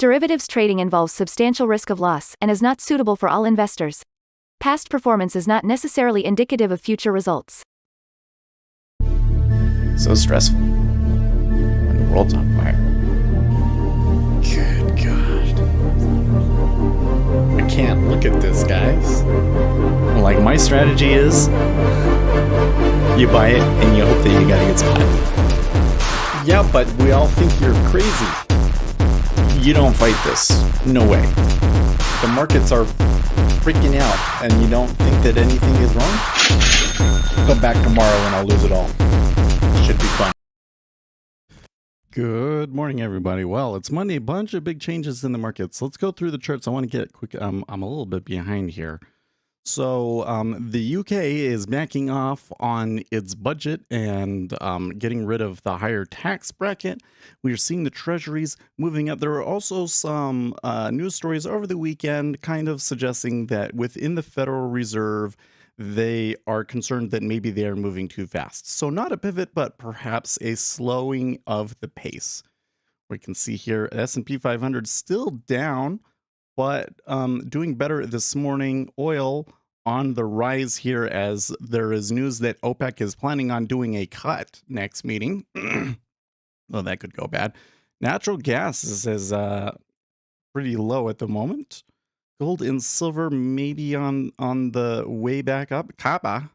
Derivatives trading involves substantial risk of loss and is not suitable for all investors. Past performance is not necessarily indicative of future results. So stressful when the world's on fire. Good God. I can't look at this, guys. Like, my strategy is you buy it and you hope that you got a good spot. Yeah, but we all think you're crazy. You don't fight this. No way. The markets are freaking out and you don't think that anything is wrong? Come back tomorrow and I'll lose it all. Should be fun. Good morning, everybody. Well, it's Monday, a bunch of big changes in the markets. Let's go through the charts. I want to get quick. I'm a little bit behind here. So the UK is backing off on its budget and getting rid of the higher tax bracket. We are seeing the treasuries moving up. There are also some news stories over the weekend kind of suggesting that within the Federal Reserve, they are concerned that maybe they are moving too fast. So not a pivot, but perhaps a slowing of the pace. We can see here S&P 500 still down, but doing better this morning. Oil on the rise here as there is news that OPEC is planning on doing a cut next meeting. Well, that could go bad. Natural gas is pretty low at the moment. Gold and silver maybe on the way back up. Copper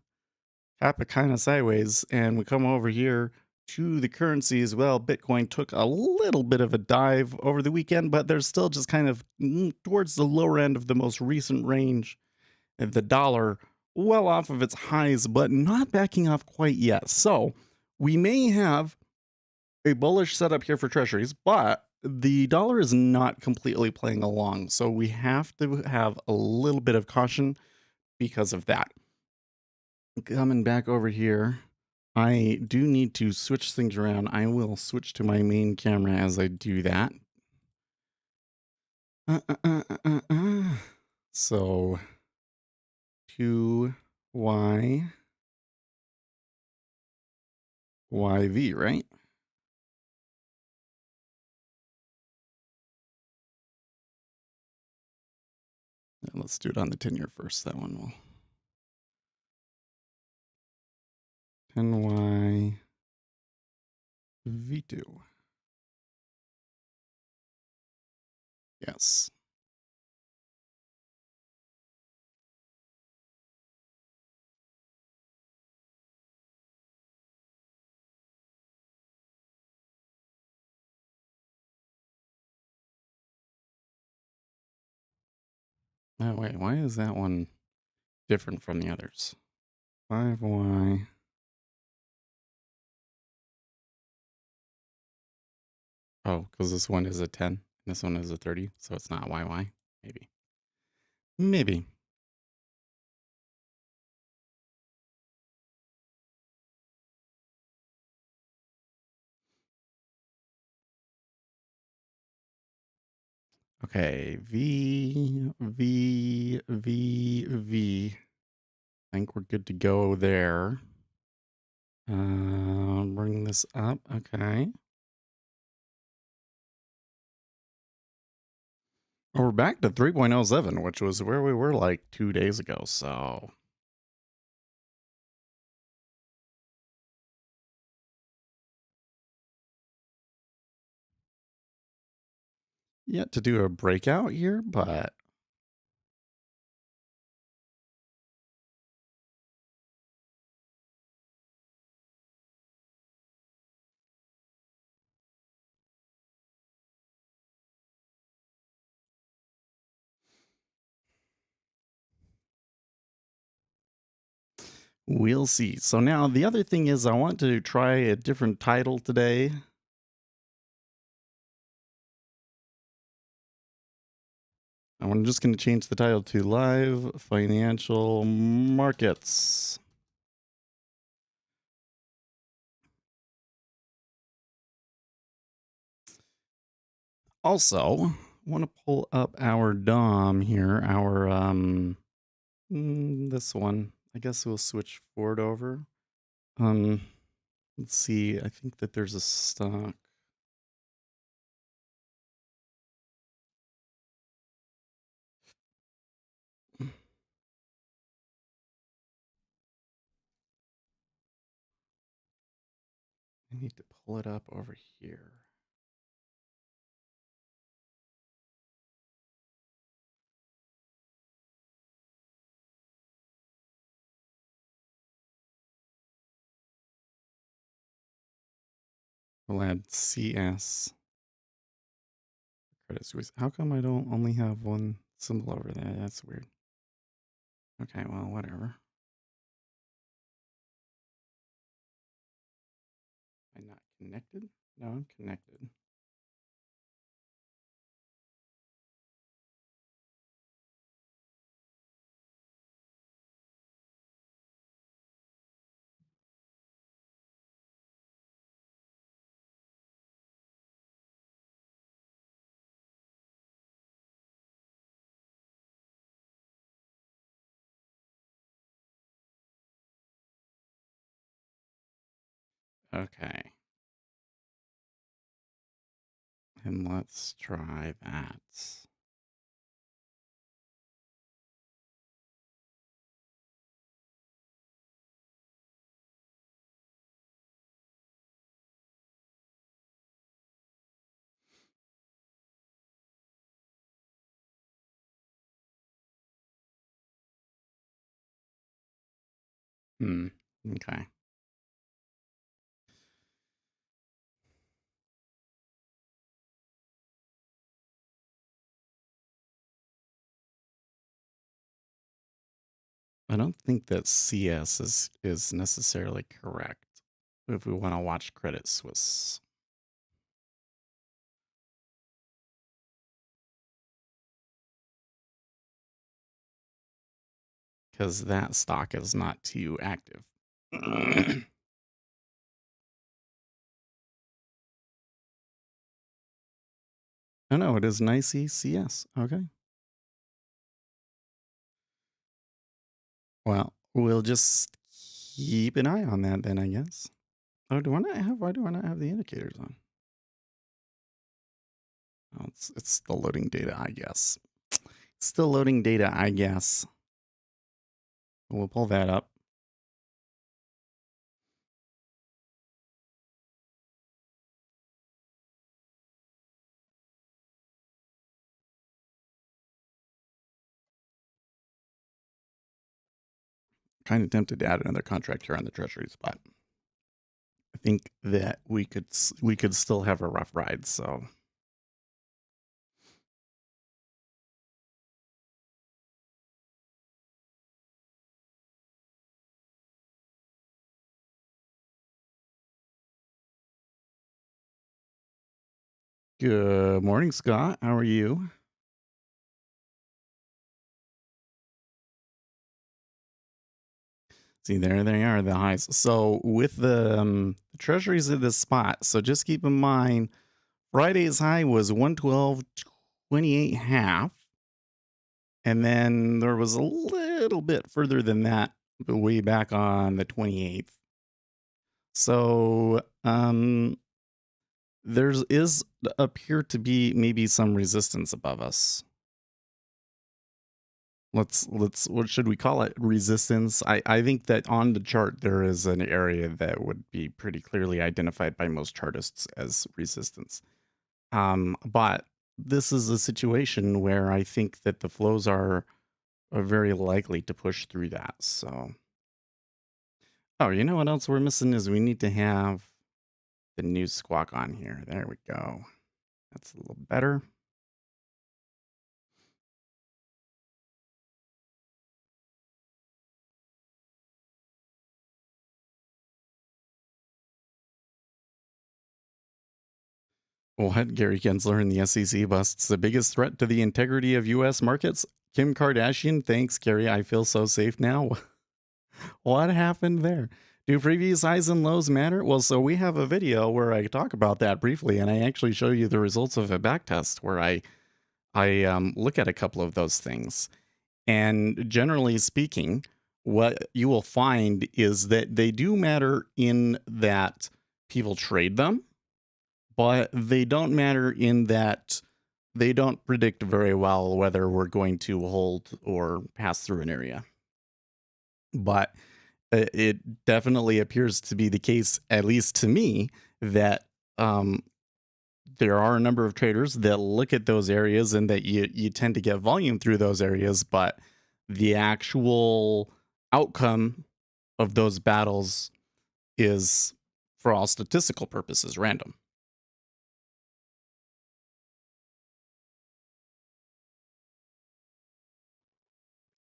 kind of sideways. And we come over here to the currency as well. Bitcoin took a little bit of a dive over the weekend, but they're still just kind of towards the lower end of the most recent range. And the dollar well off of its highs, but not backing off quite yet. So we may have a bullish setup here for treasuries, but the dollar is not completely playing along. So we have to have a little bit of caution because of that. Coming back over here, I do need to switch things around. I will switch to my main camera as I do that. So 2YV, right? Let's do it on the 10-year first. That one will. 10Y V2. Yes. Oh, wait, why is that one different from the others? 5Y. Oh, because this one is a 10. This one is a 30, so it's not YY. Maybe. Maybe. Okay, V. I think we're good to go there. Bring this up. Okay. We're back to 3.07, which was where we were like 2 days ago. So yet to do a breakout here, but we'll see. So now the other thing is I want to try a different title today. I'm just going to change the title to Live Financial Markets. Also, I want to pull up our DOM here, our this one. I guess we'll switch forward over. Let's see. I think that there's a stock. I need to pull it up over here. We'll add CS. Credit Suisse. How come I don't only have one symbol over there? That's weird. Okay, well, whatever. Am I not connected? No, I'm connected. Okay. And let's try that. Okay. I don't think that CS is necessarily correct if we want to watch Credit Suisse. Because that stock is not too active. Oh no, it is nice CS. Okay. Well, we'll just keep an eye on that then, I guess. Oh, why do I not have the indicators on? Oh, it's still loading data, I guess. It's still loading data, I guess. We'll pull that up. Kind of tempted to add another contract here on the treasury spot. I think that we could still have a rough ride, so good morning, Scott. How are you? See, there they are, the highs. So with the treasuries at this spot, so just keep in mind, Friday's high was 112.28 half. And then there was a little bit further than that, but way back on the 28th. So there's appear to be maybe some resistance above us. Let's what should we call it? Resistance. I think that on the chart there is an area that would be pretty clearly identified by most chartists as resistance. But this is a situation where I think that the flows are very likely to push through that. So, oh, you know what else we're missing is we need to have the news squawk on here. There we go. That's a little better. What? Gary Gensler and the SEC busts the biggest threat to the integrity of U.S. markets? Kim Kardashian, thanks, Gary. I feel so safe now. What happened there? Do previous highs and lows matter? Well, so we have a video where I talk about that briefly, and I actually show you the results of a back test where I look at a couple of those things. And generally speaking, what you will find is that they do matter in that people trade them, but they don't matter in that they don't predict very well whether we're going to hold or pass through an area. But it definitely appears to be the case, at least to me, that there are a number of traders that look at those areas and that you tend to get volume through those areas, but the actual outcome of those battles is, for all statistical purposes, random.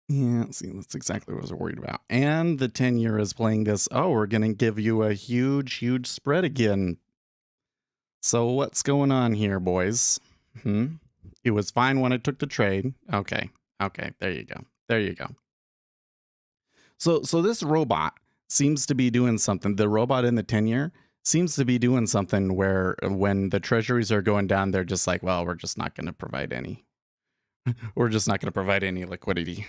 Yeah, see, that's exactly what I was worried about. And the 10-year is playing this, oh, we're going to give you a huge spread again. So what's going on here, boys? It was fine when I took the trade. Okay, there you go. There you go. So this robot seems to be doing something. The robot in the 10-year seems to be doing something where when the treasuries are going down, they're just like, well, we're just not going to provide any. We're just not going to provide any liquidity.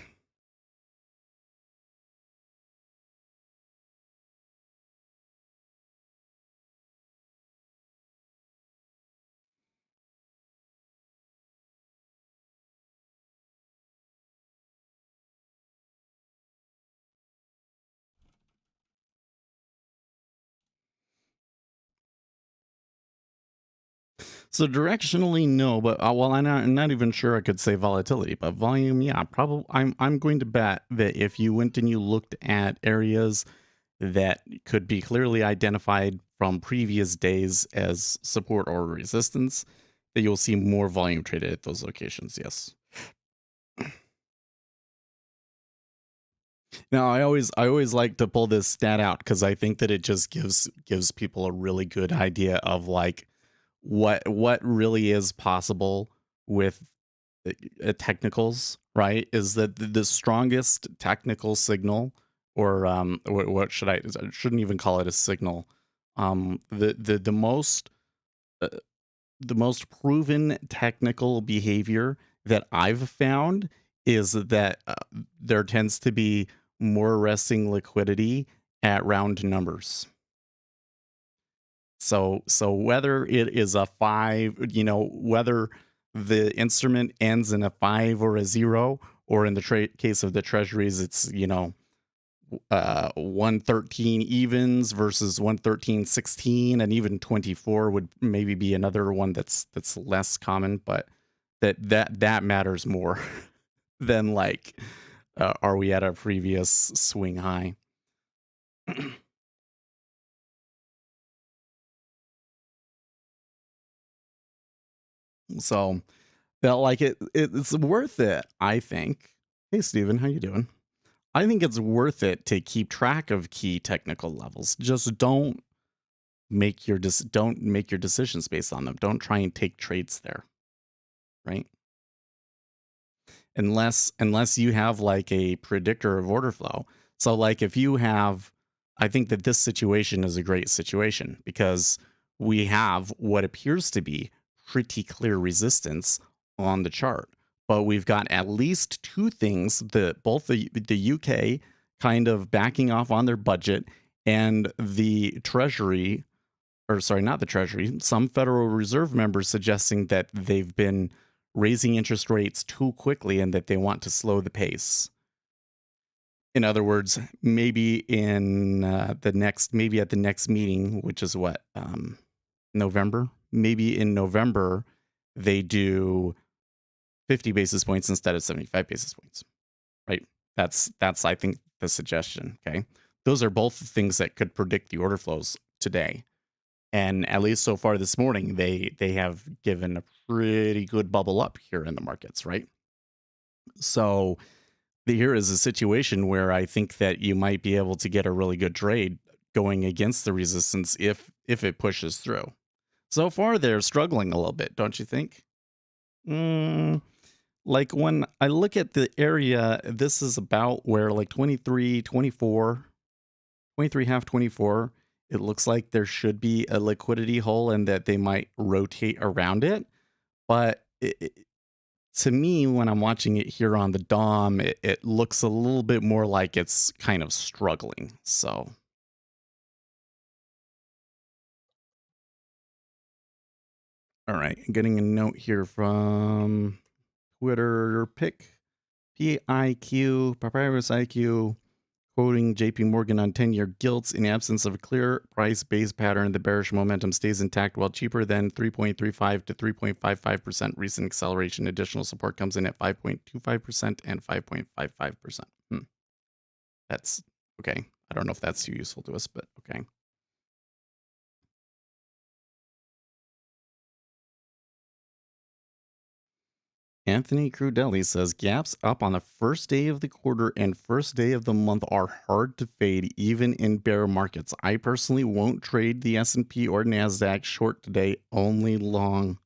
So directionally, no, but well, I'm not even sure I could say volatility, but volume, yeah, probably. I'm going to bet that if you went and you looked at areas that could be clearly identified from previous days as support or resistance, that you'll see more volume traded at those locations. Yes. Now, I always like to pull this stat out because I think that it just gives people a really good idea of like what really is possible with technicals, right? Is that the strongest technical signal, or what should I shouldn't even call it a signal. The most uh, the most proven technical behavior that I've found is that there tends to be more resting liquidity at round numbers. So whether it is a 5, whether the instrument ends in a 5 or a 0, or in the case of the treasuries, it's 113 evens versus 113.16, and even 24 would maybe be another one that's less common, but that matters more than like are we at a previous swing high. So felt like it's worth it, I think. Hey Steven, how you doing? I think it's worth it to keep track of key technical levels. Just don't make your decisions based on them. Don't try and take trades there, right? Unless you have like a predictor of order flow. So like if you have, I think that this situation is a great situation because we have what appears to be pretty clear resistance on the chart, but we've got at least two things that both the UK kind of backing off on their budget, and the Treasury, or sorry, not the Treasury, some Federal Reserve members suggesting that they've been raising interest rates too quickly and that they want to slow the pace. In other words, maybe in maybe at the next meeting, which is what, November. Maybe in November they do 50 basis points instead of 75 basis points. Right? That's I think the suggestion. Okay, those are both things that could predict the order flows today. And at least so far this morning, they have given a pretty good bubble up here in the markets, right? So here is a situation where I think that you might be able to get a really good trade going against the resistance if it pushes through. So far, they're struggling a little bit, don't you think? Like when I look at the area, this is about where like 23, 24, 23 half 24, it looks like there should be a liquidity hole and that they might rotate around it. But to me, when I'm watching it here on the DOM, it looks a little bit more like it's kind of struggling. So, all right, getting a note here from Twitter pick PIQ, Papyrus IQ. Quoting JP Morgan on 10-year gilts, in absence of a clear price base pattern, the bearish momentum stays intact while cheaper than 3.35 to 3.55%. Recent acceleration. Additional support comes in at 5.25% and 5.55%. That's okay. I don't know if that's too useful to us, but okay. Anthony Crudelli says gaps up on the first day of the quarter and first day of the month are hard to fade even in bear markets. I personally won't trade the S&P or Nasdaq short today, only long.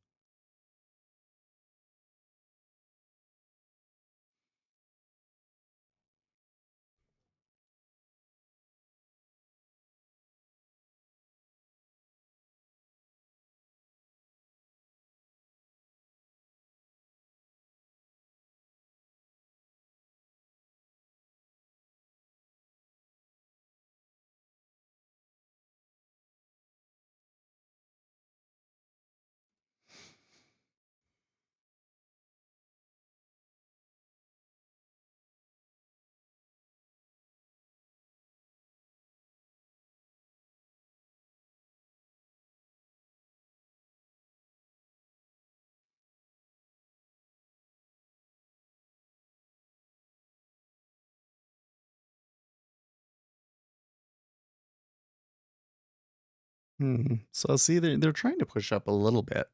So see, they're trying to push up a little bit.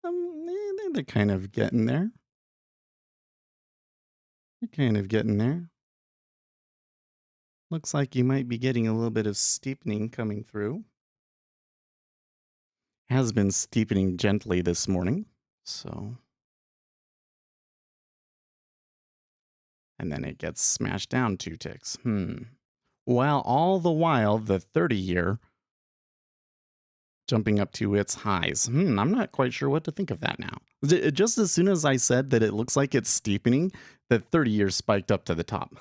They're kind of getting there. They're kind of getting there. Looks like you might be getting a little bit of steepening coming through. Has been steepening gently this morning. So, and then it gets smashed down 2 ticks. While all the while, the 30-year jumping up to its highs. I'm not quite sure what to think of that now. Just as soon as I said that it looks like it's steepening, the 30 years spiked up to the top.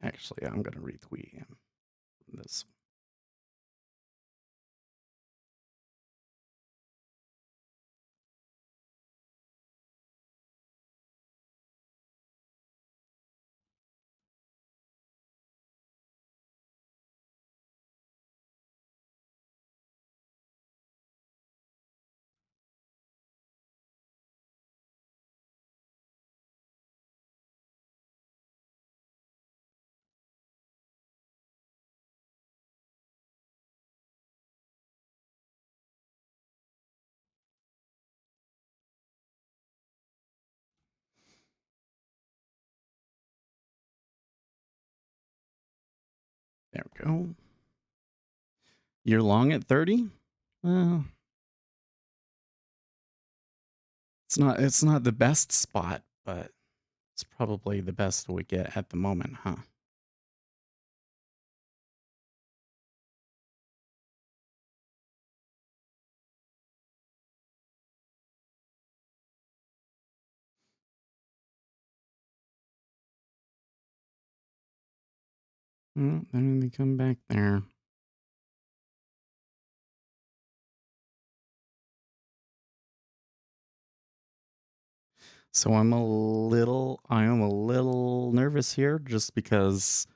Actually, I'm going to retweet this. There we go. You're long at 30? It's not the best spot, but it's probably the best we get at the moment, huh? Then they come back there. So I am a little nervous here just because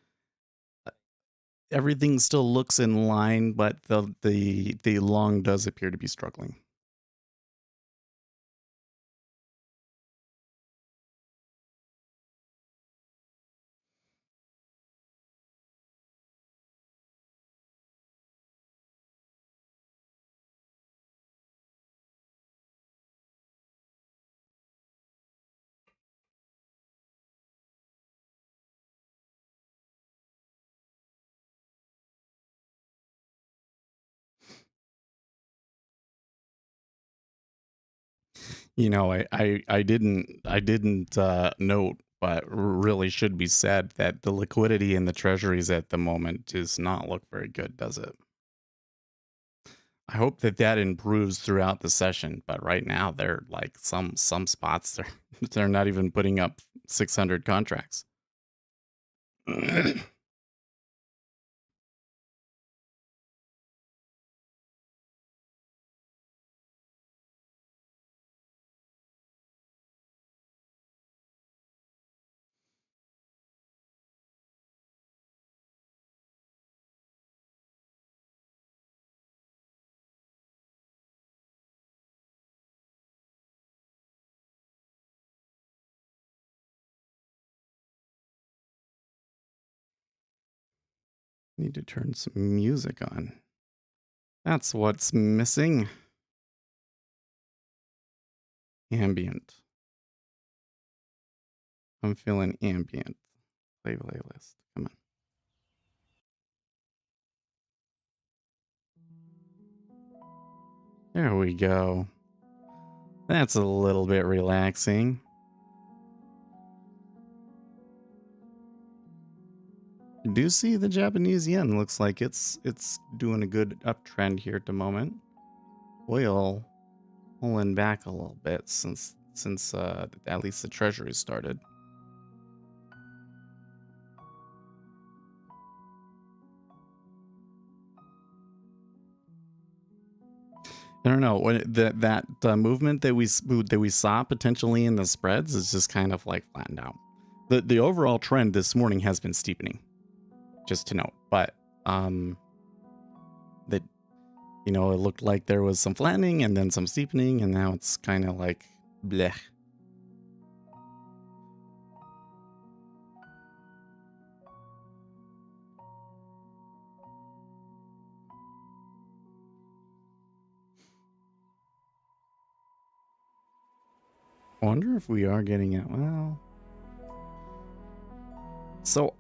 everything still looks in line, but the long does appear to be struggling. You know, I didn't note, but really should be said that the liquidity in the treasuries at the moment does not look very good, does it? I hope that that improves throughout the session, but right now they're like some spots they're not even putting up 600 contracts. Need to turn some music on. That's what's missing. Ambient. I'm feeling ambient. Playlist. Come on. There we go. That's a little bit relaxing. You do see the Japanese yen looks like it's doing a good uptrend here at the moment. Oil pulling back a little bit since at least the treasury started. I don't know what that movement that we saw potentially in the spreads is just kind of like flattened out. The overall trend this morning has been steepening, just to note, but that, you know, it looked like there was some flattening and then some steepening, and now it's kind of like bleh. I wonder if we are getting it. Well, so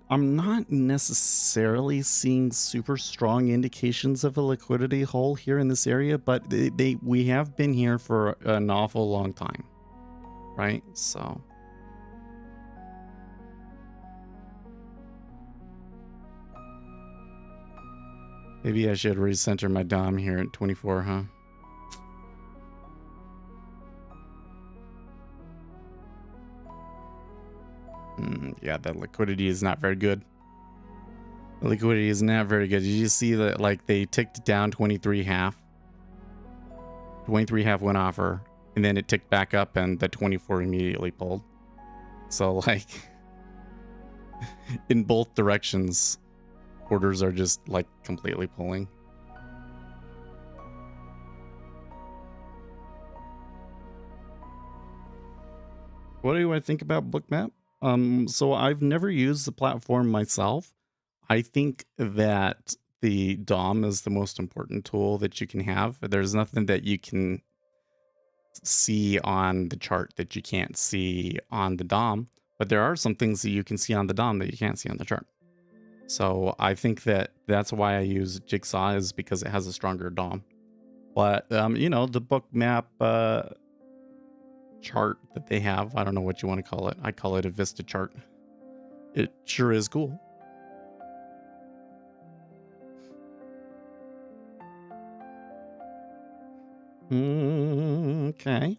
I'm not necessarily seeing super strong indications of a liquidity hole here in this area, but we have been here for an awful long time, right? So maybe I should recenter my DOM here at 24, huh? Yeah, that liquidity is not very good. The liquidity is not very good. Did you see that, like, they ticked down 23.5? 23.5 went offer, and then it ticked back up, and the 24 immediately pulled. So, like, in both directions, orders are just, like, completely pulling. What do I think about Bookmap? So I've never used the platform myself. I think that the DOM is the most important tool that you can have. There's nothing that you can see on the chart that you can't see on the DOM, but there are some things that you can see on the DOM that you can't see on the chart. So I think that that's why I use Jigsaw, is because it has a stronger DOM. But you know, the Bookmap chart that they have, I don't know what you want to call it. I call it a Vista chart. It sure is cool. Okay.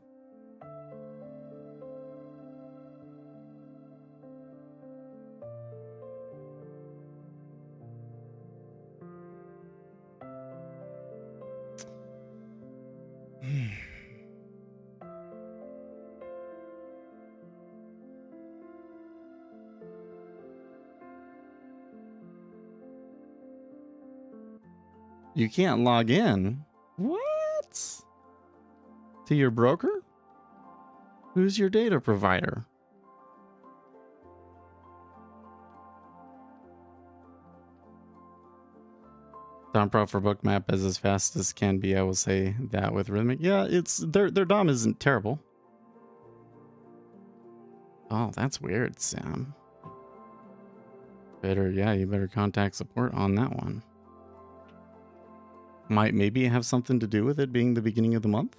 You can't log in? What? To your broker? Who's your data provider? DOM Pro for Bookmap is as fast as can be. I will say that with Rhythmic. Yeah, it's their DOM isn't terrible. Oh, that's weird, Sam. You better contact support on that one. Might maybe have something to do with it being the beginning of the month.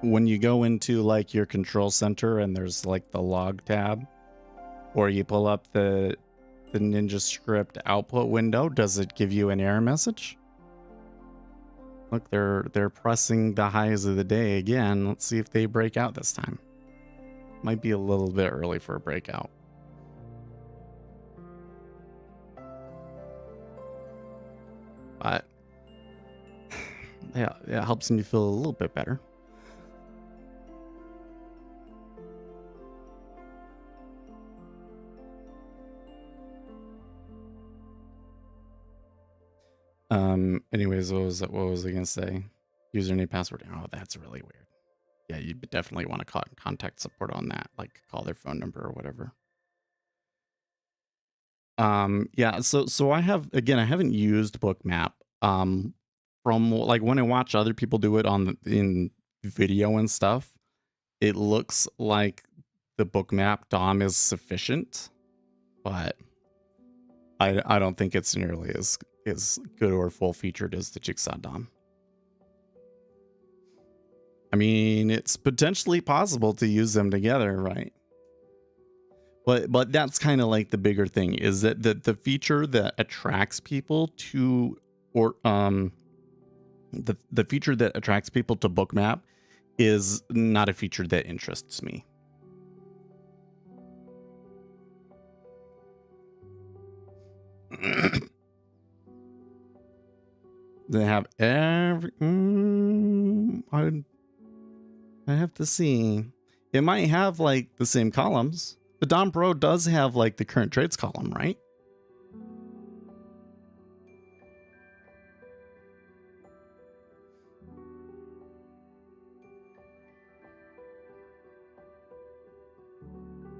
when you go into like your control center and there's like the log tab, or you pull up the Ninja script output window, does it give you an error message? Look, they're pressing the highs of the day again. Let's see if they break out this time. Might be a little bit early for a breakout. But yeah, it helps me feel a little bit better. Anyways, what was I gonna say? Username, password. Oh, that's really weird. Yeah, you definitely want to contact support on that, like call their phone number or whatever. Yeah, so I haven't used Bookmap. From like when I watch other people do it in video and stuff, it looks like the Bookmap DOM is sufficient, but I don't think it's nearly as good or full featured as the Jigsaw DOM. I mean, it's potentially possible to use them together, right? But that's kind of like the bigger thing, is that the feature that attracts people to, or the feature that attracts people to Bookmap is not a feature that interests me. They have every. I have to see. It might have like the same columns. The Dom Pro does have like the current trades column, right?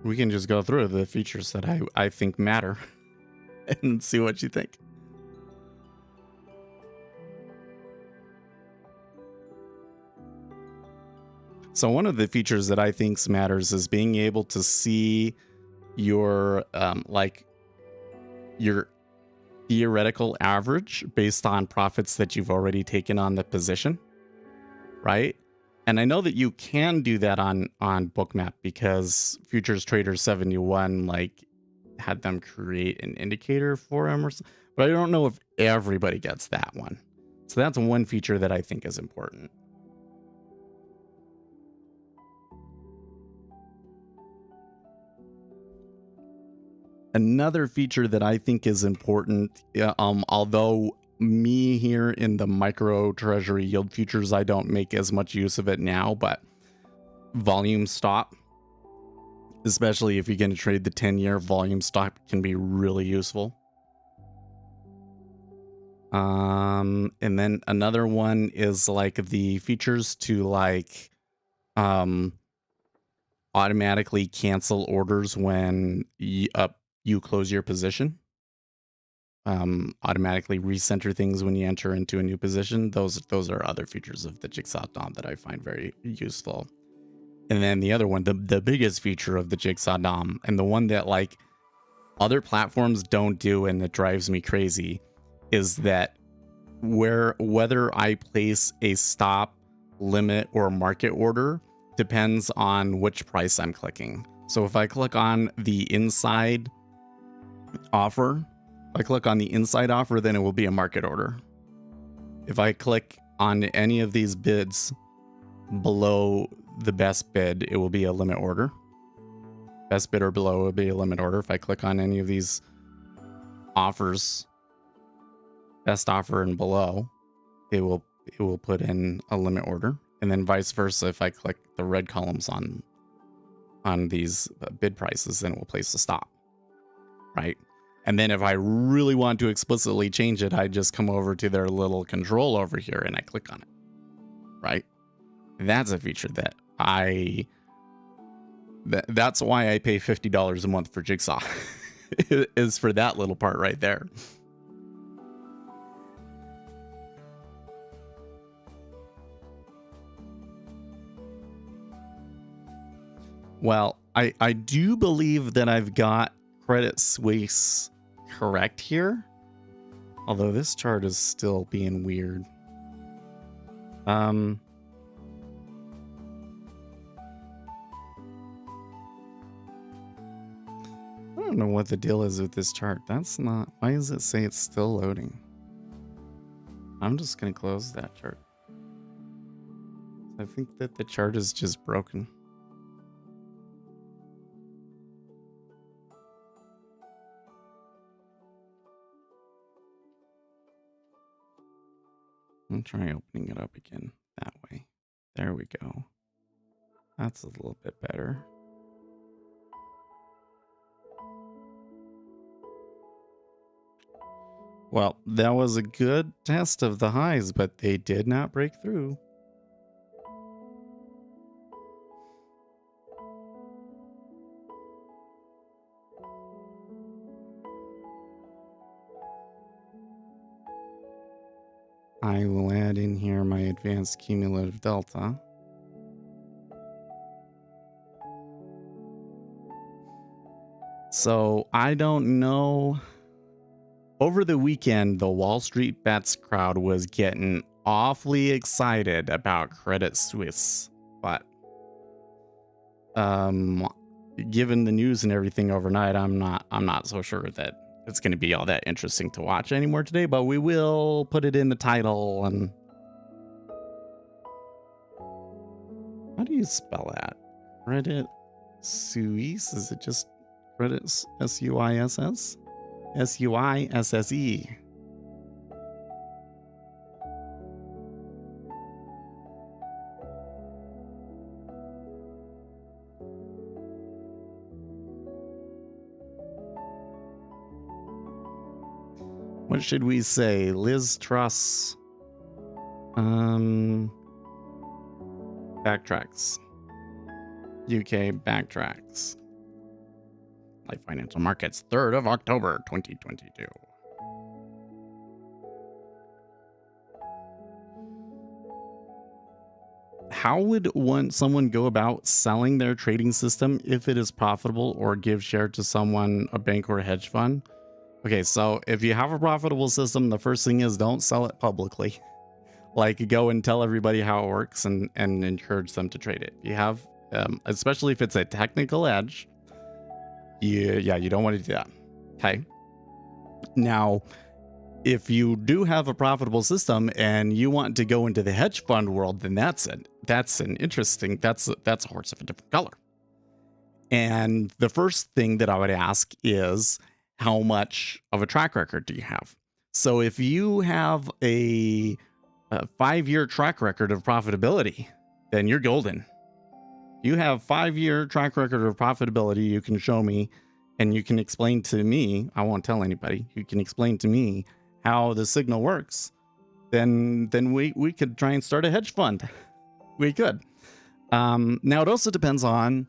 We can just go through the features that I think matter and see what you think. So one of the features that I think matters is being able to see your like your theoretical average based on profits that you've already taken on the position, right? And I know that you can do that on Bookmap because Futures Trader 71 like had them create an indicator for him, but I don't know if everybody gets that one. So that's one feature that I think is important. Another feature that I think is important, although me here in the micro treasury yield futures, I don't make as much use of it now, but volume stop, especially if you're going to trade the 10-year, volume stop can be really useful. And then another one is like the features to like automatically cancel orders when you close your position. Automatically recenter things when you enter into a new position. Those are other features of the Jigsaw DOM that I find very useful. And then the other one, the biggest feature of the Jigsaw DOM, and the one that like other platforms don't do and that drives me crazy, is that whether I place a stop, limit, or market order depends on which price I'm clicking. So if I click on the inside offer, then it will be a market order. If I click on any of these bids below the best bid, it will be a limit order. Best bid or below will be a limit order. If I click on any of these offers, best offer and below, it will put in a limit order. And then vice versa, if I click the red columns on these bid prices, then it will place a stop, right? And then if I really want to explicitly change it, I just come over to their little control over here and I click on it, right? That's a feature that that's why I pay $50 a month for Jigsaw, is for that little part right there. Well, I do believe that I've got Credit Suisse correct here, although this chart is still being weird. don't know what the deal is with this chart. That's not... Why does it say it's still loading? I'm just going to close that chart. I think that the chart is just broken. I'll try opening it up again that way. There we go. That's a little bit better. Well, that was a good test of the highs, but they did not break through. I will add in here my advanced cumulative delta. So I don't know. Over the weekend, the Wall Street Bets crowd was getting awfully excited about Credit Suisse, but given the news and everything overnight, I'm not so sure that it's going to be all that interesting to watch anymore today. But we will put it in the title. And how do you spell that? Credit Suisse? Is it just Credit S-U-I-S-S? S-U-I-S-S-E. What should we say? Liz Truss. Backtracks. UK Backtracks. Life Financial Markets, 3rd of October, 2022. How would someone go about selling their trading system if it is profitable, or give share to someone, a bank or a hedge fund? Okay, so if you have a profitable system, the first thing is don't sell it publicly. Like, go and tell everybody how it works and encourage them to trade it. You have, especially if it's a technical edge, you don't want to do that. Okay. Now, if you do have a profitable system and you want to go into the hedge fund world, then that's an interesting, that's a horse of a different color. And the first thing that I would ask is, how much of a track record do you have? So if you have a 5-year track record of profitability, then you're golden. You have 5-year track record of profitability, you can show me, and you can explain to me, I won't tell anybody, you can explain to me how the signal works, then we could try and start a hedge fund. We could. Now, it also depends on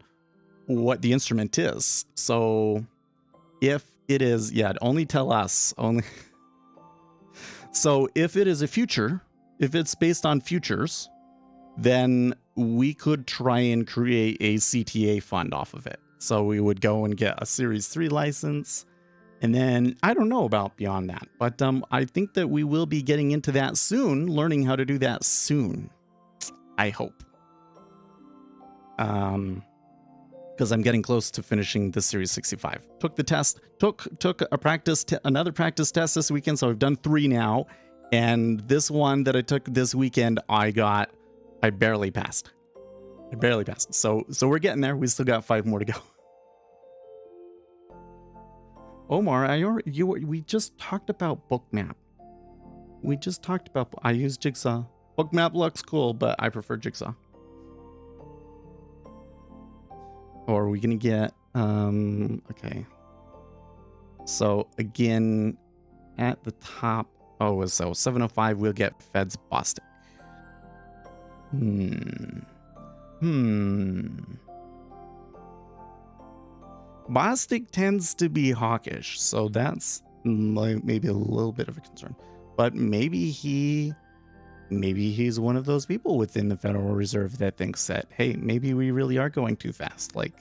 what the instrument is. So if it is, only tell us. Only. So if it is a future, if it's based on futures, then we could try and create a CTA fund off of it. So we would go and get a Series 3 license. And then I don't know about beyond that, but I think that we will be getting into that soon, learning how to do that soon. I hope. Because I'm getting close to finishing the Series 65. Took the test, took a another practice test this weekend, so I've done 3 now. And this one that I took this weekend, I barely passed. I barely passed. So we're getting there. We still got 5 more to go. Omar, we just talked about Bookmap. We just talked about, I use Jigsaw. Bookmap looks cool, but I prefer Jigsaw. Or are we gonna get, okay. So again, at the top, so 705, we'll get Fed's Bostic. Bostic tends to be hawkish, so that's maybe a little bit of a concern. But maybe he's one of those people within the Federal Reserve that thinks that, hey, maybe we really are going too fast. Like,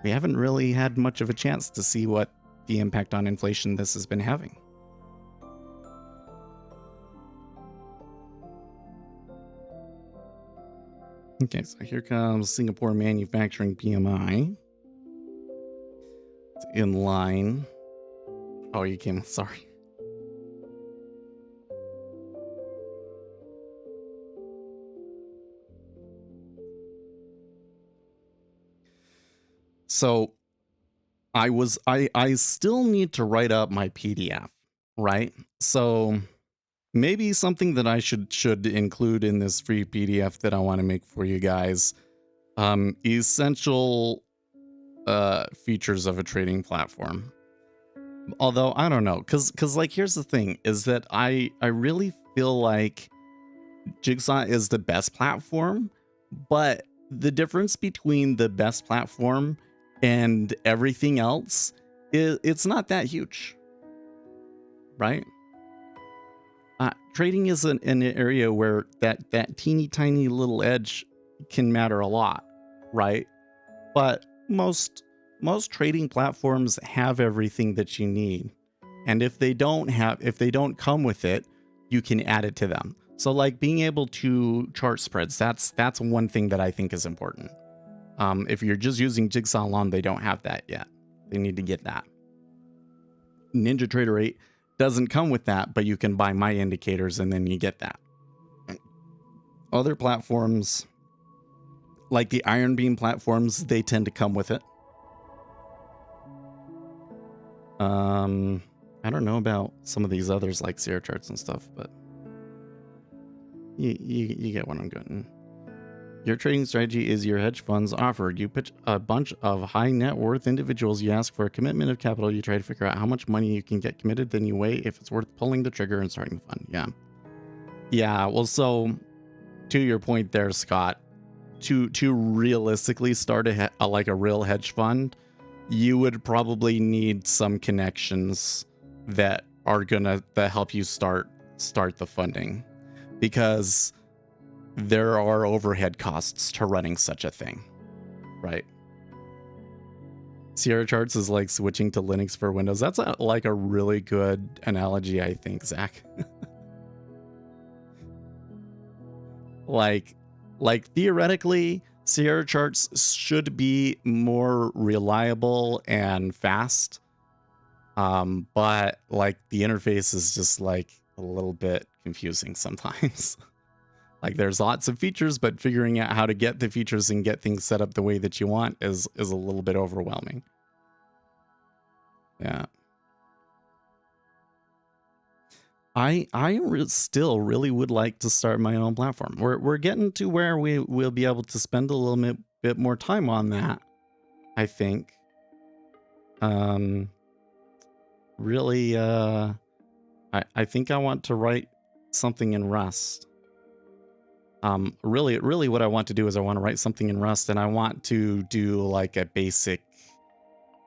we haven't really had much of a chance to see what the impact on inflation this has been having. Okay, so here comes Singapore Manufacturing PMI. in line. Oh, you came. Sorry. So I still need to write up my PDF, right? So maybe something that I should include in this free PDF that I want to make for you guys. Essential features of a trading platform. Although I don't know, cause like here's the thing is that I really feel like Jigsaw is the best platform, but the difference between the best platform and everything else is it's not that huge, right? Trading is an area where that teeny tiny little edge can matter a lot, right? But most trading platforms have everything that you need, and if they don't come with it, you can add it to them. So like being able to chart spreads, that's one thing that I think is important. If you're just using Jigsaw alone, they don't have that yet. They need to get that. NinjaTrader 8 doesn't come with that, but you can buy my indicators and then you get that. Other platforms, like the Iron Beam platforms, they tend to come with it. I don't know about some of these others like Sierra charts and stuff, but you get what I'm getting. Your trading strategy is your hedge funds offered. You pitch a bunch of high net worth individuals. You ask for a commitment of capital. You try to figure out how much money you can get committed. Then you weigh if it's worth pulling the trigger and starting the fund. Yeah. Yeah. Well, so to your point there, Scott, to realistically start like a real hedge fund, you would probably need some connections that are gonna help you start the funding, because there are overhead costs to running such a thing, right? Sierra charts is like switching to Linux for Windows. That's like a really good analogy, I think, Zach. like theoretically, Sierra charts should be more reliable and fast, but like the interface is just like a little bit confusing sometimes. Like there's lots of features, but figuring out how to get the features and get things set up the way that you want is a little bit overwhelming. Yeah. I still really would like to start my own platform. We're getting to where we'll be able to spend a little bit more time on that, I think. Really, I think I want to write something in Rust. Really what I want to do is I want to write something in Rust, and I want to do like a basic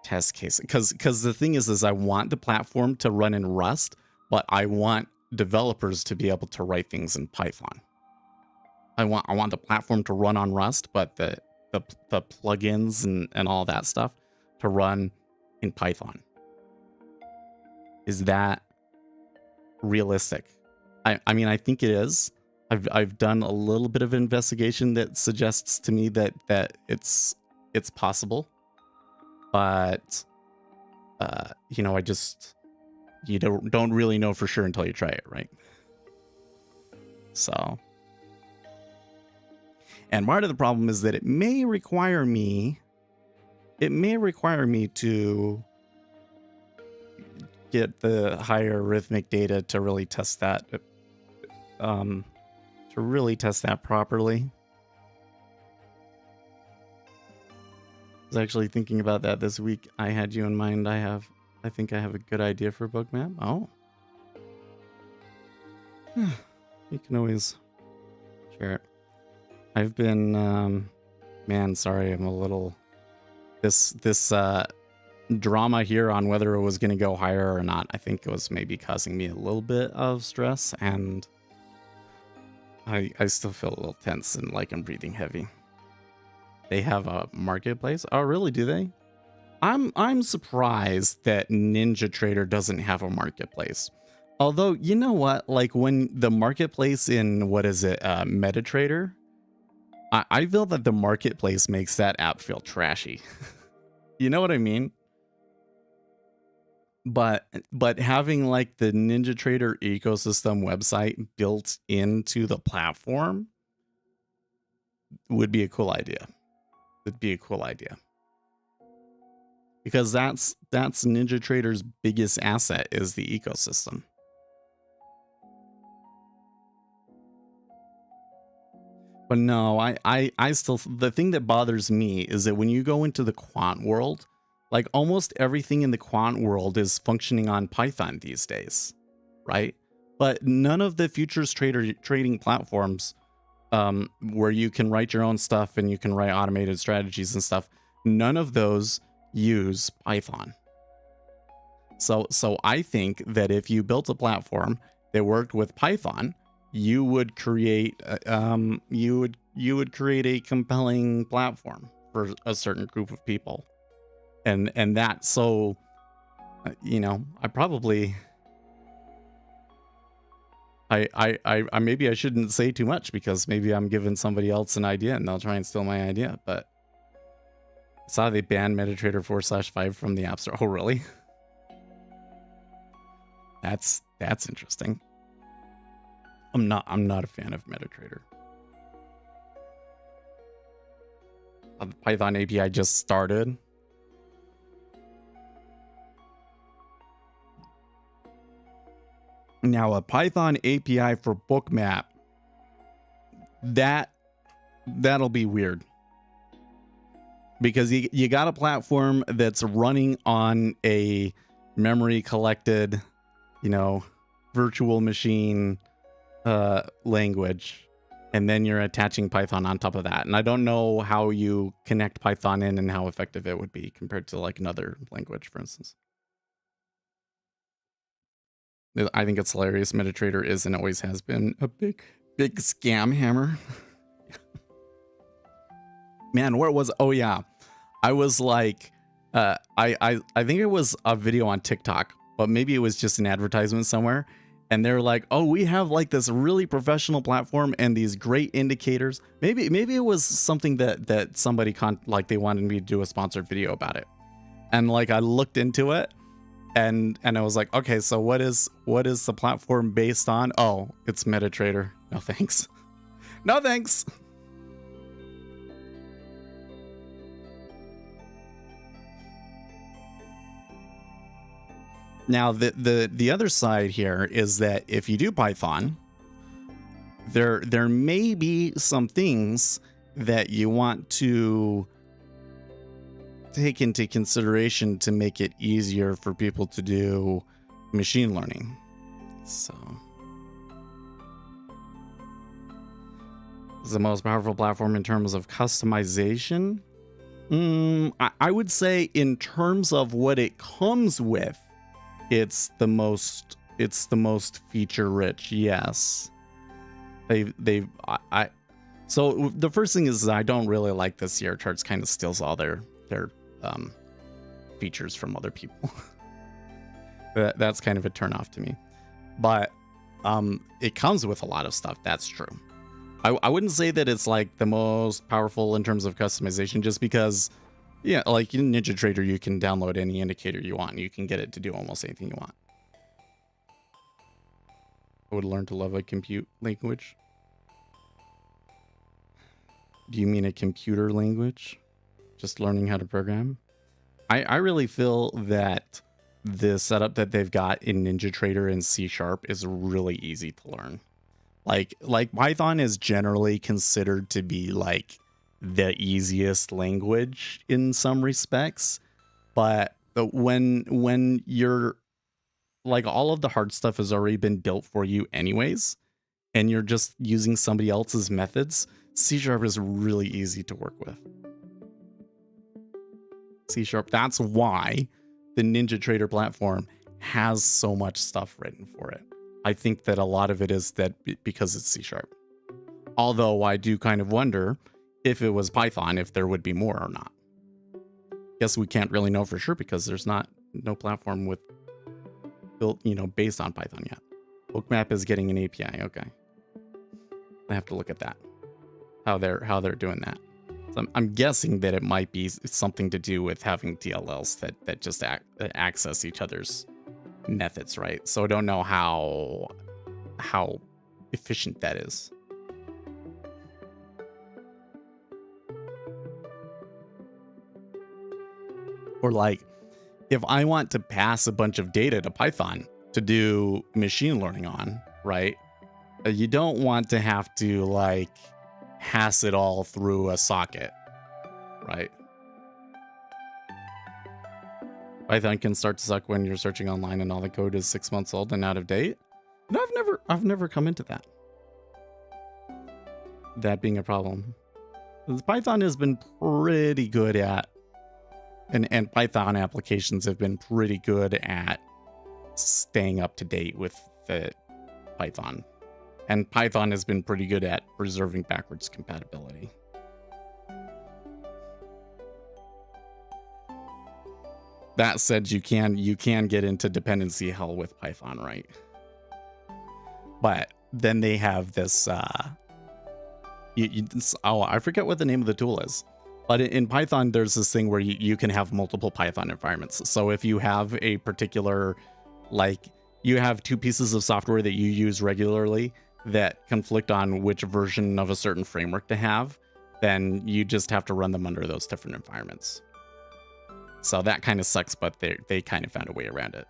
test case, because the thing is I want the platform to run in Rust, but I want developers to be able to write things in Python. I want the platform to run on Rust, but the plugins and all that stuff to run in Python. Is that realistic? I mean, I think it is. I've done a little bit of investigation that suggests to me that it's possible, but you know, you don't really know for sure until you try it, right? So, and part of the problem is that it may require me to get the higher arithmetic data to really test that. To really test that properly. I was actually thinking about that this week. I had you in mind. I think I have a good idea for a book map. Oh. You can always share it. I've been, man, sorry, I'm a little, this drama here on whether it was going to go higher or not, I think it was maybe causing me a little bit of stress, and I still feel a little tense and like I'm breathing heavy. They have a marketplace? Oh, really? Do they? I'm surprised that NinjaTrader doesn't have a marketplace. Although, you know what? Like when the marketplace in, what is it, MetaTrader? I feel that the marketplace makes that app feel trashy. You know what I mean? but having like the NinjaTrader ecosystem website built into the platform would be a cool idea. It'd be a cool idea. Because that's NinjaTrader's biggest asset is the ecosystem. But no, I still, the thing that bothers me is that when you go into the quant world, like almost everything in the quant world is functioning on Python these days, right? But none of the futures trading platforms where you can write your own stuff and you can write automated strategies and stuff, none of those use Python. So I think that if you built a platform that worked with Python, you would create you would create a compelling platform for a certain group of people, and that, so you know, I probably I maybe I shouldn't say too much because maybe I'm giving somebody else an idea and they'll try and steal my idea. But I saw they banned MetaTrader 4/5 from the App Store. Oh really? That's interesting. I'm not a fan of MetaTrader. The Python API just started. Now a Python API for Bookmap, that'll be weird. Because you got a platform that's running on a memory collected, you know, virtual machine language, and then you're attaching Python on top of that. And I don't know how you connect Python in and how effective it would be compared to like another language, for instance. I think it's hilarious. MetaTrader is and always has been a big scam hammer. Man, where was, oh yeah, I was like, I think it was a video on TikTok, but maybe it was just an advertisement somewhere. And they're like, oh, we have like this really professional platform and these great indicators. Maybe it was something that somebody like they wanted me to do a sponsored video about it. And like I looked into it and I was like, okay, so what is the platform based on? Oh, it's MetaTrader. No thanks. No thanks. Now, the other side here is that if you do Python, there may be some things that you want to take into consideration to make it easier for people to do machine learning. So, it's the most powerful platform in terms of customization. I would say in terms of what it comes with, it's the most feature rich. Yes. So the first thing is I don't really like this Sierra Charts kind of steals all their features from other people. That's kind of a turnoff to me. But it comes with a lot of stuff. That's true. I wouldn't say that it's like the most powerful in terms of customization, just because, yeah, like in NinjaTrader, you can download any indicator you want and you can get it to do almost anything you want. I would learn to love a compute language. Do you mean a computer language? Just learning how to program? I really feel that the setup that they've got in NinjaTrader and C# is really easy to learn. Like Python is generally considered to be like the easiest language in some respects, but when you're like, all of the hard stuff has already been built for you anyways, and you're just using somebody else's methods, C# is really easy to work with. C#, that's why the NinjaTrader platform has so much stuff written for it. I think that a lot of it is that because it's C#. Although I do kind of wonder if it was Python, if there would be more or not. Guess we can't really know for sure because there's no platform with built, based on Python yet. Bookmap is getting an API. Okay, I have to look at that. How they're doing that. So I'm guessing that it might be something to do with having DLLs that just access each other's methods, right? So I don't know how efficient that is. Or like, if I want to pass a bunch of data to Python to do machine learning on, right? You don't want to have to like pass it all through a socket, right? Python can start to suck when you're searching online and all the code is 6 months old and out of date. No, I've never come into that. That being a problem. Python has been pretty good at, and Python applications have been pretty good at staying up to date with the Python. And Python has been pretty good at preserving backwards compatibility. That said, you can get into dependency hell with Python, right? But then they have this I forget what the name of the tool is. But in Python, there's this thing where you can have multiple Python environments. So if you have a particular, like, you have two pieces of software that you use regularly that conflict on which version of a certain framework to have, then you just have to run them under those different environments. So that kind of sucks, but they kind of found a way around it.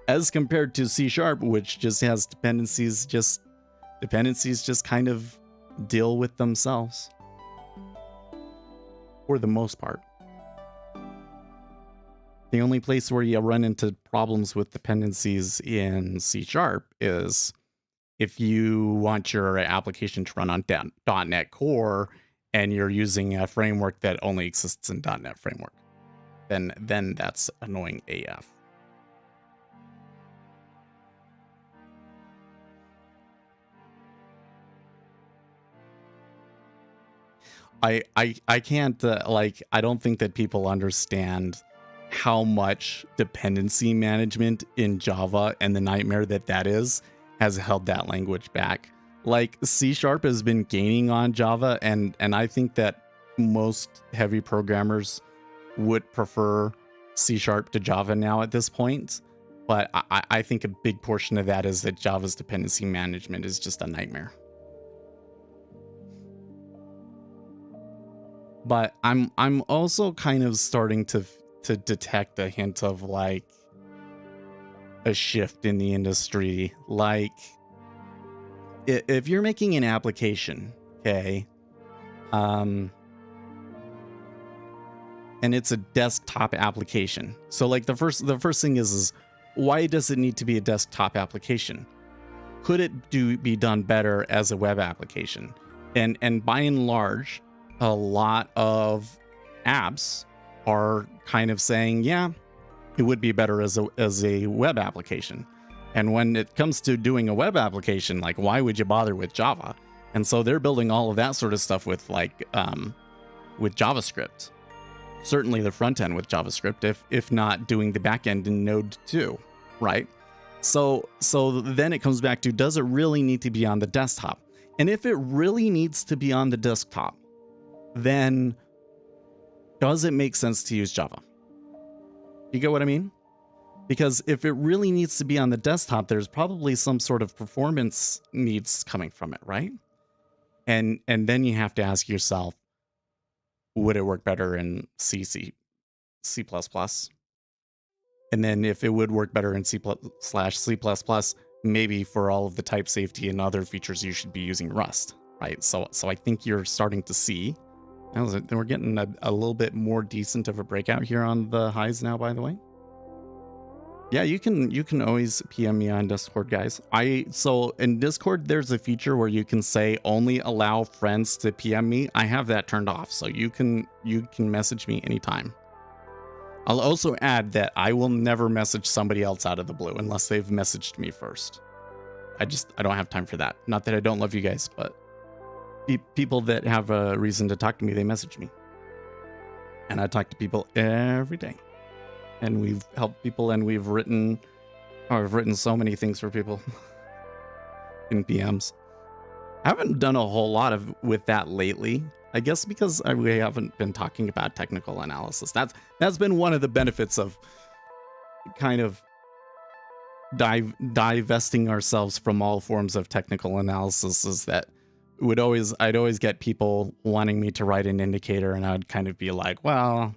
As compared to C#, which just has dependencies just kind of deal with themselves. For the most part. The only place where you run into problems with dependencies in C# is if you want your application to run on .NET Core and you're using a framework that only exists in .NET Framework. Then that's annoying AF. I can't, like, I don't think that people understand how much dependency management in Java and the nightmare that is has held that language back. Like, C# has been gaining on Java, and I think that most heavy programmers would prefer C# to Java now at this point. But I think a big portion of that is that Java's dependency management is just a nightmare. But I'm also kind of starting to detect a hint of like a shift in the industry. Like, if you're making an application, okay, and it's a desktop application. So like the first thing is why does it need to be a desktop application? Could it be done better as a web application? And by and large, a lot of apps are kind of saying, yeah, it would be better as a web application. And when it comes to doing a web application, like, why would you bother with Java? And so they're building all of that sort of stuff with like with JavaScript. Certainly the front end with JavaScript, if not doing the back end in Node 2, right? So then it comes back to, does it really need to be on the desktop? And if it really needs to be on the desktop, then does it make sense to use Java? You get what I mean? Because if it really needs to be on the desktop, there's probably some sort of performance needs coming from it, right? And then you have to ask yourself, would it work better in C++? And then if it would work better in C++, maybe for all of the type safety and other features, you should be using Rust, right? So I think you're starting to see. We're getting a little bit more decent of a breakout here on the highs now, by the way. Yeah, you can always PM me on Discord, guys. So in Discord, there's a feature where you can say only allow friends to PM me. I have that turned off, so you can message me anytime. I'll also add that I will never message somebody else out of the blue unless they've messaged me first. I don't have time for that. Not that I don't love you guys, but people that have a reason to talk to me, they message me. And I talk to people every day. And we've helped people, and I've written so many things for people in PMs. I haven't done a whole lot with that lately. I guess because we haven't been talking about technical analysis. That's been one of the benefits of kind of divesting ourselves from all forms of technical analysis is that I'd always get people wanting me to write an indicator, and I'd kind of be like, well,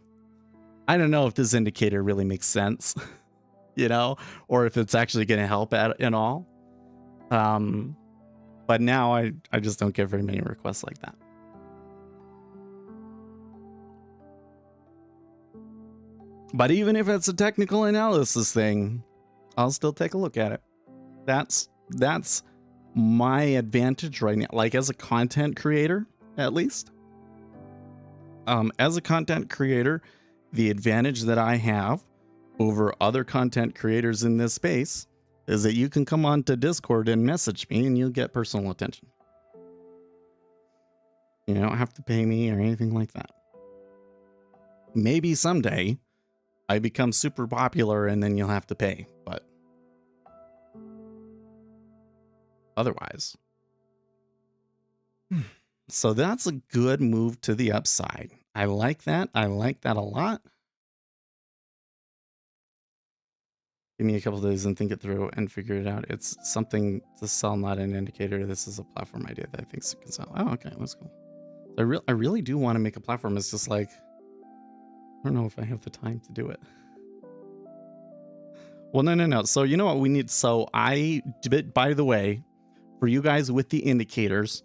I don't know if this indicator really makes sense, you know, or if it's actually going to help at all. But now I just don't get very many requests like that. But even if it's a technical analysis thing, I'll still take a look at it. That's my advantage right now. Like as a content creator, at least. As a content creator, the advantage that I have over other content creators in this space is that you can come onto Discord and message me and you'll get personal attention. You don't have to pay me or anything like that. Maybe someday I become super popular and then you'll have to pay, but otherwise. So that's a good move to the upside. I like that. I like that a lot. Give me a couple of days and think it through and figure it out. It's something to sell, not an indicator. This is a platform idea that I think can sell. Oh, okay, that's cool. I really do want to make a platform. It's just like, I don't know if I have the time to do it. Well, no. So you know what we need? So by the way, for you guys with the indicators,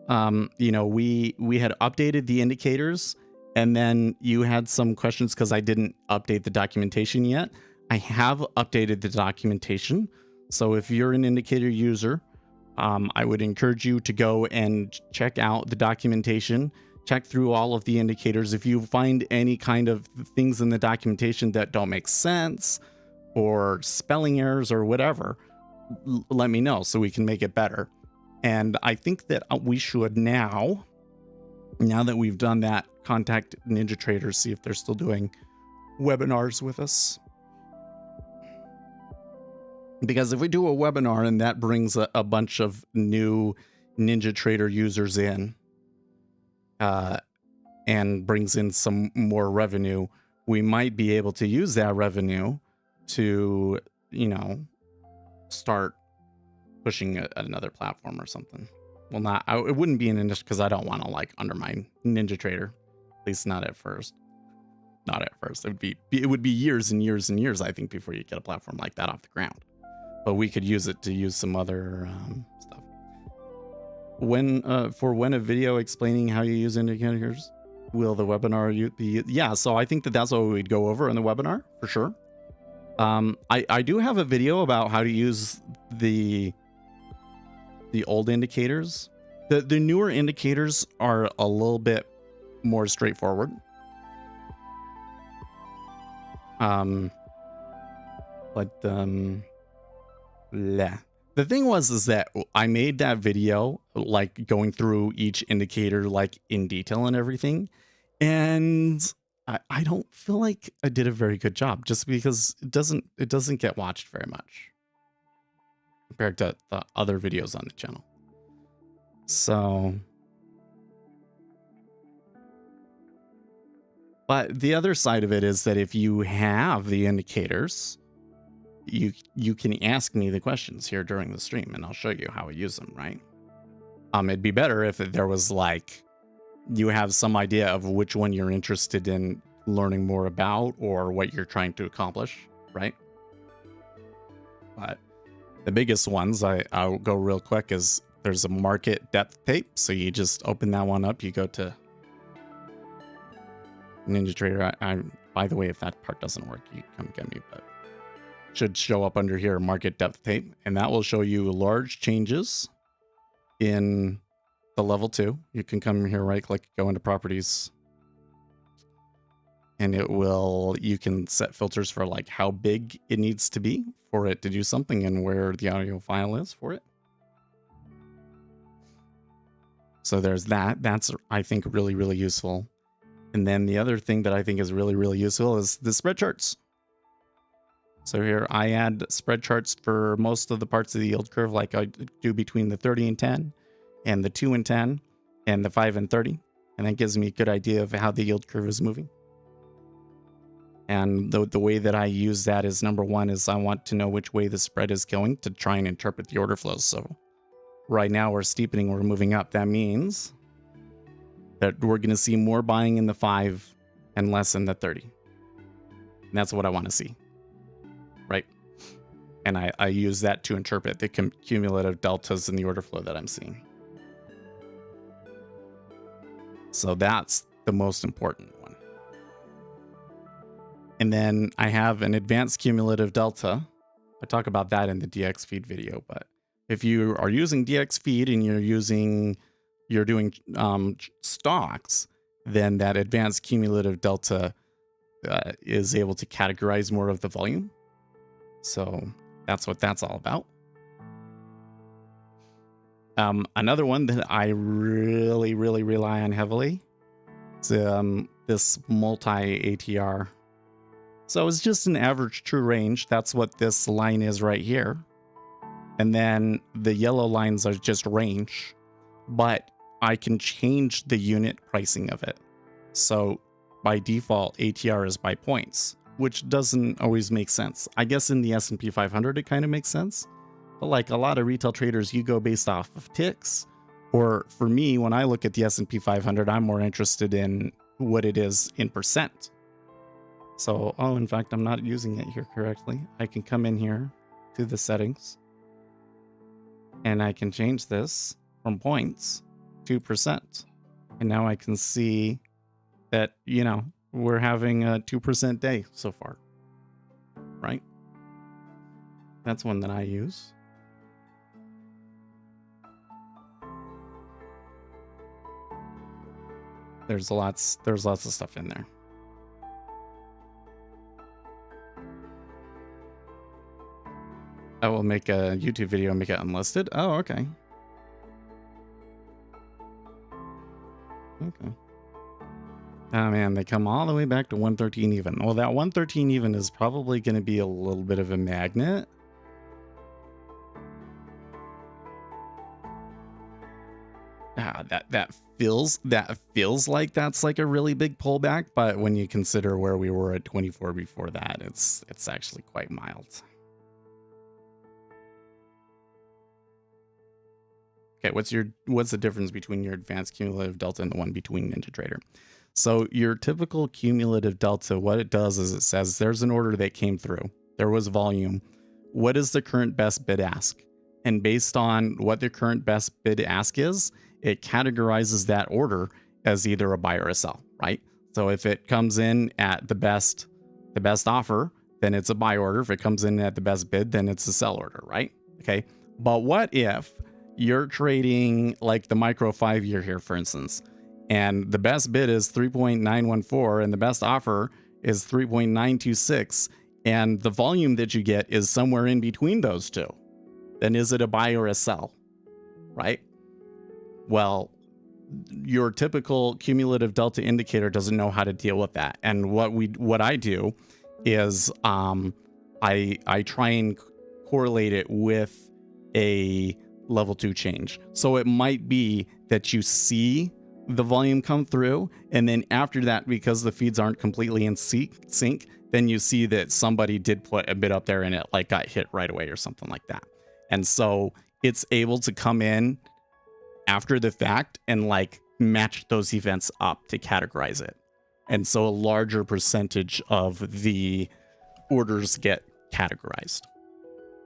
you know, we had updated the indicators and then you had some questions because I didn't update the documentation yet. I have updated the documentation. So if you're an indicator user, I would encourage you to go and check out the documentation, check through all of the indicators. If you find any kind of things in the documentation that don't make sense or spelling errors or whatever, let me know so we can make it better. And I think that we should now that we've done that, contact NinjaTrader, see if they're still doing webinars with us. Because if we do a webinar and that brings a bunch of new NinjaTrader users in, and brings in some more revenue, we might be able to use that revenue to, you know, start pushing another platform or something. Well, it wouldn't be an industry because I don't want to like undermine NinjaTrader, at least not at first. Not at first. It would be years and years and years, I think, before you get a platform like that off the ground. But we could use it to use some other stuff. When a video explaining how you use indicators, will the webinar be? Yeah, so I think that's what we'd go over in the webinar for sure. I do have a video about how to use the old indicators. The newer indicators are a little bit more straightforward. The thing is that I made that video like going through each indicator like in detail and everything, and I don't feel like I did a very good job just because it doesn't get watched very much compared to the other videos on the channel. So, but the other side of it is that if you have the indicators, you can ask me the questions here during the stream and I'll show you how I use them, right? It'd be better if there was like, you have some idea of which one you're interested in learning more about or what you're trying to accomplish, right? But the biggest ones, I'll go real quick, is there's a market depth tape. So you just open that one up, you go to NinjaTrader. By the way, if that part doesn't work, you come get me, but should show up under here, market depth tape, and that will show you large changes in the level 2. You can come here, right click, go into properties, and you can set filters for like how big it needs to be for it to do something and where the audio file is for it. So there's that. That's, I think, really, really useful. And then the other thing that I think is really, really useful is the spread charts. So here I add spread charts for most of the parts of the yield curve, like I do between the 30 and 10 and the 2 and 10 and the 5 and 30. And that gives me a good idea of how the yield curve is moving. And the way that I use that is, number one, is I want to know which way the spread is going to try and interpret the order flows. So right now we're steepening, we're moving up. That means that we're going to see more buying in the 5 and less in the 30. And that's what I want to see, right? And I use that to interpret the cumulative deltas in the order flow that I'm seeing. So that's the most important one. And then I have an advanced cumulative delta. I talk about that in the DX feed video, but if you are using DX feed and you're doing stocks, then that advanced cumulative delta is able to categorize more of the volume. So that's what that's all about. Another one that I really rely on heavily is this multi-ATR. So it's just an average true range. That's what this line is right here. And then the yellow lines are just range, but I can change the unit pricing of it. So by default, ATR is by points, which doesn't always make sense. I guess in the S&P 500, it kind of makes sense. But like a lot of retail traders, you go based off of ticks. Or for me, when I look at the S&P 500, I'm more interested in what it is in percent. So, oh, in fact, I'm not using it here correctly. I can come in here to the settings and I can change this from points to percent. And now I can see that, you know, we're having a 2% day so far, right? That's one that I use. There's lots of stuff in there. I will make a YouTube video and make it unlisted. Oh, okay. Okay. Oh man, they come all the way back to 113 even. Well, that 113 even is probably going to be a little bit of a magnet. That feels like that's like a really big pullback, but when you consider where we were at 24 before that, it's actually quite mild. Okay, what's the difference between your advanced cumulative delta and the one between NinjaTrader? So your typical cumulative delta, what it does is it says there's an order that came through. There was volume. What is the current best bid ask? And based on what the current best bid ask is, it categorizes that order as either a buy or a sell, right? So if it comes in at the best offer, then it's a buy order. If it comes in at the best bid, then it's a sell order, right? Okay. But what if you're trading like the micro 5-year here, for instance, and the best bid is 3.914 and the best offer is 3.926, and the volume that you get is somewhere in between those two? Then is it a buy or a sell, right? Well, your typical cumulative delta indicator doesn't know how to deal with that. And what I do is I try and correlate it with a level 2 change. So it might be that you see the volume come through, and then after that, because the feeds aren't completely in sync, then you see that somebody did put a bid up there and it like got hit right away or something like that. And so it's able to come in after the fact and like match those events up to categorize it. And so a larger percentage of the orders get categorized.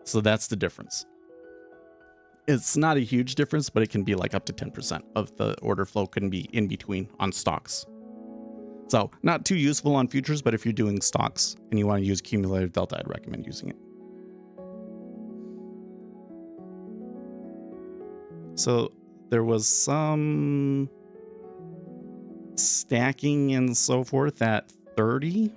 So that's the difference. It's not a huge difference, but it can be like up to 10% of the order flow can be in between on stocks. So not too useful on futures, but if you're doing stocks and you want to use cumulative delta, I'd recommend using it. So there was some stacking and so forth at 30.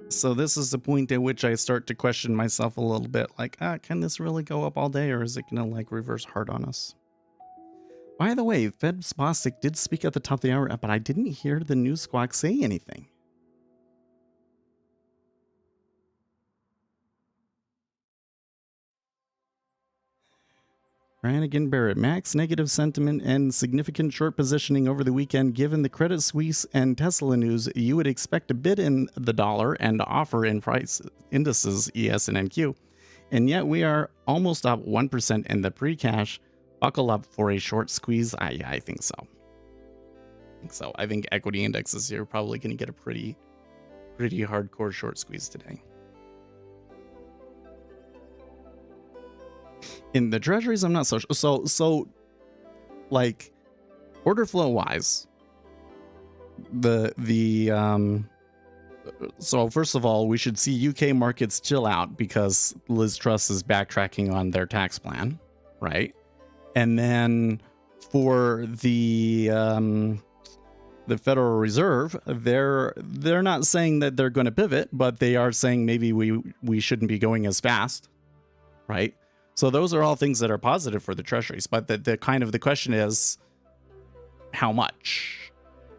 So this is the point at which I start to question myself a little bit, like, can this really go up all day, or is it gonna like reverse hard on us? By the way, Fed Bostic did speak at the top of the hour, but I didn't hear the news squawk say anything. Brannigan Barrett, max negative sentiment and significant short positioning over the weekend. Given the Credit Suisse and Tesla news, you would expect a bid in the dollar and offer in price indices ES and NQ. And yet we are almost up 1% in the pre-cash. Buckle up for a short squeeze. I think so. I think equity indexes here are probably going to get a pretty hardcore short squeeze today. In the treasuries, I'm not so sure. So like order flow wise, so first of all, we should see UK markets chill out because Liz Truss is backtracking on their tax plan, right? And then for the Federal Reserve, they're not saying that they're going to pivot, but they are saying maybe we shouldn't be going as fast, right? So those are all things that are positive for the treasuries, but the question is how much,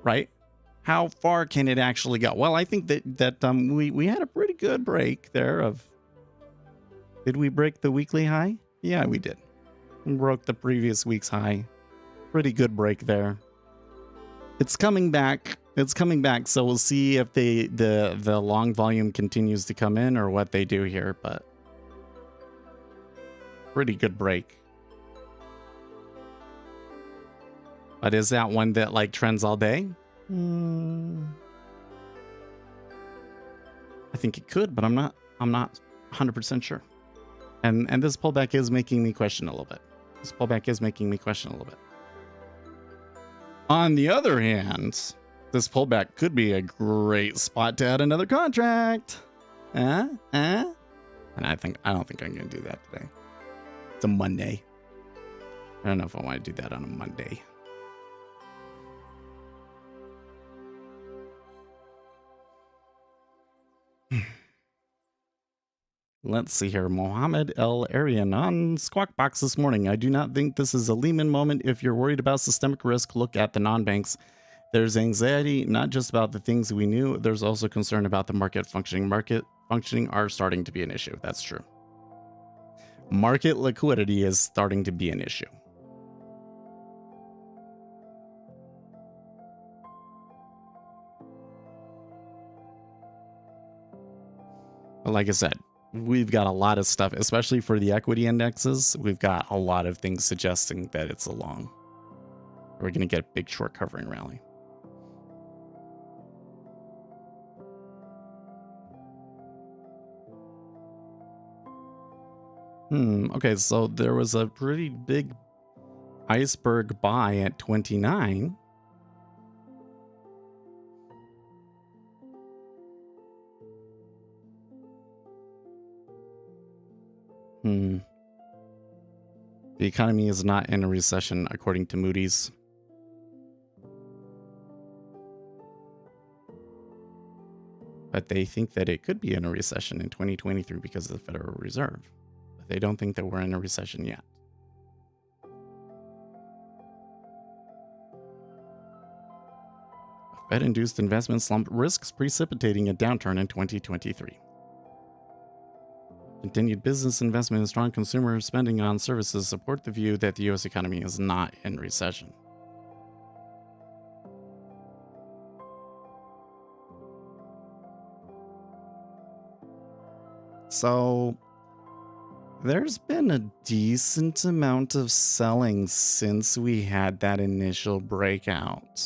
right? How far can it actually go? Well, I think that we had a pretty good break there of. Did we break the weekly high? Yeah, we did. We broke the previous week's high. Pretty good break there. It's coming back. So we'll see if the long volume continues to come in or what they do here, but pretty good break. But is that one that like trends all day? I think it could, but I'm not 100% sure. And this pullback is making me question a little bit. On the other hand, this pullback could be a great spot to add another contract. And I don't think I'm going to do that today. It's a Monday. I don't know if I want to do that on a Monday. Let's see here. Mohammed El Arian on Squawk Box this morning. I do not think this is a Lehman moment. If you're worried about systemic risk, look at the non-banks. There's anxiety, not just about the things we knew. There's also concern about the market functioning. Market functioning are starting to be an issue. That's true. Market liquidity is starting to be an issue. But like I said, we've got a lot of stuff, especially for the equity indexes. We've got a lot of things suggesting that it's we're going to get a big short covering rally. Okay, so there was a pretty big iceberg buy at 29. The economy is not in a recession, according to Moody's. But they think that it could be in a recession in 2023 because of the Federal Reserve. But they don't think that we're in a recession yet. Fed-induced investment slump risks precipitating a downturn in 2023. Continued business investment and strong consumer spending on services support the view that the U.S. economy is not in recession. So there's been a decent amount of selling since we had that initial breakout.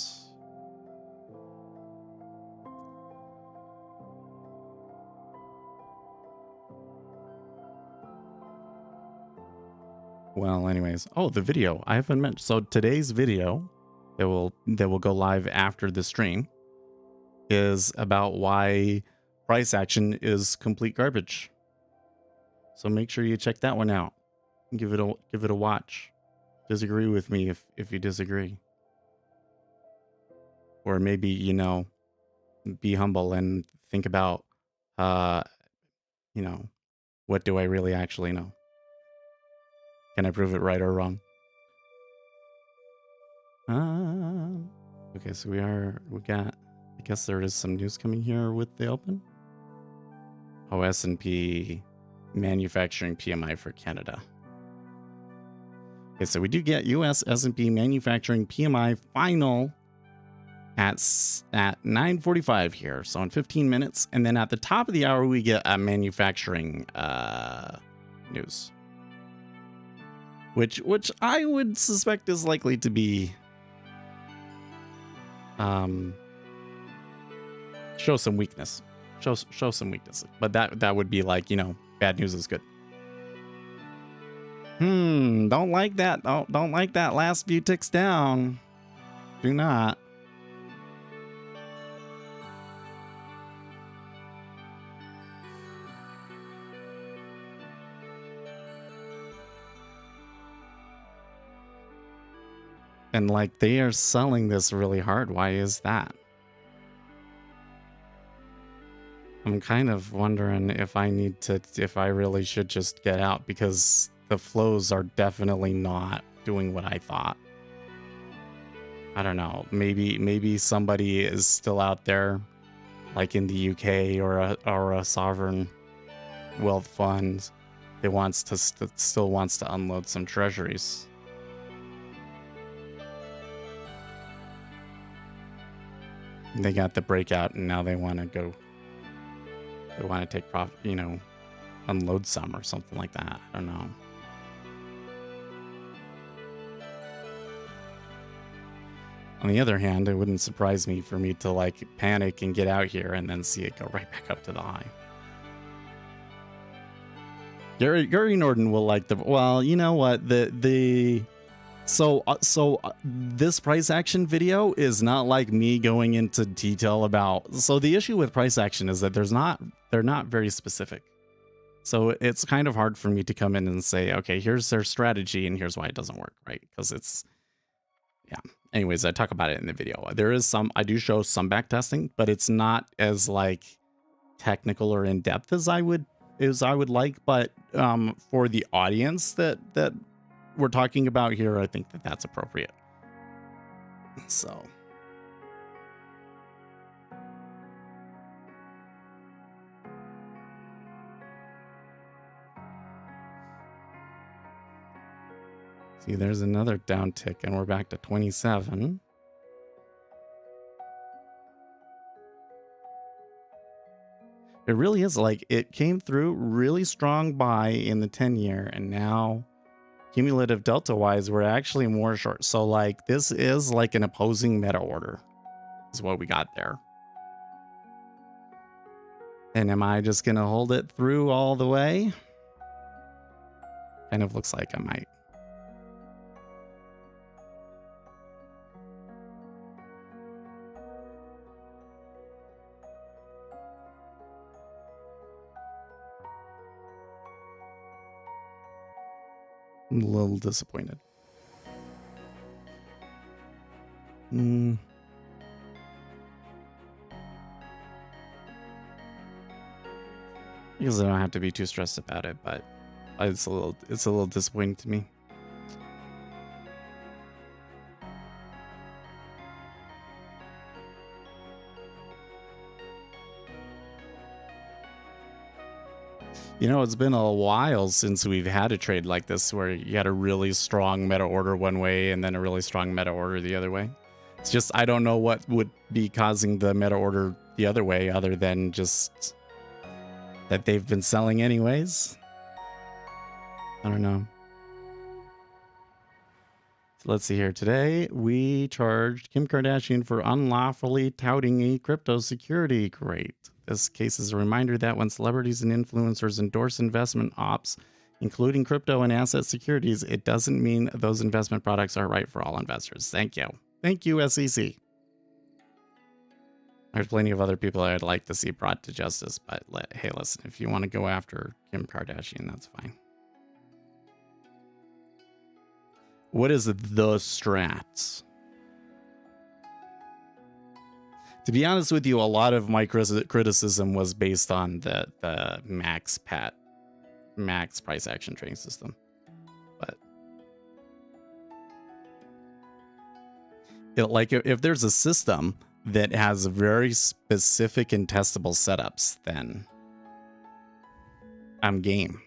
Well, anyways, the video I haven't mentioned. So today's video that will go live after the stream is about why price action is complete garbage. So make sure you check that one out and give it a watch. Disagree with me if you disagree, or maybe be humble and think about what do I really actually know? Can I prove it right or wrong? Okay, so I guess there is some news coming here with the open. S&P manufacturing PMI for Canada. Okay, so we do get US S&P manufacturing PMI final at 9:45 here, so in 15 minutes. And then at the top of the hour, we get a manufacturing news, which I would suspect is likely to be show some weakness, show some weaknesses. But that would be like, you know, bad news is good. Don't like that. Don't like that last few ticks down. Do not. And like, they are selling this really hard. Why is that? I'm kind of wondering if I really should just get out, because the flows are definitely not doing what I thought. I don't know. Maybe somebody is still out there, like in the UK or a sovereign wealth fund that wants to still wants to unload some treasuries. They got the breakout and now they want to go. They want to take profit, you know, unload some or something like that. I don't know. On the other hand, it wouldn't surprise me for me to like panic and get out here and then see it go right back up to the high. Gary Norton will like the, well, you know what, so this price action video is not like me going into detail about, so the issue with price action is that they're not very specific. So it's kind of hard for me to come in and say, okay, here's their strategy and here's why it doesn't work, right? Because it's, yeah. Anyways, I talk about it in the video. There is some, I do show some back testing, but it's not as like technical or in depth as I would like. But for the audience that we're talking about here, I think that that's appropriate. So. See, there's another down tick and we're back to 27. It really is like it came through really strong buy in the 10-year, and now cumulative delta wise, we're actually more short. So like this is like an opposing meta order is what we got there. And am I just going to hold it through all the way? Kind of looks like I might. I'm a little disappointed. Because I don't have to be too stressed about it, but it's a little disappointing to me. You know, it's been a while since we've had a trade like this where you had a really strong meta order one way and then a really strong meta order the other way. It's just, I don't know what would be causing the meta order the other way other than just that they've been selling anyways. I don't know. So let's see here. Today, we charged Kim Kardashian for unlawfully touting a crypto security. Great. This case is a reminder that when celebrities and influencers endorse investment ops, including crypto and asset securities, it doesn't mean those investment products are right for all investors. Thank you. Thank you, SEC. There's plenty of other people I'd like to see brought to justice, but hey, listen, if you want to go after Kim Kardashian, that's fine. What is the strats? To be honest with you, a lot of my criticism was based on the max price action trading system. But like if there's a system that has very specific and testable setups, then I'm game.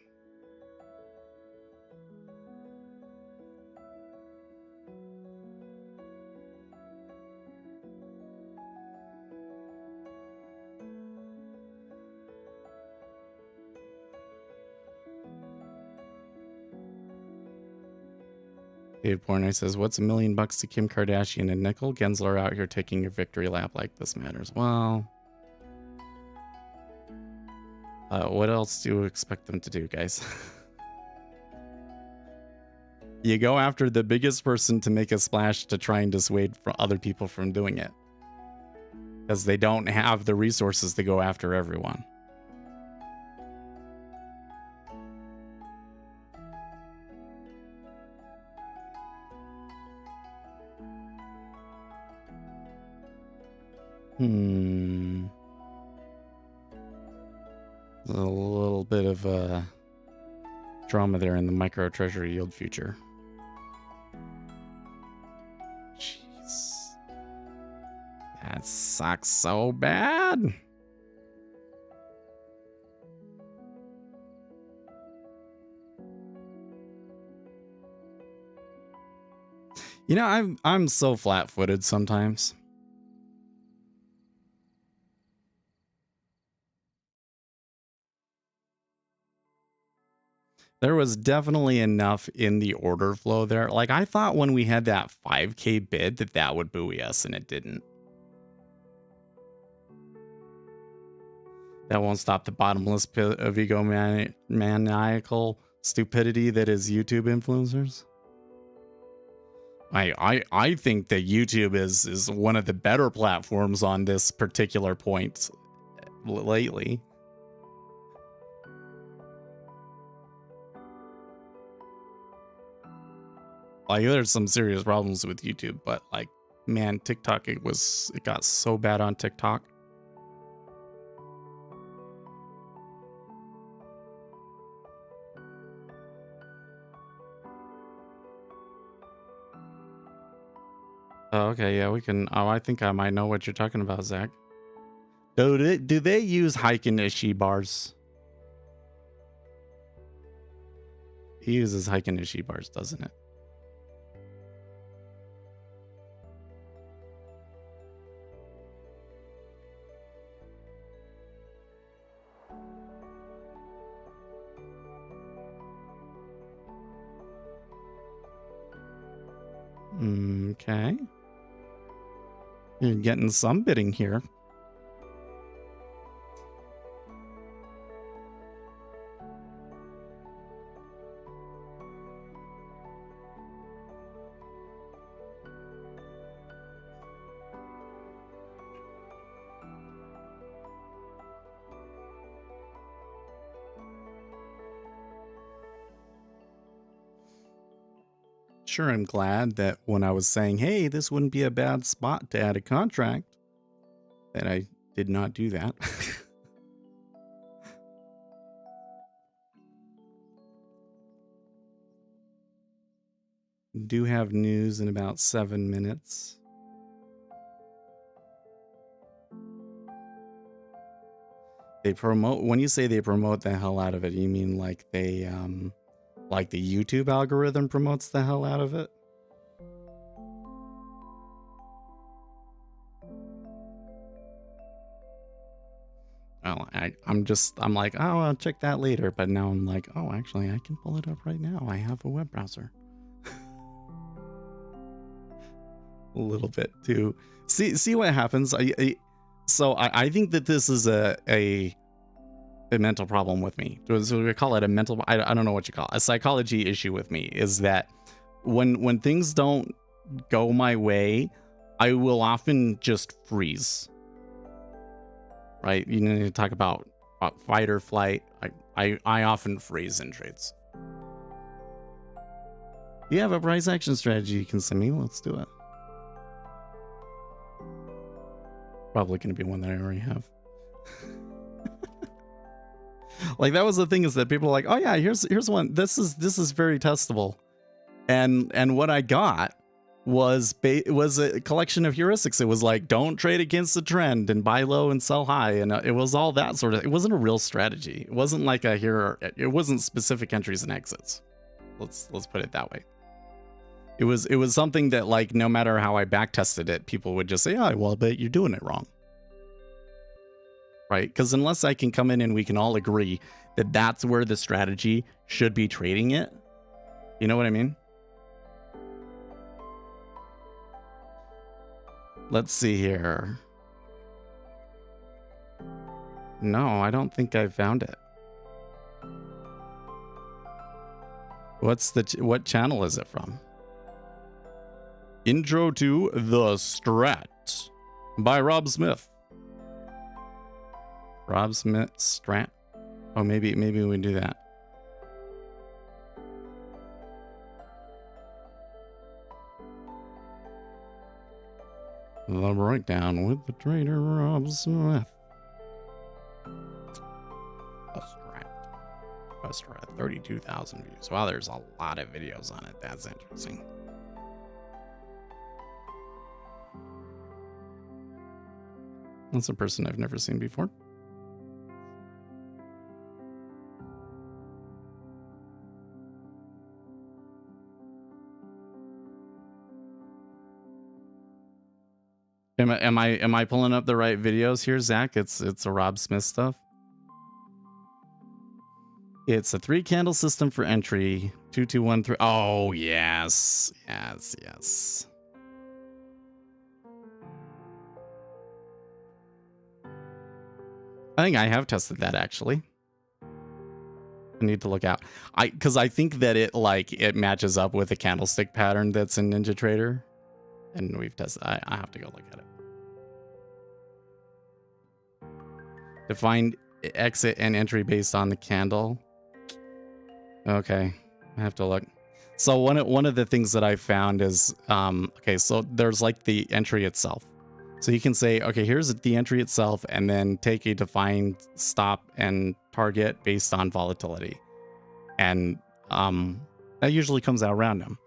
Dave Portnoy says, what's $1 million to Kim Kardashian and Nickel? Gensler out here taking your victory lap like this matters. Well, what else do you expect them to do, guys? You go after the biggest person to make a splash to try and dissuade other people from doing it. Because they don't have the resources to go after everyone. A little bit of drama there in the micro treasury yield future. Jeez. That sucks so bad. You know, I'm so flat-footed sometimes. There was definitely enough in the order flow there. Like, I thought when we had that 5K bid that would buoy us, and it didn't. That won't stop the bottomless pit of egomaniacal stupidity that is YouTube influencers. I think that YouTube is one of the better platforms on this particular point lately. Like, there's some serious problems with YouTube, but like, man, TikTok, it got so bad on TikTok. Oh, okay, yeah, we can. Oh, I think I might know what you're talking about, Zach. Do they use Heiken Ishii bars? He uses Heiken Ishii bars, doesn't it? Okay. You're getting some bidding here. Sure, I'm glad that when I was saying, hey, this wouldn't be a bad spot to add a contract, that I did not do that. Do have news in about 7 minutes. They promote, when you say they promote the hell out of it, you mean like they like the YouTube algorithm promotes the hell out of it? Well, I'm like, oh, I'll check that later. But now I'm like, oh, actually, I can pull it up right now. I have a web browser. A little bit to see what happens. I think that this is a mental problem with me. So we call it a mental, I don't know what you call it, a psychology issue with me, is that when things don't go my way, I will often just freeze. Right? You need to talk about fight or flight. I often freeze in trades. You have a price action strategy you can send me. Let's do it. Probably going to be one that I already have. Like, that was the thing, is that people are like, oh yeah, here's one. This is very testable. And what I got was a collection of heuristics. It was like, don't trade against the trend and buy low and sell high. And it was all that sort of, it wasn't a real strategy. It wasn't like it wasn't specific entries and exits. Let's put it that way. It was something that, like, no matter how I back tested it, people would just say, oh, well, but you're doing it wrong. Right? Because unless I can come in and we can all agree that that's where the strategy should be trading it, you know what I mean? Let's see here. No, I don't think I found it. What channel is it from? Intro to The Strat by Rob Smith. Rob Smith Strat. Oh, maybe we do that. The breakdown with the trader Rob Smith. The Strat 32,000 views. Wow, there's a lot of videos on it. That's interesting. That's a person I've never seen before. Am I pulling up the right videos here, Zach? It's a Rob Smith stuff. It's a 3-candle system for entry. 2213. Oh yes, yes. I think I have tested that actually. I need to look out. Because I think that it matches up with a candlestick pattern that's in NinjaTrader, and we've tested. I have to go look at it. Define exit and entry based on the candle. Okay, I have to look. So one of the things that I found is okay. So there's like the entry itself. So you can say, okay, here's the entry itself, and then take a defined stop and target based on volatility. And that usually comes out random.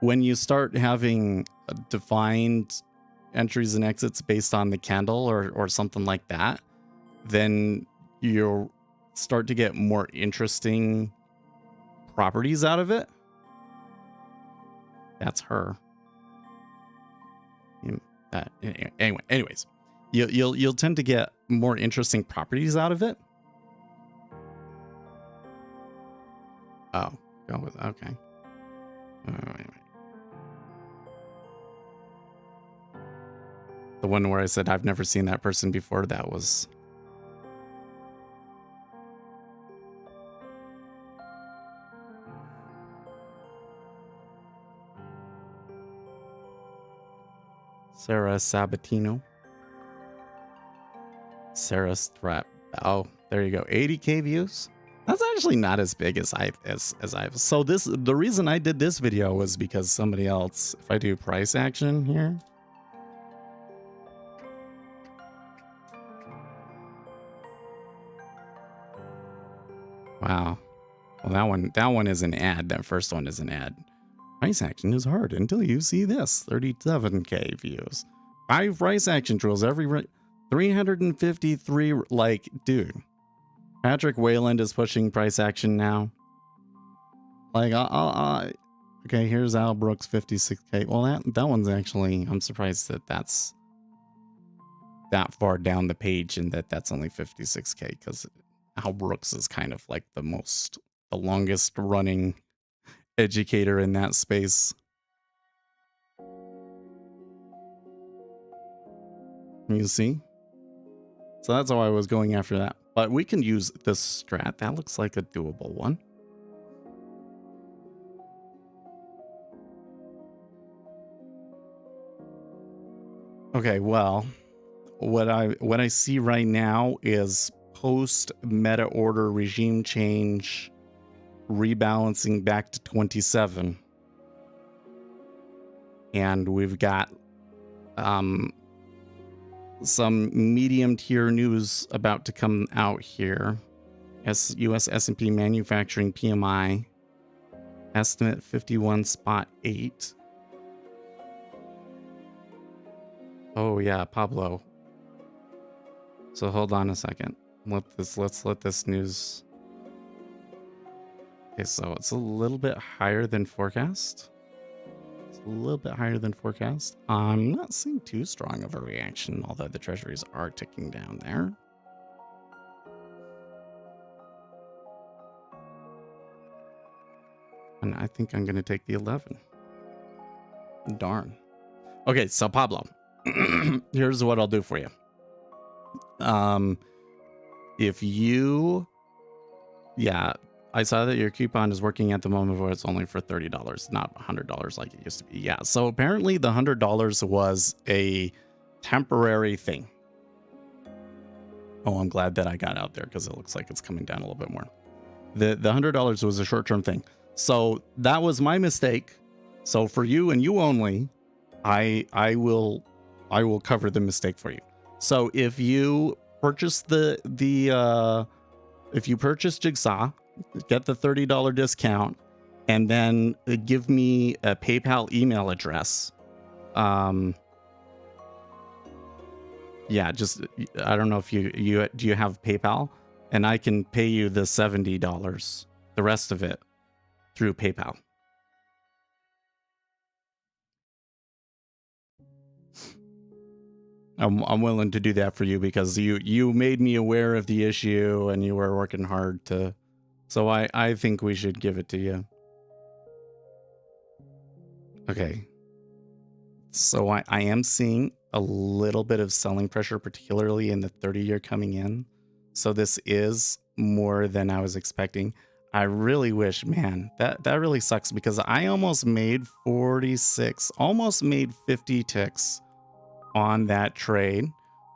When you start having defined entries and exits based on the candle or something like that, then you'll start to get more interesting properties out of it. That's her. Anyways, you'll tend to get more interesting properties out of it. Oh, go with okay. Wait. The one where I said I've never seen that person before, that was Sarah Sabatino. Sarah Strat. Oh, there you go. 80K views. That's actually not as big as I've. So the reason I did this video was because somebody else. If I do price action here. Wow. Well, that one is an ad. That first one is an ad. Price action is hard until you see this. 37K views. 5 price action drills every 353. Like, dude. Patrick Wayland is pushing price action now. Like, okay, here's Al Brooks 56K. Well, that one's actually, I'm surprised that that's that far down the page and that's only 56K, because Al Brooks is kind of like the longest running educator in that space. You see? So that's how I was going after that. But we can use this strat. That looks like a doable one. Okay, well, what I see right now is post meta order regime change rebalancing back to 27. And we've got some medium tier news about to come out here. US S&P manufacturing PMI estimate 51.8. Oh yeah, Pablo. So hold on a second. Let's let this news. Okay, so it's a little bit higher than forecast. It's a little bit higher than forecast. I'm not seeing too strong of a reaction, although the treasuries are ticking down there. And I think I'm going to take the 11. Darn. Okay, so Pablo, Here's what I'll do for you. If you, yeah, I saw that your coupon is working at the moment where it's only for $30, not $100 like it used to be. Yeah, so apparently the $100 was a temporary thing. Oh, I'm glad that I got out there because it looks like it's coming down a little bit more. The $100 was a short-term thing. So that was my mistake. So for you and you only, I will cover the mistake for you. So if you purchase if you purchase Jigsaw, get the $30 discount, and then give me a PayPal email address. Yeah, just, I don't know if do you have PayPal? And I can pay you the $70, the rest of it, through PayPal. I'm willing to do that for you because you made me aware of the issue and you were working hard to, so I think we should give it to you. Okay. So I am seeing a little bit of selling pressure, particularly in the 30-year coming in. So this is more than I was expecting. I really wish, man, that really sucks because I almost made 46, almost made 50 ticks on that trade.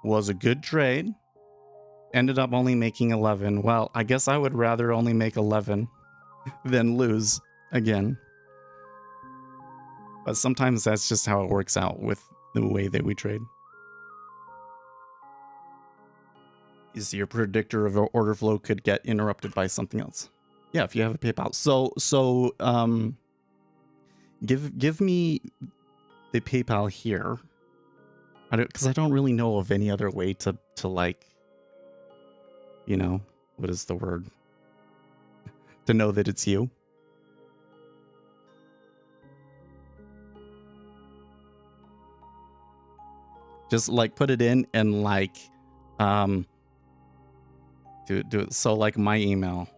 Was a good trade. Ended up only making 11. Well, I guess I would rather only make 11 than lose again. But sometimes that's just how it works out with the way that we trade. Is your predictor of order flow could get interrupted by something else? Yeah, if you have a PayPal. So give me the PayPal here. Because I don't really know of any other way to like, you know, what is the word? To know that it's you. Just like put it in and like, do it. So like my email,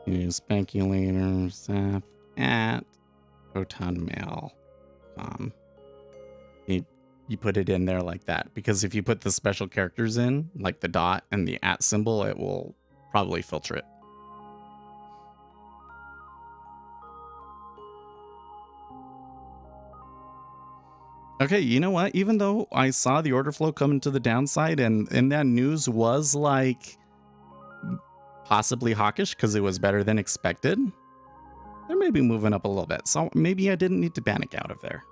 speculators@protonmail.com. You put it in there like that, because if you put the special characters in, like the dot and the @ symbol, it will probably filter it. Okay, you know what? Even though I saw the order flow coming to the downside and that news was like possibly hawkish because it was better than expected, they're maybe moving up a little bit. So maybe I didn't need to panic out of there.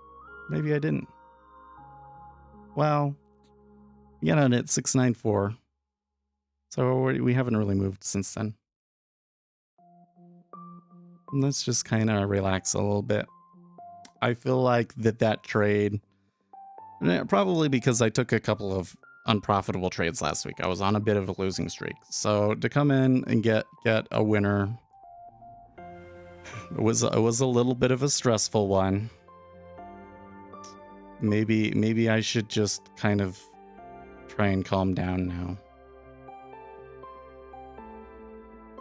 Maybe I didn't. Well, you know, at 694. So we haven't really moved since then. Let's just kind of relax a little bit. I feel like that trade, probably because I took a couple of unprofitable trades last week. I was on a bit of a losing streak. So to come in and get a winner, it was a little bit of a stressful one. Maybe I should just kind of try and calm down now.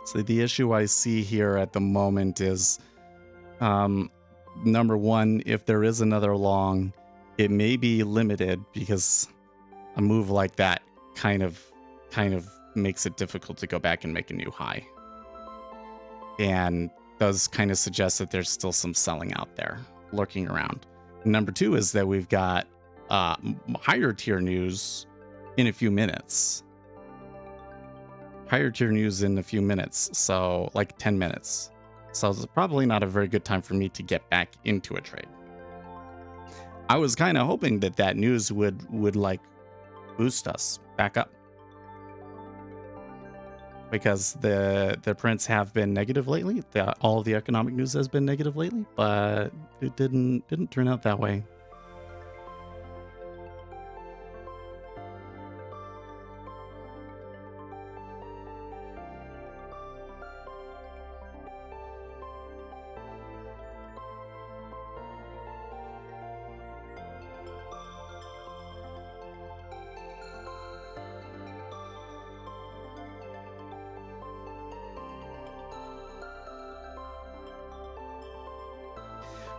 So the issue I see here at the moment is, number one, if there is another long, it may be limited because a move like that kind of makes it difficult to go back and make a new high. And does kind of suggest that there's still some selling out there lurking around. Number two is that we've got higher tier news in a few minutes. Higher tier news in a few minutes, so like 10 minutes. So it's probably not a very good time for me to get back into a trade. I was kind of hoping that news would like boost us back up, because the prints have been negative lately. All of the economic news has been negative lately, but it didn't turn out that way.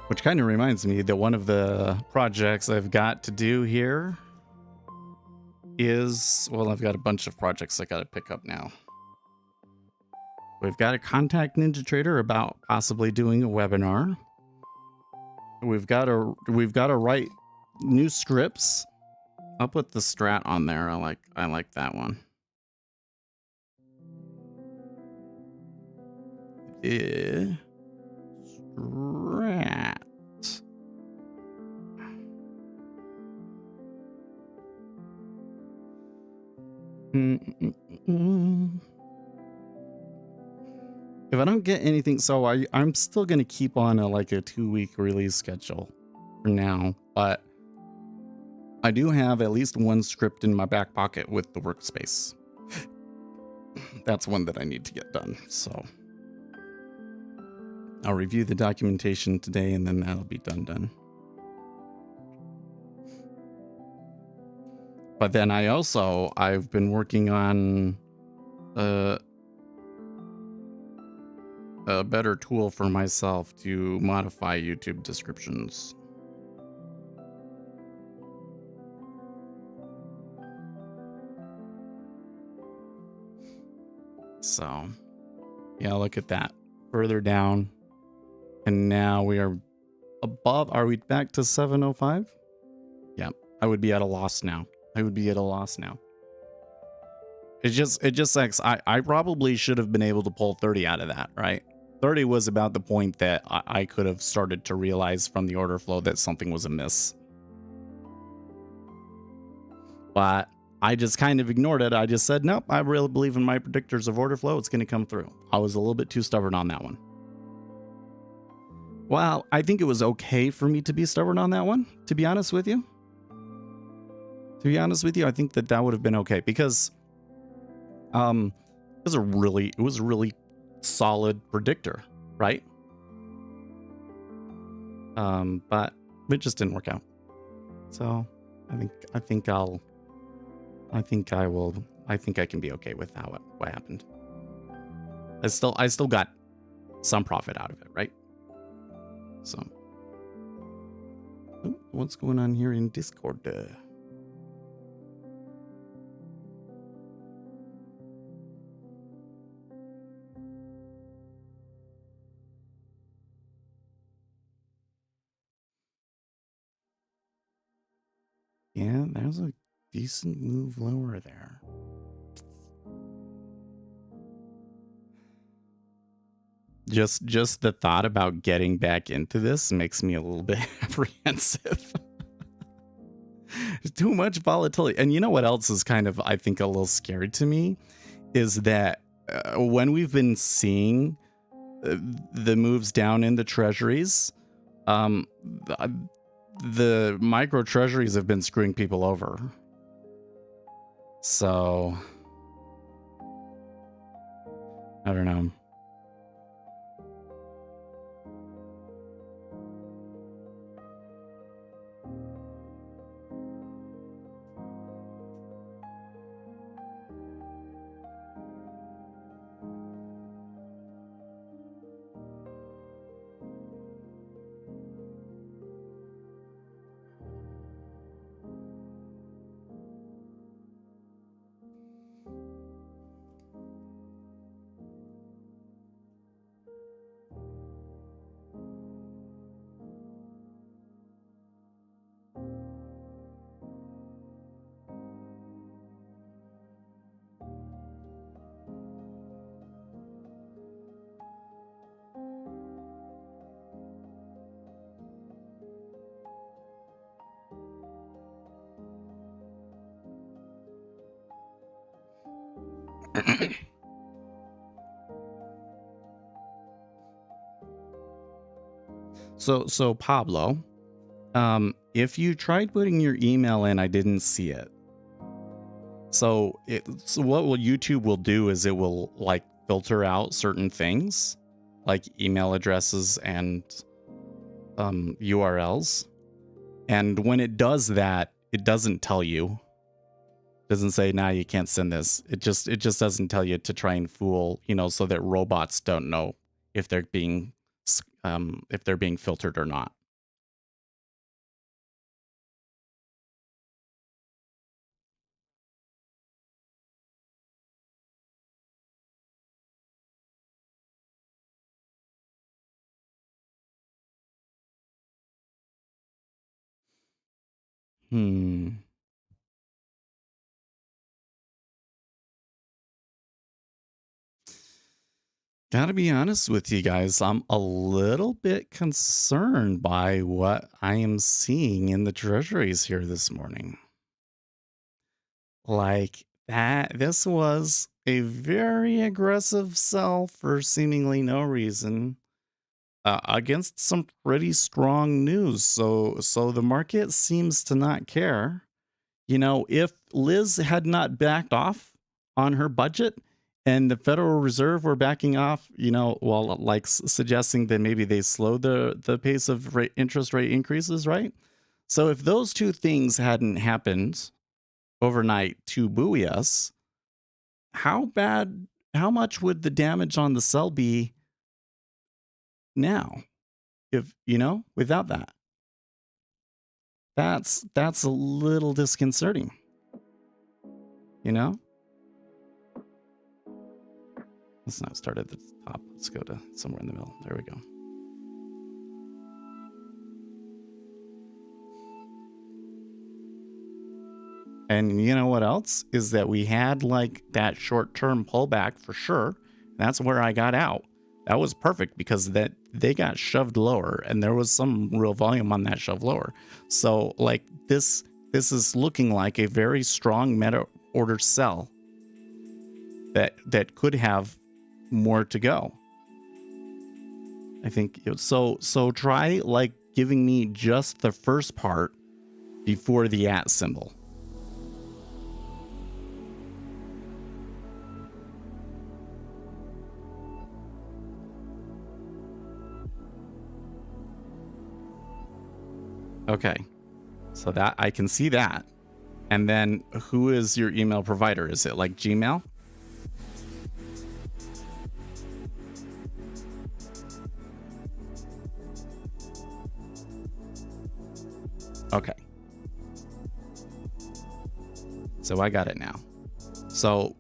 Which kind of reminds me that one of the projects I've got to do here is, well, I've got a bunch of projects I got to pick up now. We've got to contact NinjaTrader about possibly doing a webinar. We've got to write new scripts. I'll put the strat on there. I like that one. The strat. If I don't get anything, so I'm still gonna keep on a 2-week release schedule for now, but I do have at least one script in my back pocket with the workspace. That's one that I need to get done, so I'll review the documentation today and then that'll be done. But then I've been working on a better tool for myself to modify YouTube descriptions. So, yeah, look at that. Further down. And now we are above. Are we back to 705? Yeah, I would be at a loss now. It just sucks. I probably should have been able to pull 30 out of that, right? 30 was about the point that I could have started to realize from the order flow that something was amiss. But I just kind of ignored it. I just said, nope, I really believe in my predictors of order flow. It's going to come through. I was a little bit too stubborn on that one. Well, I think it was okay for me to be stubborn on that one, to be honest with you. I think that would have been okay because it was a really solid predictor, right? But it just didn't work out. So I think I can be okay with what happened. I still got some profit out of it, right? So, what's going on here in Discord? Yeah, there's a decent move lower there. Just the thought about getting back into this makes me a little bit apprehensive. Too much volatility. And you know what else is kind of, I think, a little scary to me is that when we've been seeing the moves down in the treasuries, the micro treasuries have been screwing people over. So I don't know. So Pablo, if you tried putting your email in, I didn't see it. So what YouTube will do is it will filter out certain things like email addresses and URLs. And when it does that, it doesn't tell you. It doesn't say, nah, you can't send this. It just doesn't tell you to try and fool, so that robots don't know if they're being filtered or not. Gotta be honest with you guys, I'm a little bit concerned by what I am seeing in the treasuries here this morning. Like that, this was a very aggressive sell for seemingly no reason against some pretty strong news. So the market seems to not care. You know, if Liz had not backed off on her budget and the Federal Reserve were backing off, you know, well, like suggesting that maybe they slowed the pace of interest rate increases, right? So if those two things hadn't happened overnight to buoy us, how much would the damage on the sell be now? If, you know, without that? That's a little disconcerting. You know? Let's not start at the top. Let's go to somewhere in the middle. There we go. And you know what else? Is that we had like that short-term pullback for sure. That's where I got out. That was perfect because that they got shoved lower and there was some real volume on that shove lower. So like this is looking like a very strong meta order sell that could have more to go. I think so try like giving me just the first part before the @ symbol. Okay, so that I can see that. And then who is your email provider? Is it like Gmail? Okay. So I got it now. So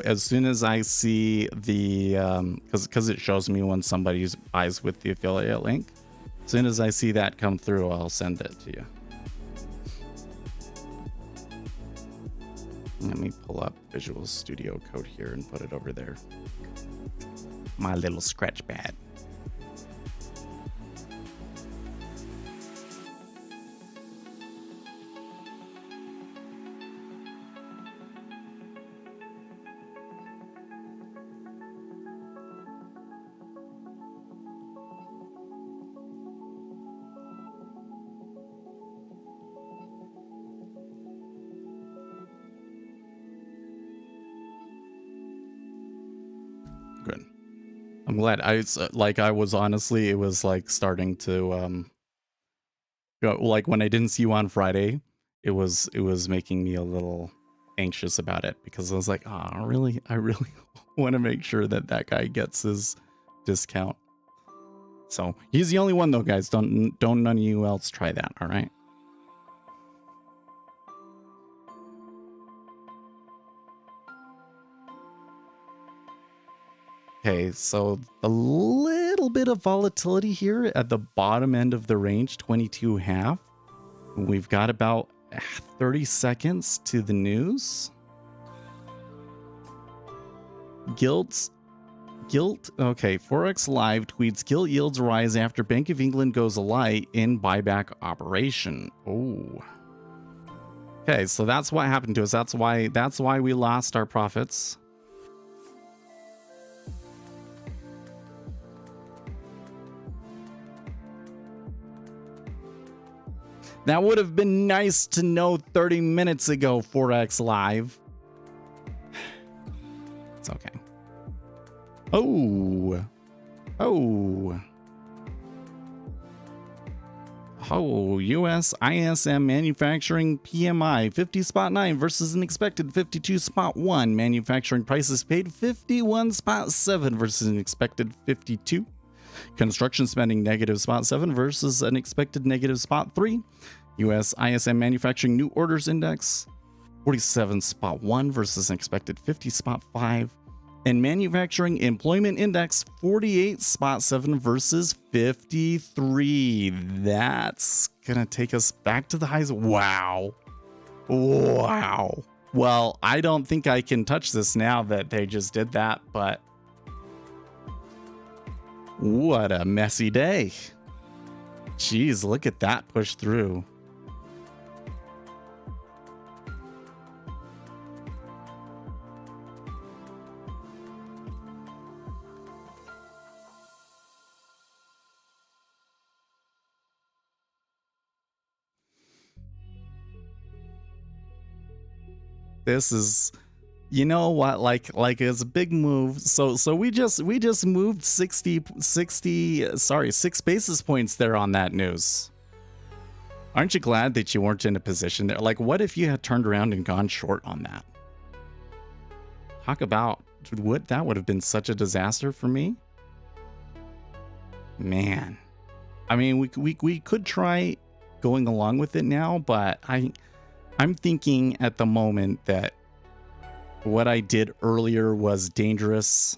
as soon as I see the, because it shows me when somebody buys with the affiliate link, as soon as I see that come through, I'll send it to you. Let me pull up Visual Studio Code here and put it over there. My little scratch pad. Good. I'm glad. I was honestly, it was like starting to go, like when I didn't see you on Friday, it was making me a little anxious about it because I was like, oh, I really want to make sure that guy gets his discount. So he's the only one though, guys. Don't none of you else try that. All right. Okay, so a little bit of volatility here at the bottom end of the range, 22.5. We've got about 30 seconds to the news. Gilt. Okay, Forex Live tweets gilt yields rise after Bank of England goes alight in buyback operation. Oh. Okay, so that's what happened to us. That's why we lost our profits. That would have been nice to know 30 minutes ago, Forex Live. It's okay. Oh, US ISM manufacturing PMI 50.9 versus an expected 52.1. Manufacturing prices paid 51.7 versus an expected 52. Construction spending -0.7 versus an expected -0.3. US ISM manufacturing new orders index 47.1 versus an expected 50.5. And manufacturing employment index 48.7 versus 53. That's gonna take us back to the highs. Wow. Wow. Well, I don't think I can touch this now that they just did that, but what a messy day. Jeez, look at that push through. This is, you know what, like it's a big move. So we just moved 6 basis points there on that news. Aren't you glad that you weren't in a position there? Like, what if you had turned around and gone short on that? Talk about what that would have been such a disaster for me. Man, I mean, we could try going along with it now, but I'm thinking at the moment that what I did earlier was dangerous.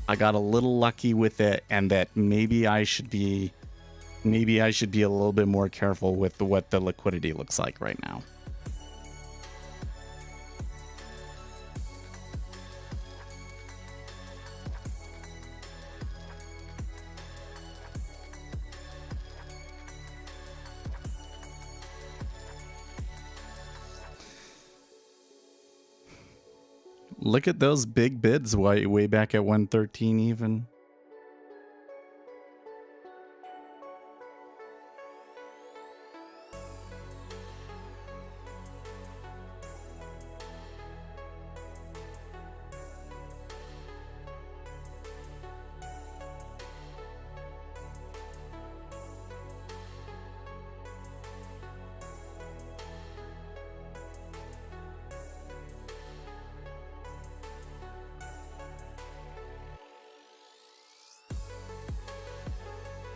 I got a little lucky with it, and that maybe I should be a little bit more careful with what the liquidity looks like right now. Look at those big bids way back at 113 even.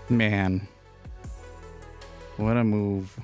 Man, what a move.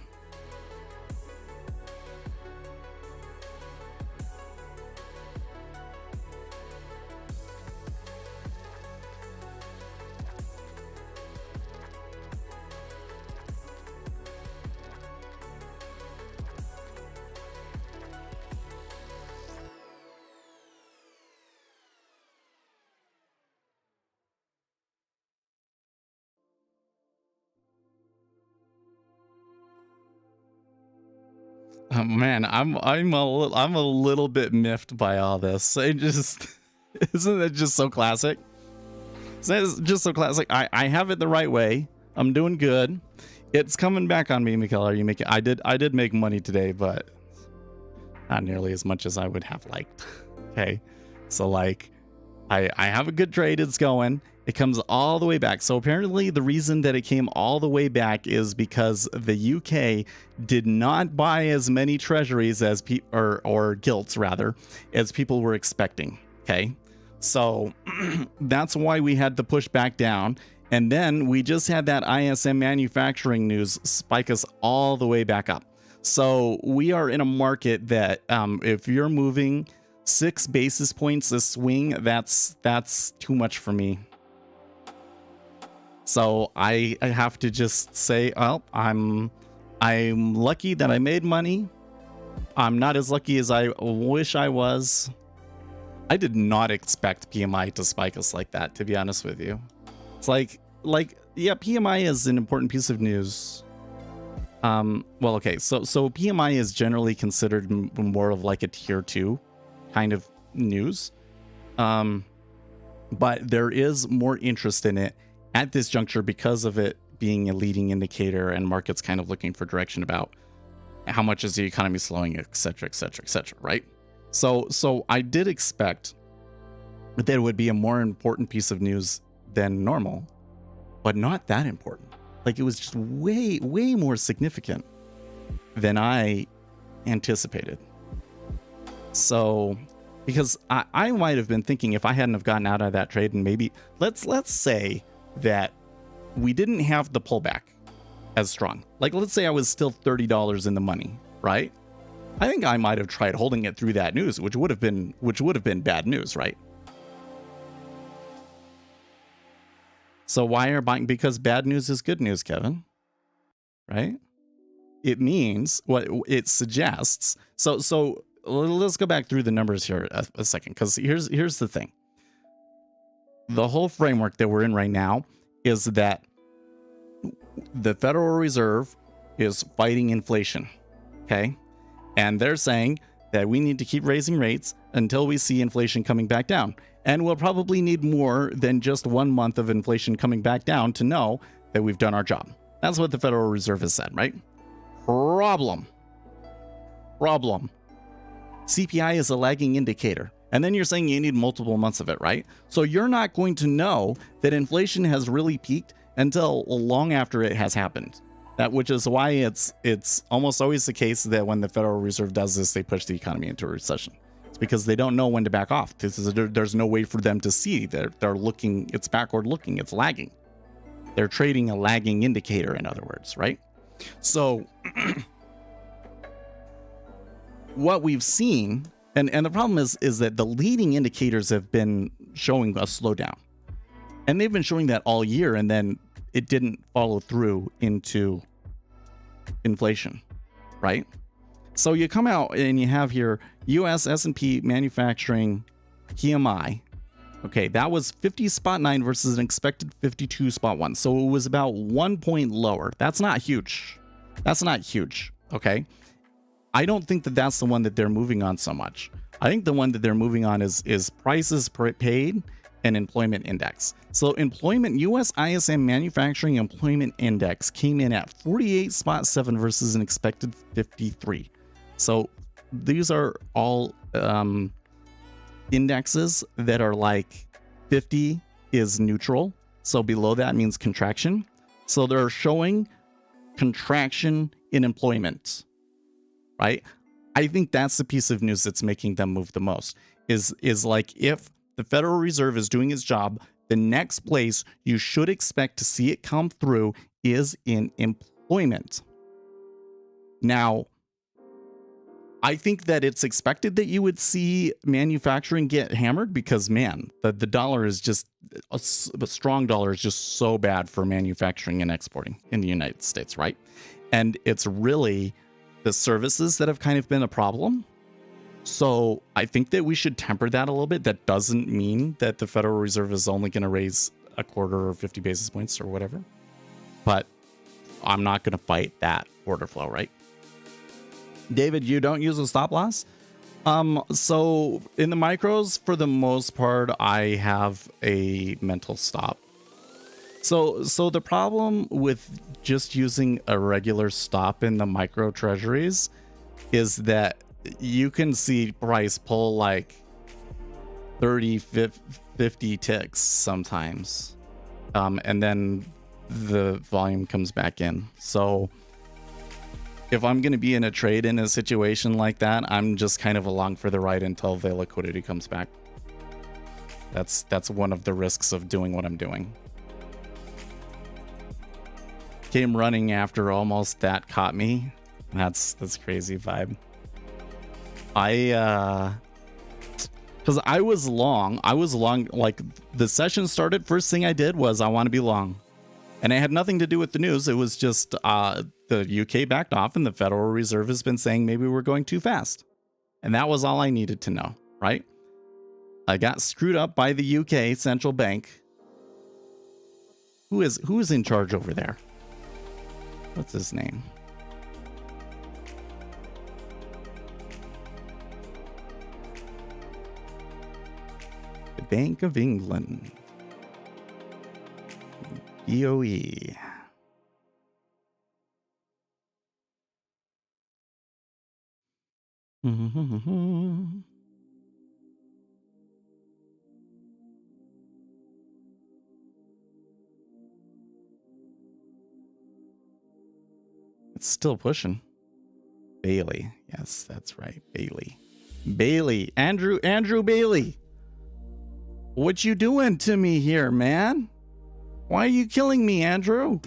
Man, I'm a little bit miffed by all this. It just isn't it just so classic? It's just so classic. I have it the right way. I'm doing good. It's coming back on me, Michaela. I did make money today, but not nearly as much as I would have liked. Okay, so like I have a good trade. It's going. It comes all the way back. So apparently the reason that it came all the way back is because the UK did not buy as many treasuries as or gilts rather as people were expecting. Okay, so that's why we had to push back down. And then we just had that ISM manufacturing news spike us all the way back up. So we are in a market that if you're moving 6 basis points a swing, that's too much for me. So I have to just say, well, I'm lucky that I made money. I'm not as lucky as I wish I was. I did not expect PMI to spike us like that, to be honest with you. It's like yeah, PMI is an important piece of news. Well, okay, so PMI is generally considered more of like a tier 2 kind of news. But there is more interest in it at this juncture because of it being a leading indicator and markets kind of looking for direction about how much is the economy slowing, et cetera, right? So I did expect that it would be a more important piece of news than normal, but not that important. Like, it was just way more significant than I anticipated. So, because I might have been thinking, if I hadn't have gotten out of that trade, and maybe let's say that we didn't have the pullback as strong. Like, let's say I was still $30 in the money, right? I think I might have tried holding it through that news, which would have been bad news, right? So why are buying? Because bad news is good news, Kevin. Right? It means what it suggests. So let's go back through the numbers here a second, because here's the thing. The whole framework that we're in right now is that the Federal Reserve is fighting inflation. Okay? And they're saying that we need to keep raising rates until we see inflation coming back down. And we'll probably need more than just 1 month of inflation coming back down to know that we've done our job. That's what the Federal Reserve has said, right? Problem. CPI is a lagging indicator. And then you're saying you need multiple months of it, right? So you're not going to know that inflation has really peaked until long after it has happened. Which is why it's almost always the case that when the Federal Reserve does this, they push the economy into a recession. It's because they don't know when to back off. There's no way for them to see. They're looking, it's backward looking, it's lagging. They're trading a lagging indicator, in other words, right? So what we've seen, and the problem is that the leading indicators have been showing a slowdown. And they've been showing that all year, and then it didn't follow through into inflation, right? So you come out and you have here US S&P manufacturing PMI. Okay, that was 50.9 versus an expected 52.1. So it was about 1 point lower. That's not huge. Okay. I don't think that that's the one that they're moving on so much. I think the one that they're moving on is prices paid and employment index. So employment, US ISM manufacturing employment index came in at 48.7 versus an expected 53. So these are all indexes that are like 50 is neutral. So below that means contraction. So they're showing contraction in employment, right? I think that's the piece of news that's making them move the most is like, if the Federal Reserve is doing its job, the next place you should expect to see it come through is in employment. Now, I think that it's expected that you would see manufacturing get hammered because, man, the dollar is just, a strong dollar is just so bad for manufacturing and exporting in the United States, right? And it's really the services that have kind of been a problem. So I think that we should temper that a little bit. That doesn't mean that the Federal Reserve is only going to raise a quarter or 50 basis points or whatever. But I'm not going to fight that order flow, right? David, you don't use a stop loss? So in the micros, for the most part, I have a mental stop. So the problem with just using a regular stop in the micro treasuries is that you can see price pull like 30, 50 ticks sometimes. And then the volume comes back in. So if I'm going to be in a trade in a situation like that, I'm just kind of along for the ride until the liquidity comes back. That's one of the risks of doing what I'm doing. Came running after almost that caught me. That's crazy vibe. Because I was long, like the session started, first thing I did was I want to be long. And it had nothing to do with the news. It was just the UK backed off and the Federal Reserve has been saying maybe we're going too fast. And that was all I needed to know, right? I got screwed up by the UK central bank. Who is in charge over there? What's his name? The Bank of England. BOE. It's still pushing. Bailey. Yes, that's right. Bailey. Andrew Bailey. What you doing to me here, man? Why are you killing me, Andrew?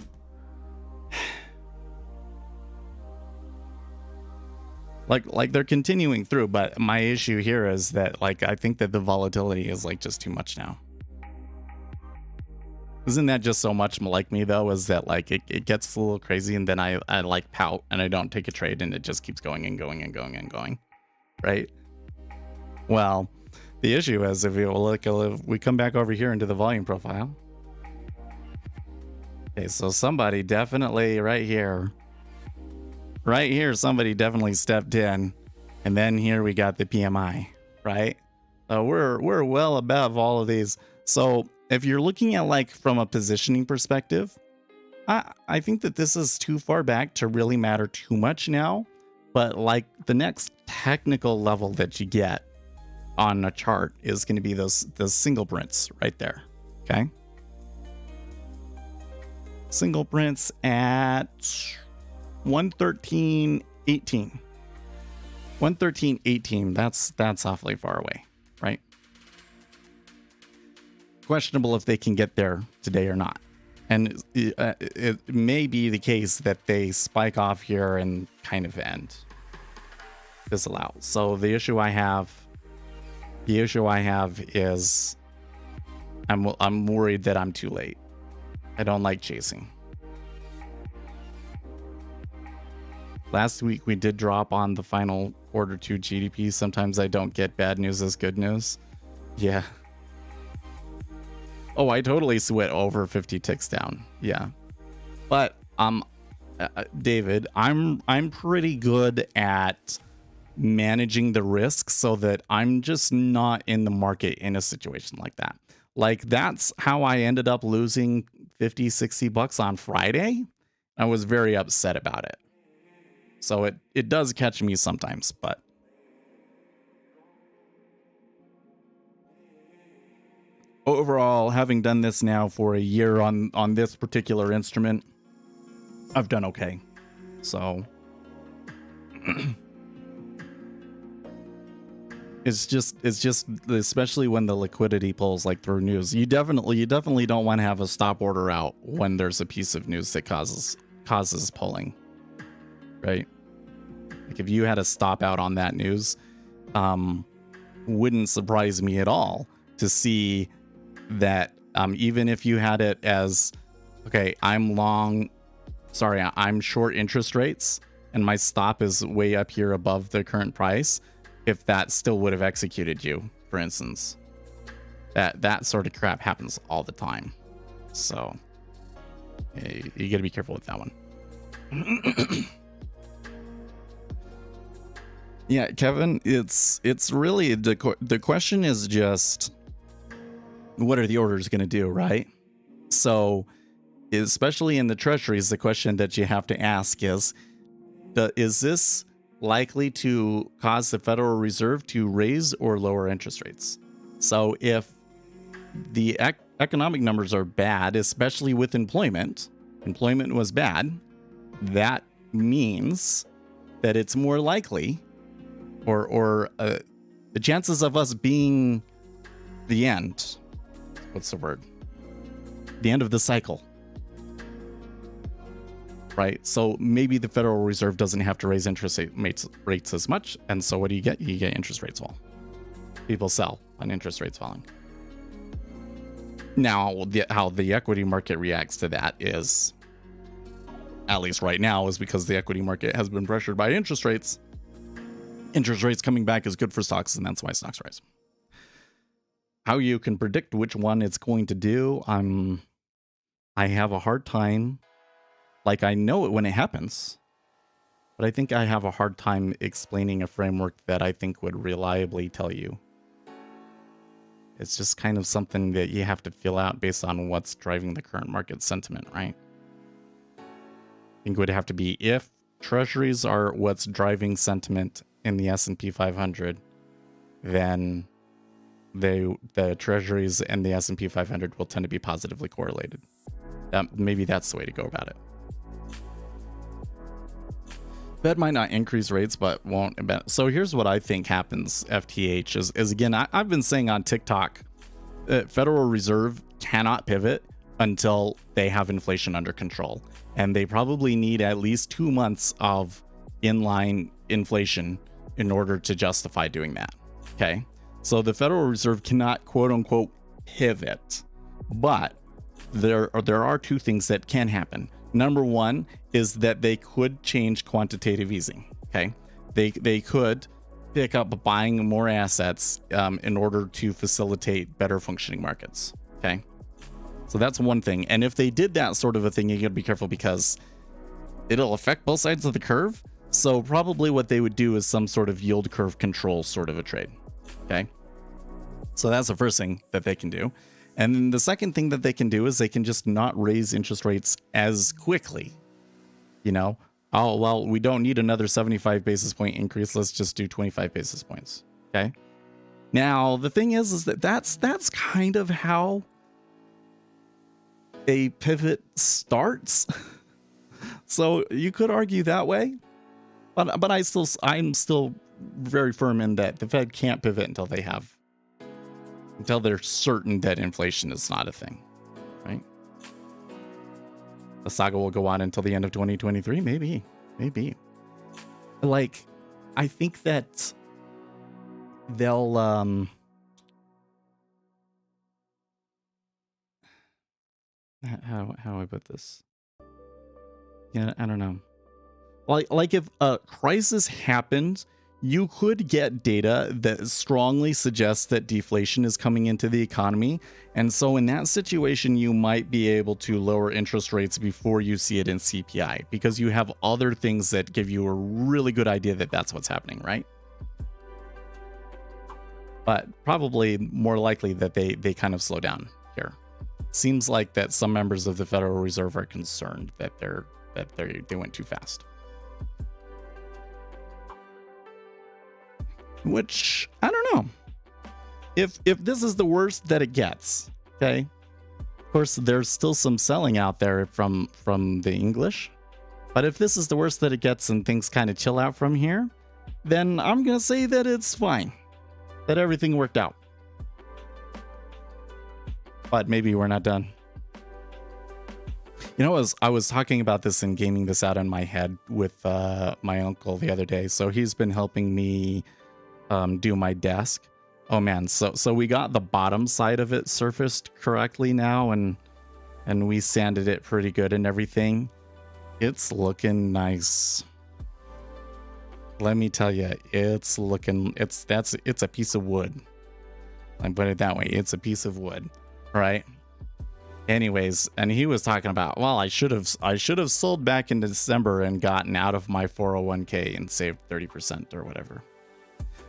Like they're continuing through, but my issue here is that like I think that the volatility is like just too much now. Isn't that just so much like me though? Is that like it gets a little crazy and then I like pout and I don't take a trade and it just keeps going and going and going and going, right? Well, the issue is if we come back over here into the volume profile. Okay, so somebody definitely right here, somebody definitely stepped in, and then here we got the PMI, right? So we're well above all of these. So if you're looking at like from a positioning perspective, I think that this is too far back to really matter too much now. But like the next technical level that you get on a chart is going to be those single prints right there. Okay. Single prints at 113.18. 113.18. That's awfully far away, right? Questionable if they can get there today or not. And it may be the case that they spike off here and kind of end. Disallow. So the issue I have is I'm worried that I'm too late. I don't like chasing. Last week we did drop on the final quarter 2 GDP. Sometimes I don't get bad news as good news. Yeah. Oh, I totally went over 50 ticks down. Yeah. But David, I'm pretty good at managing the risk so that I'm just not in the market in a situation like that. Like that's how I ended up losing 50, 60 bucks on Friday. I was very upset about it. So it does catch me sometimes, but overall, having done this now for a year on this particular instrument, I've done okay. So it's just especially when the liquidity pulls like through news, you definitely don't want to have a stop order out when there's a piece of news that causes pulling, right? Like if you had a stop out on that news, wouldn't surprise me at all to see that even if you had it as, okay, I'm short interest rates and my stop is way up here above the current price, if that still would have executed you, for instance. That sort of crap happens all the time. So you got to be careful with that one. Yeah, Kevin, it's really the question is just what are the orders going to do, right? So especially in the treasuries, the question that you have to ask is this likely to cause the Federal Reserve to raise or lower interest rates? So if the economic numbers are bad, especially with employment was bad, that means that it's more likely or the chances of us being the end, what's the word? The end of the cycle. Right? So maybe the Federal Reserve doesn't have to raise interest rates as much. And so what do you get? You get interest rates fall. People sell on interest rates falling. Now, how the equity market reacts to that is, at least right now, is because the equity market has been pressured by interest rates. Interest rates coming back is good for stocks, and that's why stocks rise. How you can predict which one it's going to do, I have a hard time. Like, I know it when it happens, but I think I have a hard time explaining a framework that I think would reliably tell you. It's just kind of something that you have to feel out based on what's driving the current market sentiment, right? I think it would have to be if treasuries are what's driving sentiment in the S&P 500, then the treasuries and the S&P 500 will tend to be positively correlated. Maybe that's the way to go about it. Fed might not increase rates, but won't. So here's what I think happens, FTH, is again, I've been saying on TikTok, Federal Reserve cannot pivot until they have inflation under control. And they probably need at least 2 months of inline inflation in order to justify doing that. Okay. So the Federal Reserve cannot, quote unquote, pivot. But there are two things that can happen. Number one is that they could change quantitative easing. Okay, they could pick up buying more assets in order to facilitate better functioning markets. Okay, so that's one thing. And if they did that sort of a thing, you gotta be careful because it'll affect both sides of the curve. So probably what they would do is some sort of yield curve control sort of a trade. Okay, so that's the first thing that they can do. And then the second thing that they can do is they can just not raise interest rates as quickly. You know, oh, well, we don't need another 75 basis point increase. Let's just do 25 basis points. Okay. Now, the thing is that that's kind of how a pivot starts. So you could argue that way. But I'm still very firm in that the Fed can't pivot until they're certain that inflation is not a thing, right? The saga will go on until the end of 2023, maybe. Like, I think that they'll how I put this? Yeah, I don't know. Like if a crisis happened, you could get data that strongly suggests that deflation is coming into the economy. And so in that situation, you might be able to lower interest rates before you see it in CPI, because you have other things that give you a really good idea that that's what's happening, right? But probably more likely that they kind of slow down here. Seems like that some members of the Federal Reserve are concerned that they went too fast. Which, I don't know. If this is the worst that it gets, okay? Of course, there's still some selling out there from the English. But if this is the worst that it gets and things kind of chill out from here, then I'm going to say that it's fine. That everything worked out. But maybe we're not done. You know, I was talking about this and gaming this out in my head with my uncle the other day. So he's been helping me do my desk. Oh man, so we got the bottom side of it surfaced correctly now, and we sanded it pretty good and everything. It's looking nice. Let me tell you, it's a piece of wood. I put it that way. It's a piece of wood, right? Anyways, and he was talking about, well, I should have sold back in December and gotten out of my 401k and saved 30% or whatever.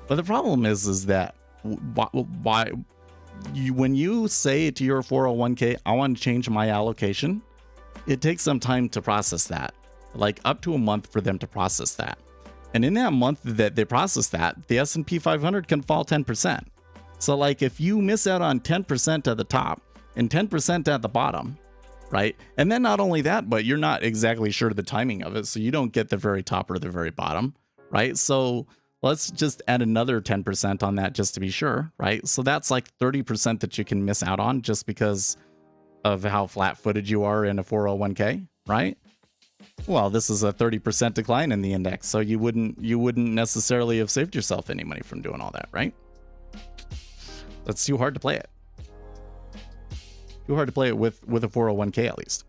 But the problem is that when you say to your 401k, I want to change my allocation, it takes some time to process that, like up to a month for them to process that. And in that month that they process that, the S&P 500 can fall 10%. So like if you miss out on 10% at the top and 10% at the bottom, right? And then not only that, but you're not exactly sure of the timing of it. So you don't get the very top or the very bottom, right? So let's just add another 10% on that just to be sure, right? So that's like 30% that you can miss out on just because of how flat-footed you are in a 401k, right? Well, this is a 30% decline in the index, so you wouldn't necessarily have saved yourself any money from doing all that, right? That's too hard to play it. Too hard to play it with a 401k at least.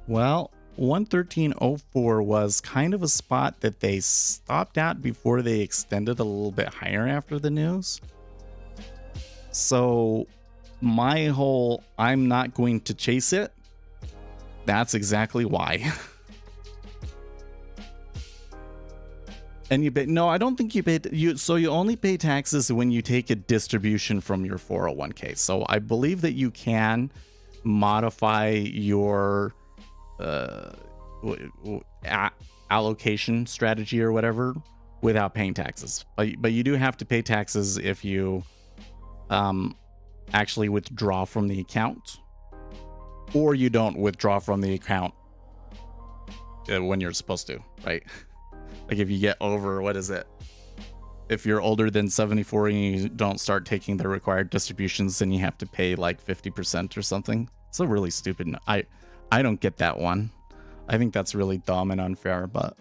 Well, 113.04 was kind of a spot that they stopped at before they extended a little bit higher after the news. So my whole, I'm not going to chase it, that's exactly why. And you pay, no, I don't think you pay, so you only pay taxes when you take a distribution from your 401k. So I believe that you can modify your allocation strategy or whatever without paying taxes, but you do have to pay taxes if you actually withdraw from the account, or you don't withdraw from the account when you're supposed to, right? Like if you get over, what is it? If you're older than 74 and you don't start taking the required distributions, then you have to pay like 50% or something. It's a really stupid. I don't get that one. I think that's really dumb and unfair, but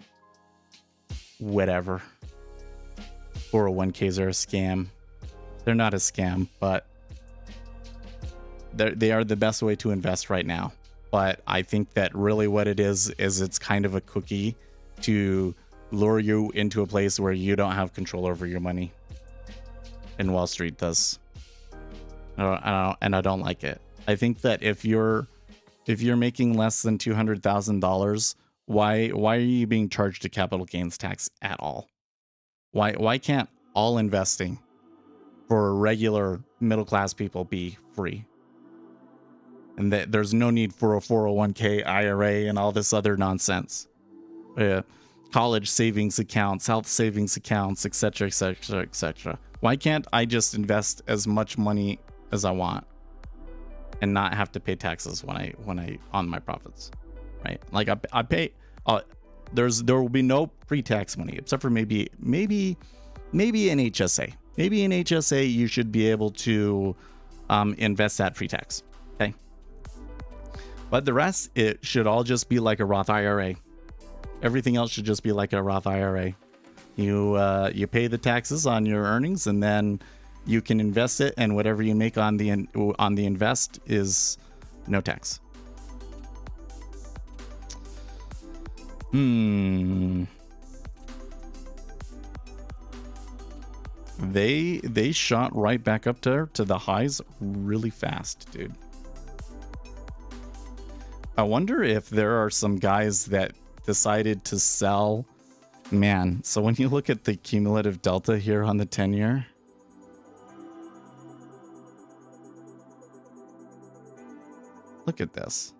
whatever. 401ks are a scam. They're not a scam, but they are the best way to invest right now. But I think that really what it is it's kind of a cookie to lure you into a place where you don't have control over your money. And Wall Street does. And I don't like it. I think that if you're making less than $200,000, why are you being charged a capital gains tax at all? Why can't all investing for regular middle class people be free? And that there's no need for a 401k, IRA, and all this other nonsense. College savings accounts, health savings accounts, etc., etc., etc. Why can't I just invest as much money as I want and not have to pay taxes when I on my profits, right? Like I pay. There will be no pre-tax money except for maybe an HSA. Maybe in HSA you should be able to invest that pre-tax. Okay. But the rest, it should all just be like a Roth IRA. Everything else should just be like a Roth IRA. You pay the taxes on your earnings, and then you can invest it, and whatever you make on the invest is no tax. They shot right back up to the highs really fast, dude. I wonder if there are some guys that decided to sell. Man, so when you look at the cumulative delta here on the 10-year, look at this.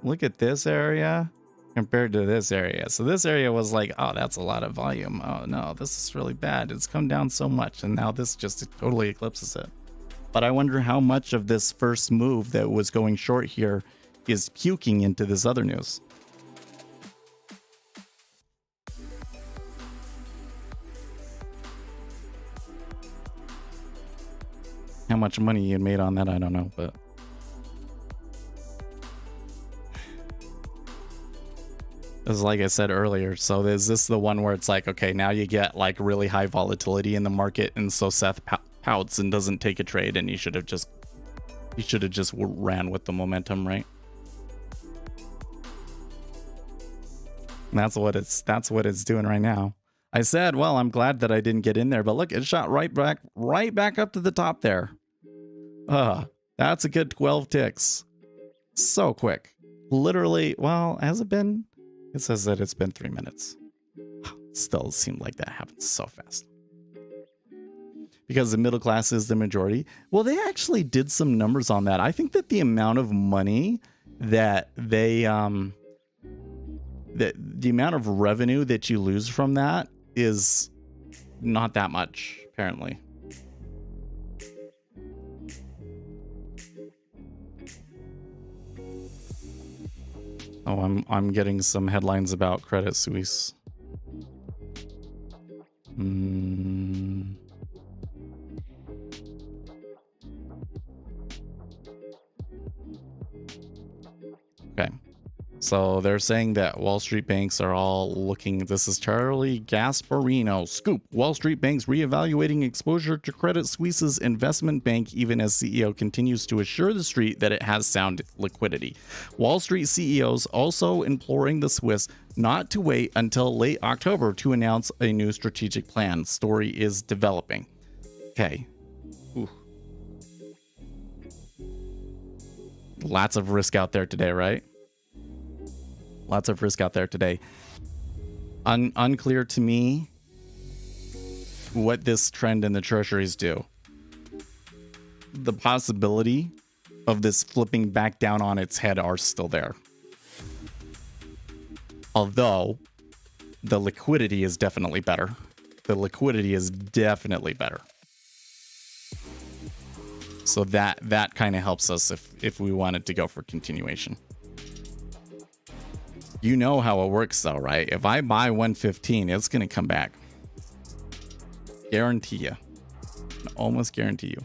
Look at this area compared to this area. So this area was like, oh, that's a lot of volume. Oh no, this is really bad. It's come down so much, and now this just totally eclipses it. But I wonder how much of this first move that was going short here is puking into this other news. How much money you made on that, I don't know, but it's like I said earlier. So is this the one where it's like, okay, now you get like really high volatility in the market, and so Seth pouts and doesn't take a trade, and you should have just ran with the momentum, right? And that's what it's doing right now. I said, well, I'm glad that I didn't get in there, but look, it shot right back up to the top there. That's a good 12 ticks. So quick. Literally, well, has it been? It says that it's been 3 minutes. Still seemed like that happened so fast. Because the middle class is the majority. Well, they actually did some numbers on that. I think that the amount of money that they the amount of revenue that you lose from that is not that much, apparently. Oh, I'm getting some headlines about Credit Suisse. Okay. So they're saying that Wall Street banks are all looking. This is Charlie Gasparino. Scoop. Wall Street banks reevaluating exposure to Credit Suisse's investment bank, even as CEO continues to assure the street that it has sound liquidity. Wall Street CEOs also imploring the Swiss not to wait until late October to announce a new strategic plan. Story is developing. Okay. Ooh. Lots of risk out there today, right? Lots of risk out there today. Unclear to me what this trend in the treasuries do. The possibility of this flipping back down on its head are still there. Although the liquidity is definitely better. The liquidity is definitely better. So that kind of helps us if we wanted to go for continuation. You know how it works though, right? If I buy 115, it's going to come back. Guarantee you. Almost guarantee you.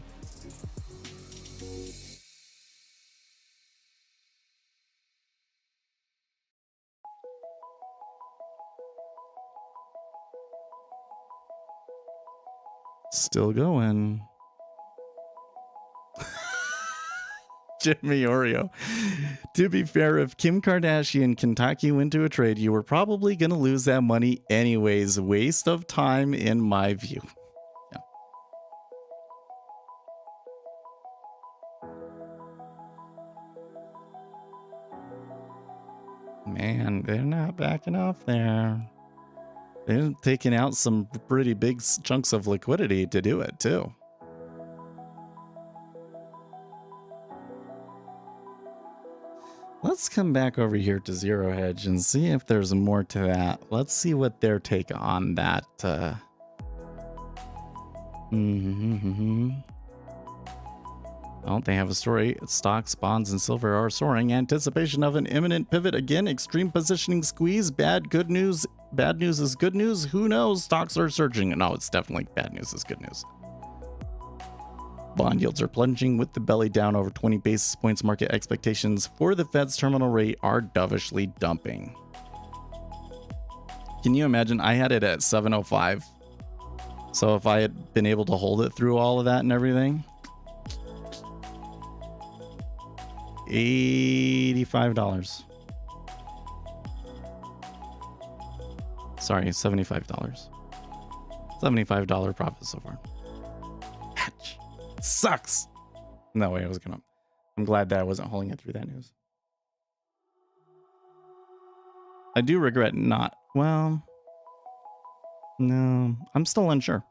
Still going. Jimmy Oreo. To be fair, if Kim Kardashian can talk you into a trade, you were probably going to lose that money anyways. Waste of time in my view. Yeah. Man, they're not backing off there. They're taking out some pretty big chunks of liquidity to do it too. Let's come back over here to Zero Hedge and see if there's more to that. Let's see what their take on that. Oh, they have a story. Stocks, bonds, and silver are soaring. Anticipation of an imminent pivot again. Extreme positioning squeeze. Good news. Bad news is good news. Who knows? Stocks are surging. No, it's definitely bad news is good news. Bond yields are plunging with the belly down over 20 basis points. Market expectations for the Fed's terminal rate are dovishly dumping. Can you imagine? I had it at 705. So if I had been able to hold it through all of that and everything, $85. Sorry, $75. $75 profit so far. Hatch. Sucks. No way I was gonna. I'm glad that I wasn't holding it through that news. I do regret not. Well, no, I'm still unsure.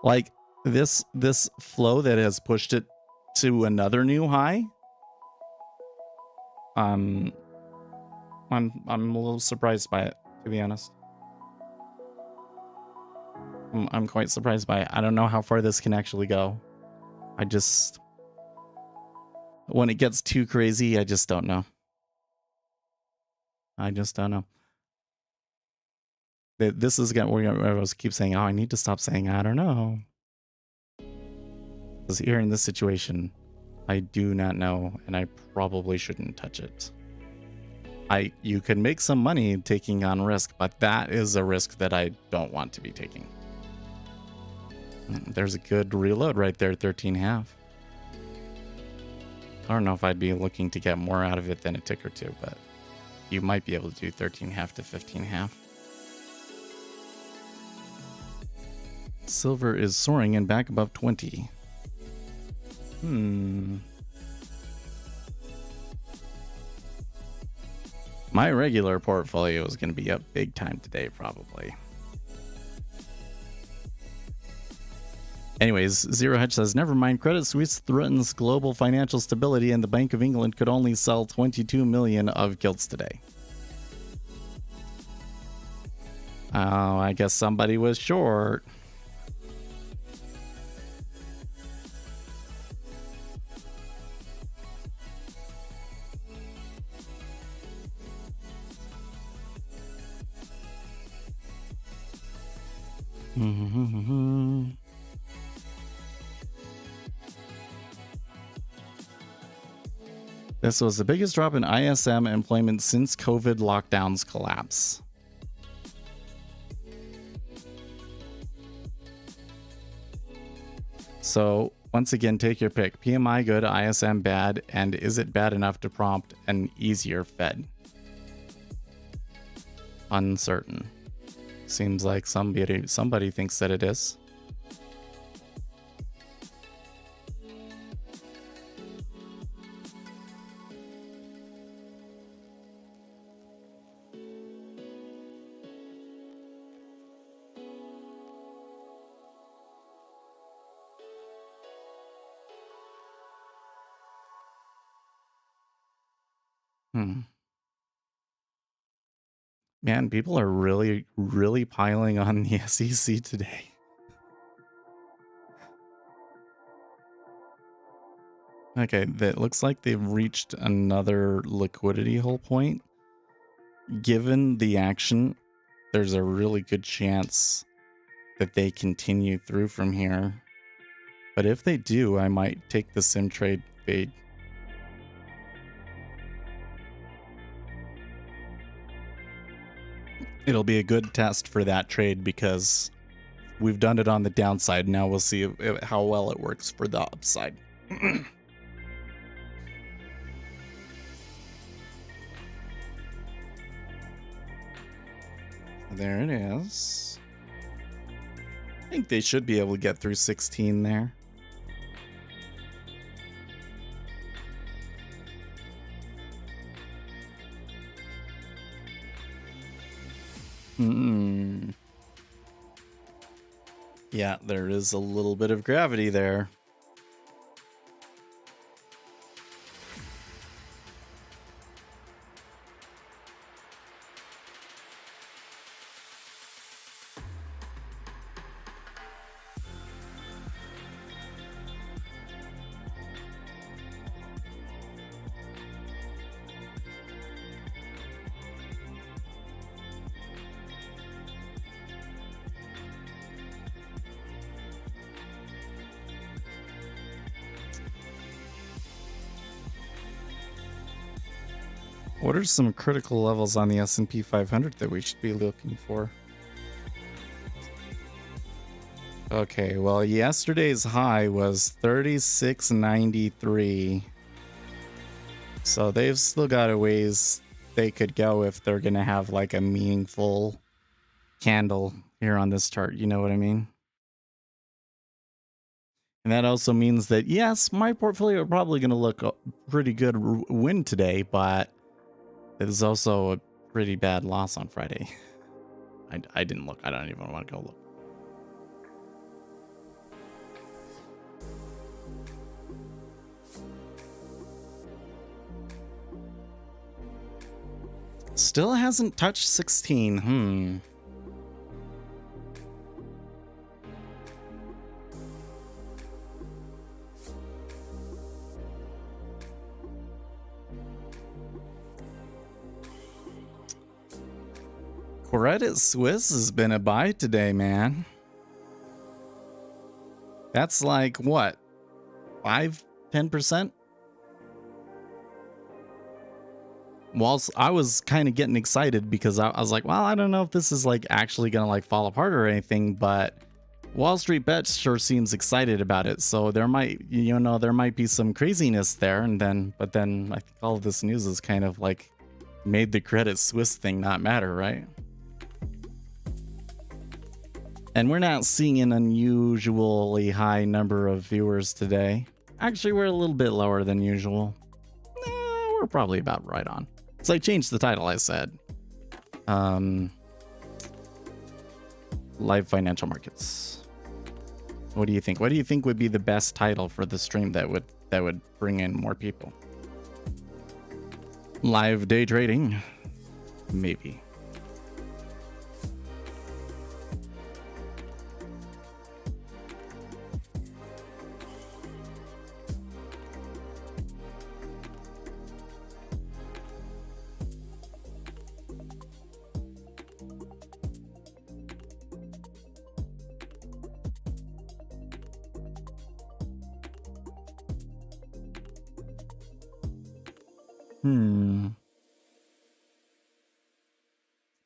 Like this flow that has pushed it to another new high. I'm a little surprised by it, to be honest. I'm quite surprised by it. I don't know how far this can actually go. When it gets too crazy, I just don't know. This is where I keep saying, oh, I need to stop saying, I don't know. Because here in this situation, I do not know, and I probably shouldn't touch it. You can make some money taking on risk, but that is a risk that I don't want to be taking. There's a good reload right there, 13.5. I don't know if I'd be looking to get more out of it than a tick or two, but you might be able to do 13.5 to 15.5. Silver is soaring and back above 20. My regular portfolio is going to be up big time today, probably. Anyways, Zero Hedge says, never mind, Credit Suisse threatens global financial stability and the Bank of England could only sell 22 million of gilts today. Oh, I guess somebody was short. This was the biggest drop in ISM employment since COVID lockdowns collapse. So once again, take your pick. PMI good, ISM bad, and is it bad enough to prompt an easier Fed? Uncertain. Seems like somebody thinks that it is. Man, people are really, really piling on the SEC today. Okay, that looks like they've reached another liquidity hole point. Given the action, there's a really good chance that they continue through from here. But if they do, I might take the sim trade fade. It'll be a good test for that trade because we've done it on the downside. Now we'll see how well it works for the upside. There it is. I think they should be able to get through 16 there. Yeah, there is a little bit of gravity there. What are some critical levels on the S&P 500 that we should be looking for? Okay, well, yesterday's high was 36.93. So they've still got a ways they could go if they're going to have like a meaningful candle here on this chart. You know what I mean? And that also means that, yes, my portfolio probably going to look a pretty good win today, but it is also a pretty bad loss on Friday. I didn't look. I don't even want to go look. Still hasn't touched 16. Credit Suisse has been a buy today, man. That's like what? 5-10%? Whilst I was kind of getting excited because I was like, well, I don't know if this is like actually gonna like fall apart or anything, but Wall Street Bets sure seems excited about it. So there might, there might be some craziness there. But then I think all of this news is kind of like made the Credit Suisse thing not matter, right? And we're not seeing an unusually high number of viewers today. Actually, we're a little bit lower than usual. We're probably about right on. So I changed the title, I said. Live financial markets. What do you think? What do you think would be the best title for the stream that would bring in more people? Live day trading? Maybe.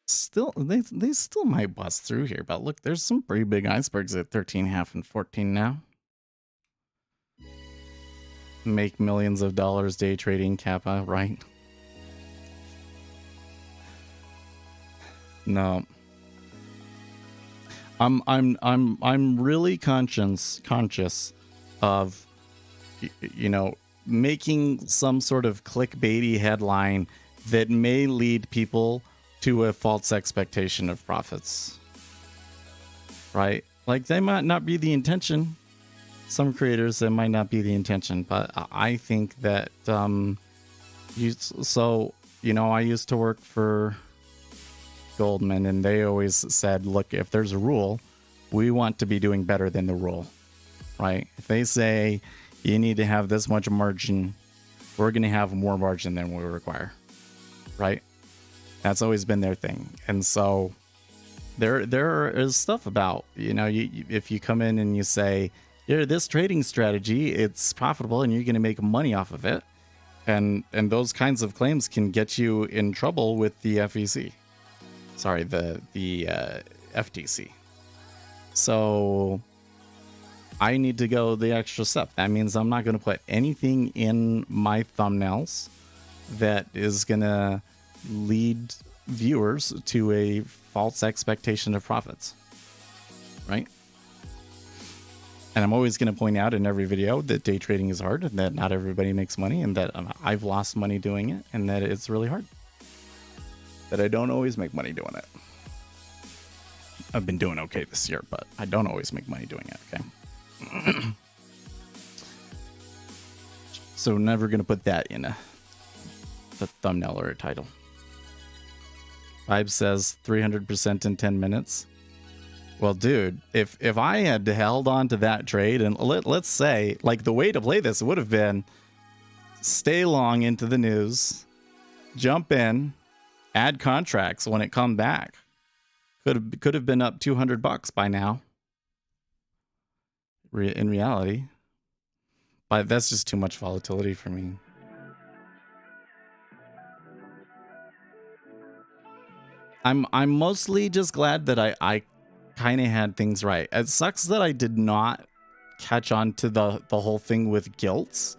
Still, they still might bust through here, but look, there's some pretty big icebergs at 13.5 and 14 now. Make millions of dollars day trading Kappa, right? No. I'm really conscious of making some sort of clickbaity headline that may lead people to a false expectation of profits, right? Like, they might not be the intention. Some creators, that might not be the intention, but I think that I used to work for Goldman, and they always said, look, if there's a rule, we want to be doing better than the rule, right? If they say you need to have this much margin, we're going to have more margin than we require, right? That's always been their thing. And so there is stuff about, if you come in and you say, this trading strategy, it's profitable and you're going to make money off of it. And those kinds of claims can get you in trouble with the FEC. Sorry, the FTC. So I need to go the extra step. That means I'm not going to put anything in my thumbnails that is going to lead viewers to a false expectation of profits, right? And I'm always going to point out in every video that day trading is hard and that not everybody makes money and that I've lost money doing it and that it's really hard. That I don't always make money doing it. I've been doing okay this year, but I don't always make money doing it, okay? So never going to put that in the thumbnail or a title. Vibe says 300% in 10 minutes. Well, dude, if I had held on to that trade and let's say, like, the way to play this would have been stay long into the news, jump in, add contracts when it come back. Could have been up $200 by now. In reality, but that's just too much volatility for me. I'm mostly just glad that I kind of had things right. It sucks that I did not catch on to the whole thing with gilts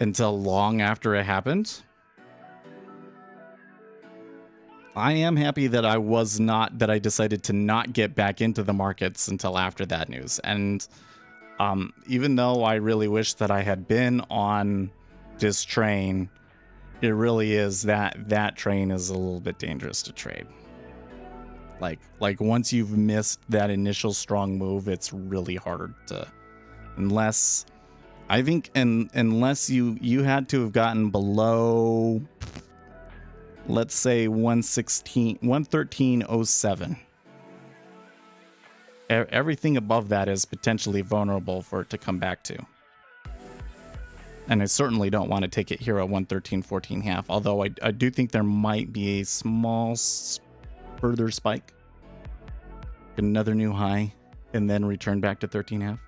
until long after it happened. I am happy that I decided to not get back into the markets until after that news. And even though I really wish that I had been on this train, it really is that train is a little bit dangerous to trade. Like once you've missed that initial strong move, it's really hard to, unless you had to have gotten below, let's say 113.07. Everything above that is potentially vulnerable for it to come back to. And I certainly don't want to take it here at 113.14.5, although I do think there might be a small further spike, another new high, and then return back to 13.5.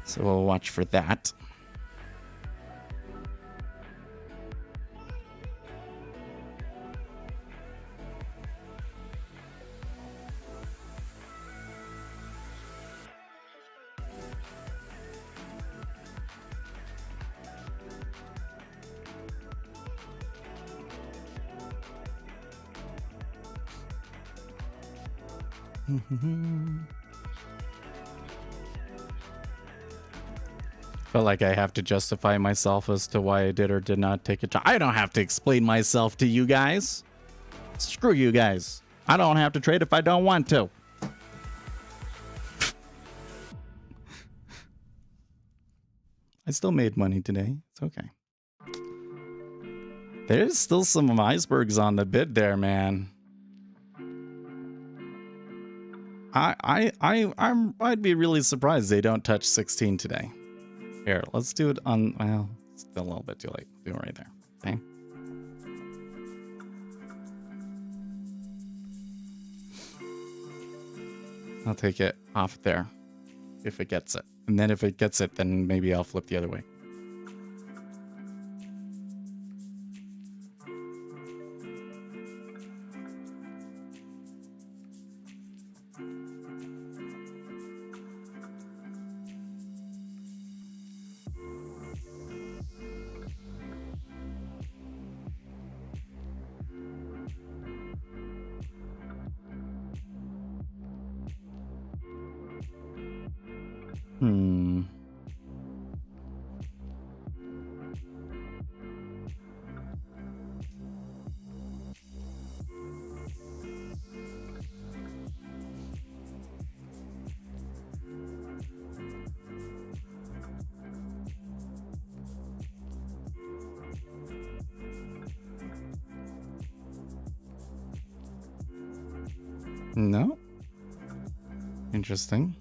So we'll watch for that. Felt like I have to justify myself as to why I did or did not take a job. I don't have to explain myself to you guys. Screw you guys. I don't have to trade if I don't want to. I still made money today. It's okay. There's still some icebergs on the bid there, man. I'd be really surprised they don't touch 16 today. Here, let's do it on, well, it's still a little bit too late. Do it right there. Okay. I'll take it off there if it gets it. And then if it gets it, then maybe I'll flip the other way. No. Interesting.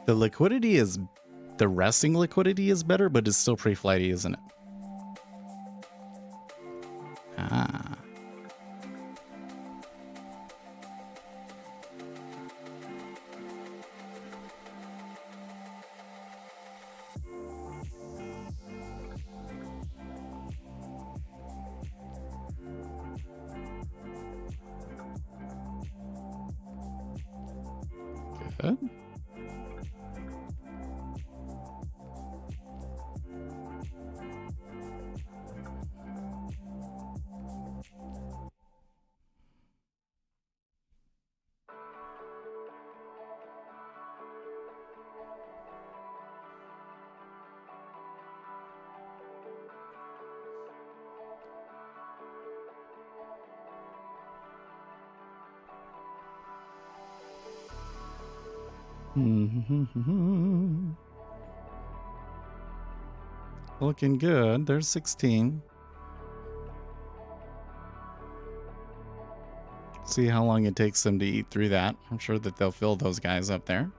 The liquidity is, the resting liquidity is better, but it's still pretty flighty, isn't it? Ah. good. Looking good. There's 16. See how long it takes them to eat through that. I'm sure that they'll fill those guys up there.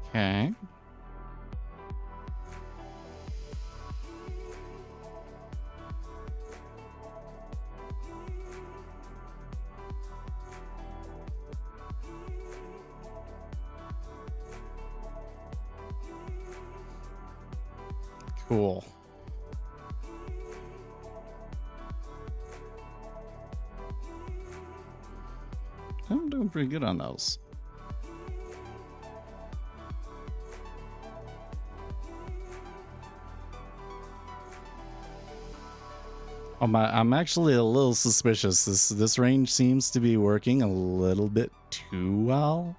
Okay. Cool. I'm doing pretty good on those. I'm actually a little suspicious. This range seems to be working a little bit too well.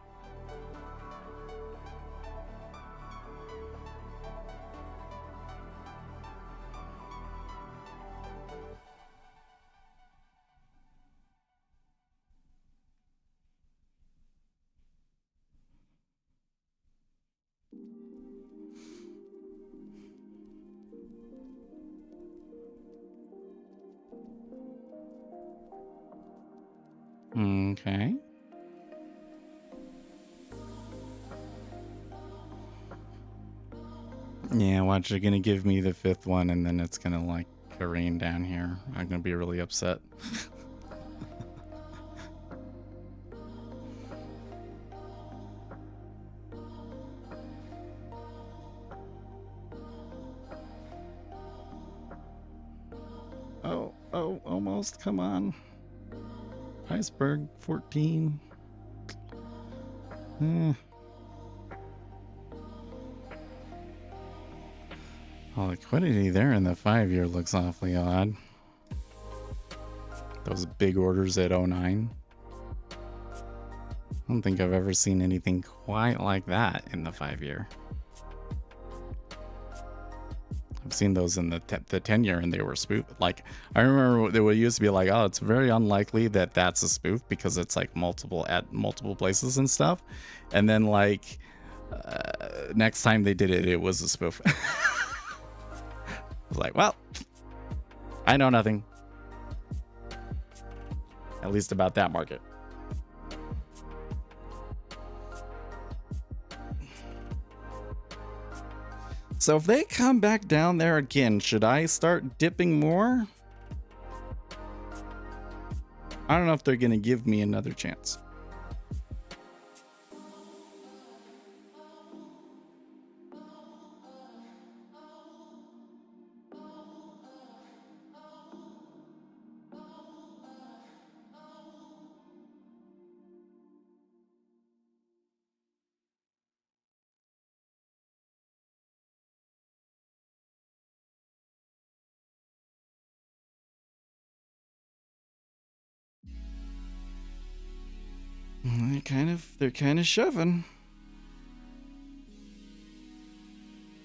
Okay. Yeah, watch, they're gonna give me the 5th one and then it's gonna like careen down here. I'm gonna be really upset. Oh, almost, come on. Iceberg 14. Oh, liquidity there in the 5-year looks awfully odd. Those big orders at 09. I don't think I've ever seen anything quite like that in the 5-year. I've seen those in the 10-year and they were spoofed. Like, I remember they would used to be like, oh, it's very unlikely that that's a spoof because it's like multiple at multiple places and stuff. And then like next time they did it, it was a spoof. I was like, well, I know nothing. At least about that market. So if they come back down there again, should I start dipping more? I don't know if they're going to give me another chance. They're kind of shoving.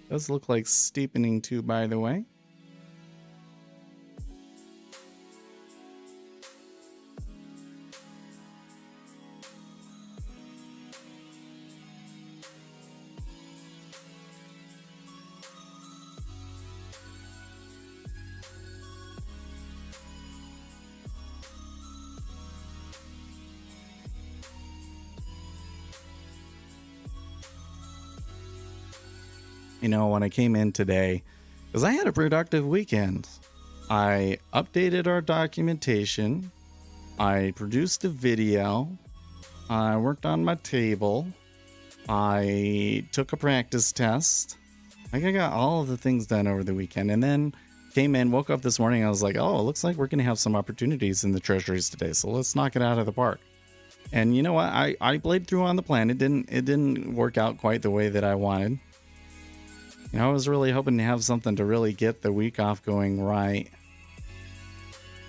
Does look like steepening too, by the way. You know, when I came in today, because I had a productive weekend, I updated our documentation, I produced a video, I worked on my table, I took a practice test. I got all of the things done over the weekend, and then came in, woke up this morning, I was like, oh, it looks like we're going to have some opportunities in the treasuries today, so let's knock it out of the park. And you know what? I played through on the plan. It didn't work out quite the way that I wanted. You know, I was really hoping to have something to really get the week off going right.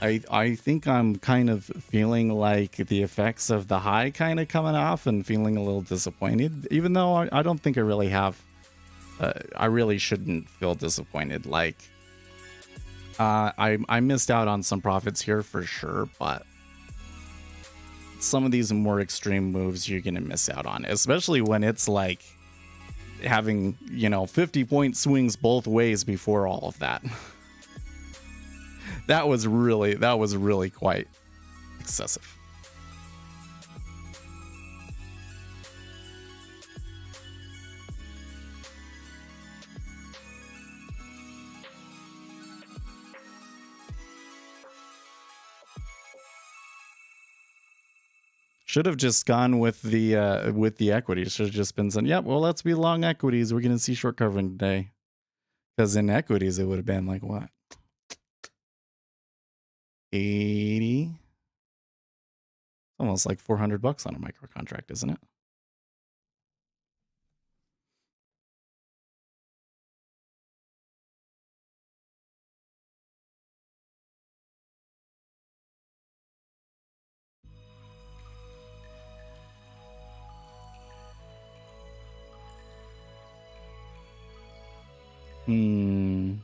I think I'm kind of feeling like the effects of the high kind of coming off and feeling a little disappointed, even though I don't think I really have. I really shouldn't feel disappointed. Like, I missed out on some profits here for sure, but some of these more extreme moves you're gonna miss out on, especially when it's like having, you know, 50-point swings both ways before all of that. that was really quite excessive. Should have just gone with the equities. Should have just been saying, yep, well, let's be long equities. We're gonna see short covering today. Because in equities, it would have been like what? 80? Almost like $400 on a micro contract, isn't it? I'm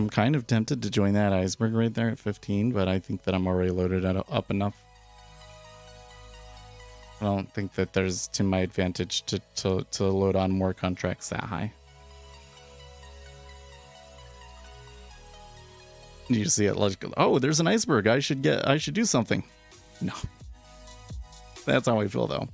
kind of tempted to join that iceberg right there at 15, but I think that I'm already loaded up enough. I don't think that there's to my advantage to load on more contracts that high. You see it like, oh, there's an iceberg. I should do something. No. That's how I feel though.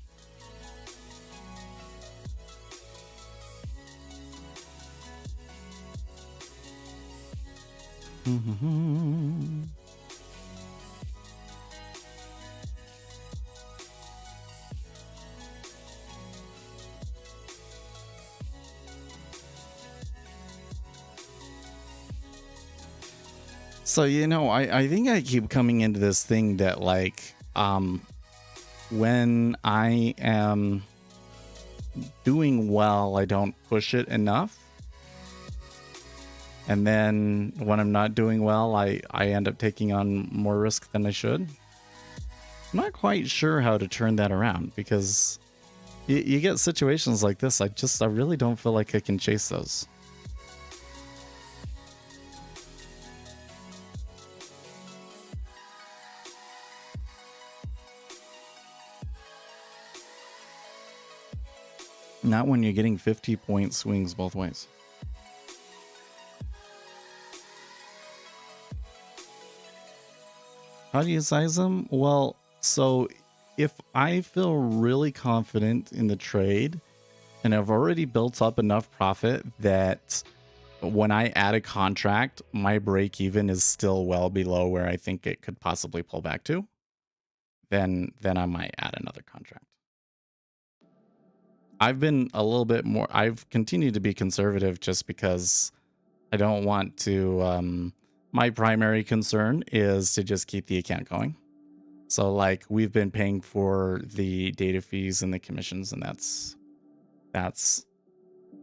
So, you know, I think I keep coming into this thing that like, when I am doing well, I don't push it enough. And then when I'm not doing well, I end up taking on more risk than I should. I'm not quite sure how to turn that around because you get situations like this. I really don't feel like I can chase those. Not when you're getting 50-point swings both ways. How do you size them? Well, so if I feel really confident in the trade and I've already built up enough profit that when I add a contract, my break even is still well below where I think it could possibly pull back to, then I might add another contract. I've been a little bit more, I've continued to be conservative just because I don't want to, my primary concern is to just keep the account going. So like we've been paying for the data fees and the commissions, and that's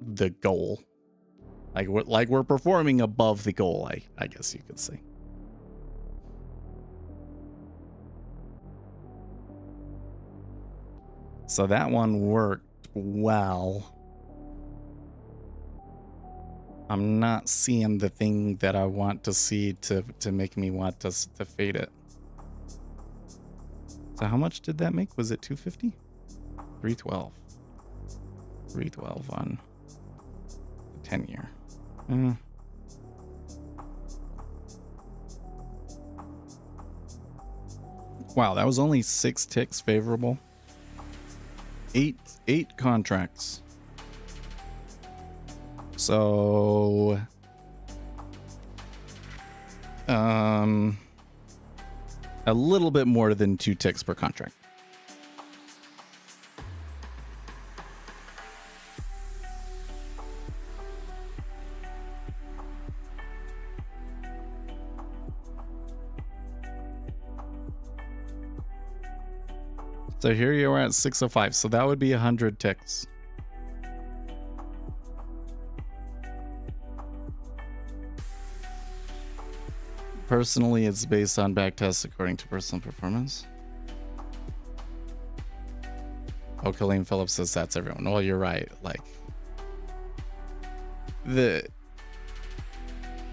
the goal. Like we're performing above the goal, I guess you could say. So that one worked well. I'm not seeing the thing that I want to see to make me want to fade it. So how much did that make? Was it 250? 312. 312 on the 10-year. Wow, that was only 6 ticks favorable. 8 contracts. So a little bit more than 2 ticks per contract. So here you are at 605. So that would be 100 ticks. Personally, it's based on back tests according to personal performance. Oh, Colleen Phillips says that's everyone. Well, you're right. Like,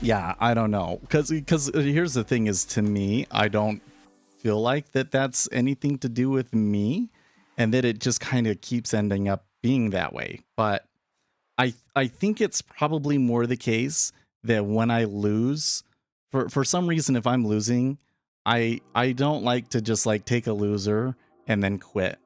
yeah, I don't know. Because here's the thing is, to me, I don't feel like that's anything to do with me, and that it just kind of keeps ending up being that way. But I think it's probably more the case that when I lose, for some reason, if I'm losing, I don't like to just like take a loser and then quit.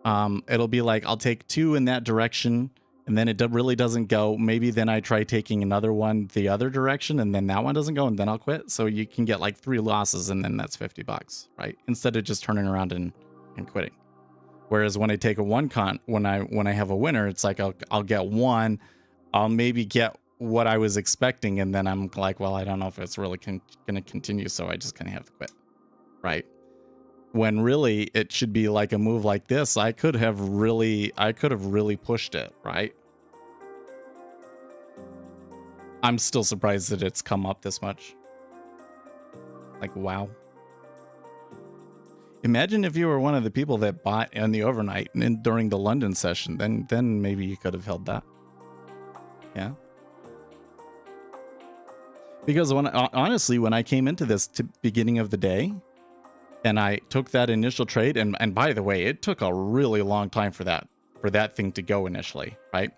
It'll be like I'll take 2 in that direction, and then it really doesn't go. Maybe then I try taking another one the other direction, and then that one doesn't go, and then I'll quit. So you can get like 3 losses, and then that's $50, right? Instead of just turning around and quitting. Whereas when I take a when I have a winner, it's like I'll get 1, I'll maybe get what I was expecting, and then I'm like, well, I don't know if it's really going to continue, so I just kind of have to quit, right? When really it should be like a move like this. I could have really pushed it, right? I'm still surprised that it's come up this much. Like, wow. Imagine if you were one of the people that bought in the overnight and during the London session, then maybe you could have held that. Yeah. Because honestly, when I came into this beginning of the day, and I took that initial trade, and by the way, it took a really long time for that thing to go initially, right?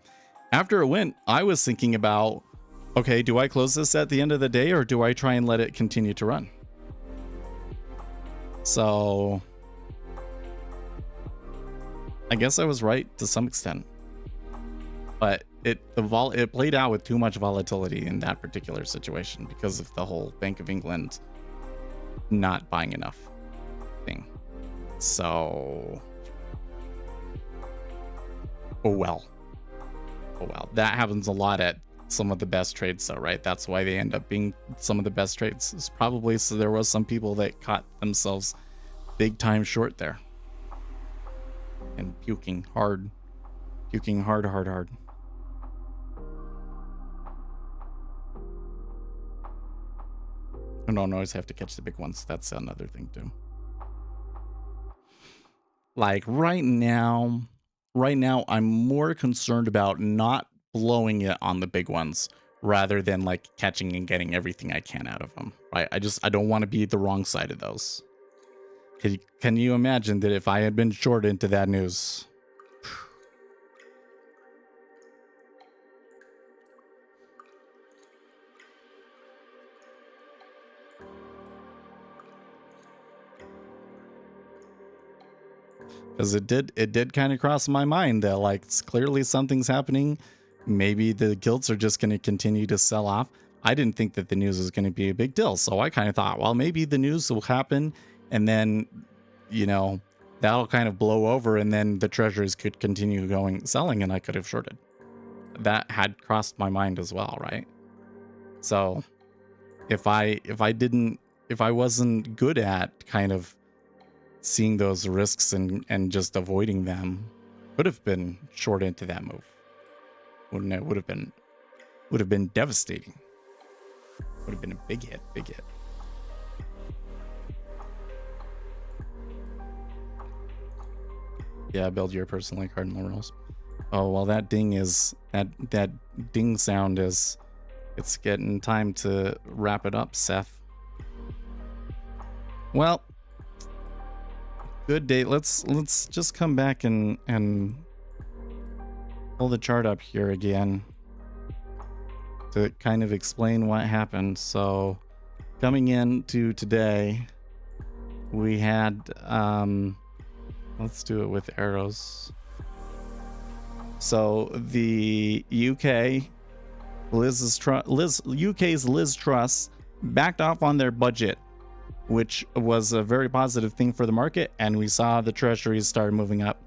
After it went, I was thinking about, okay, do I close this at the end of the day, or do I try and let it continue to run? So I guess I was right to some extent, but it played out with too much volatility in that particular situation because of the whole Bank of England not buying enough thing. So, oh well. That happens a lot at some of the best trades, though, right? That's why they end up being some of the best trades. It's probably so there was some people that caught themselves big time short there and puking hard. I don't always have to catch the big ones. That's another thing too. Like right now I'm more concerned about not blowing it on the big ones rather than like catching and getting everything I can out of them, right? I don't want to be the wrong side of those. Can you imagine that if I had been short into that news? Because it did kind of cross my mind that like clearly something's happening. Maybe the gilts are just going to continue to sell off. I didn't think that the news was going to be a big deal, so I kind of thought, well, maybe the news will happen, and then, you know, that'll kind of blow over, and then the treasuries could continue selling, and I could have shorted. That had crossed my mind as well, right? So if I wasn't good at kind of seeing those risks and just avoiding them, could have been short into that move. Wouldn't it? Would have been devastating. Would have been a big hit. Yeah, build your personally cardinal rules. Oh, well, that ding sound is, it's getting time to wrap it up, Seth. Well, good day. Let's just come back and pull the chart up here again to kind of explain what happened. So coming into today, we had let's do it with arrows. So the UK UK's Liz Truss backed off on their budget, which was a very positive thing for the market, and we saw the treasuries start moving up.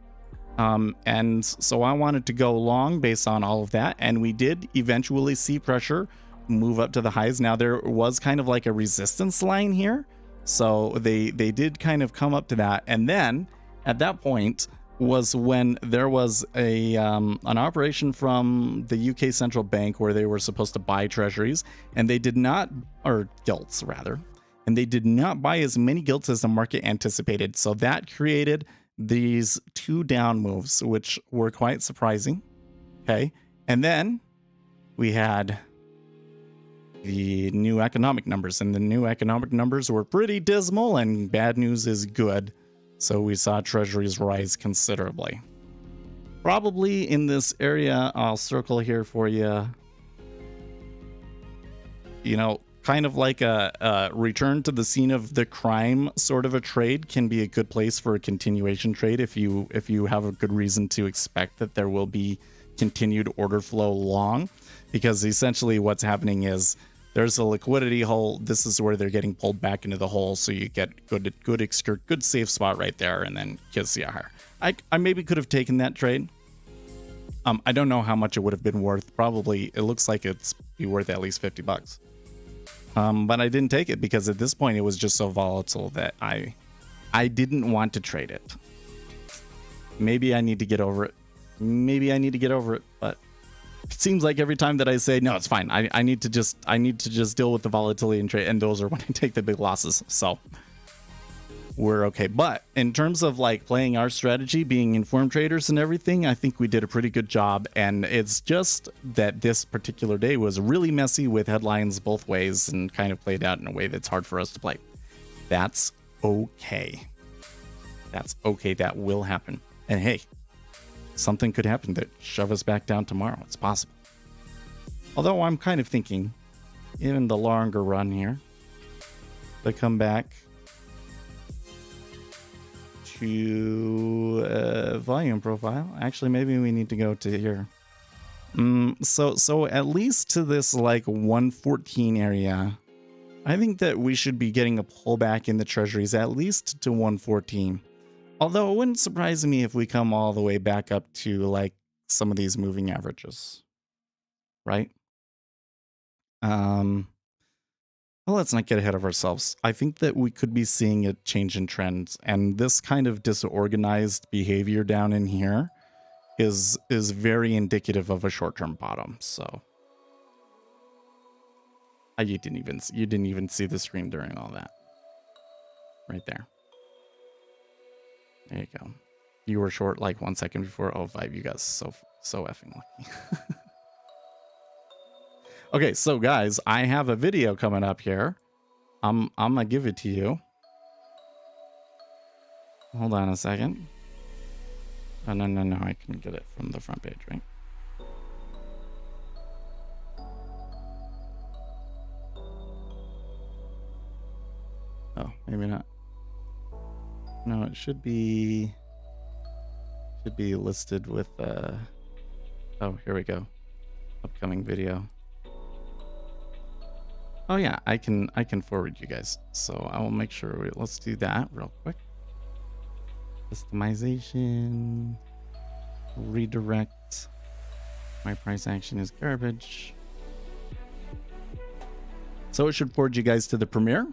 And so I wanted to go long based on all of that, and we did eventually see pressure move up to the highs. Now there was kind of like a resistance line here, so they did kind of come up to that, and then at that point was when there was a an operation from the UK central bank where they were supposed to buy treasuries, and they did not, or gilts rather, and they did not buy as many gilts as the market anticipated. So that created these two down moves, which were quite surprising. Okay, and then we had the new economic numbers, and the new economic numbers were pretty dismal, and bad news is good. So we saw treasuries rise considerably. Probably in this area, I'll circle here for you. You know, kind of like a return to the scene of the crime sort of a trade can be a good place for a continuation trade if you have a good reason to expect that there will be continued order flow long, because essentially what's happening is there's a liquidity hole. This is where they're getting pulled back into the hole, so you get good safe spot right there, and then kiss the higher. I maybe could have taken that trade. I don't know how much it would have been worth. Probably it looks like it's be worth at least $50. But I didn't take it because at this point it was just so volatile that I didn't want to trade it. Maybe I need to get over it. But it seems like every time that I say no, it's fine, I need to just deal with the volatility and trade, and those are when I take the big losses. So we're okay. But in terms of like playing our strategy, being informed traders and everything, I think we did a pretty good job. And it's just that this particular day was really messy with headlines both ways and kind of played out in a way that's hard for us to play. That's okay. That's okay. That will happen. And hey, something could happen that shove us back down tomorrow. It's possible. Although I'm kind of thinking, in the longer run here, to come back to volume profile. Actually, maybe we need to go to here. So at least to this like 114 area, I think that we should be getting a pullback in the treasuries at least to 114. Although it wouldn't surprise me if we come all the way back up to like some of these moving averages, right? Well, let's not get ahead of ourselves. I think that we could be seeing a change in trends, and this kind of disorganized behavior down in here is very indicative of a short-term bottom. So you didn't even see the screen during all that. Right there. There you go. You were short like 1 second before. Oh, 5. You guys so effing lucky. Okay, so guys, I have a video coming up here. I'm gonna give it to you. Hold on a second. Oh, no, I can get it from the front page, right? Oh, maybe not. No, it should be listed with oh, here we go. Upcoming video. Oh yeah, I can forward you guys. So I will make sure let's do that real quick. Customization, redirect. My price action is garbage. So it should forward you guys to the premiere.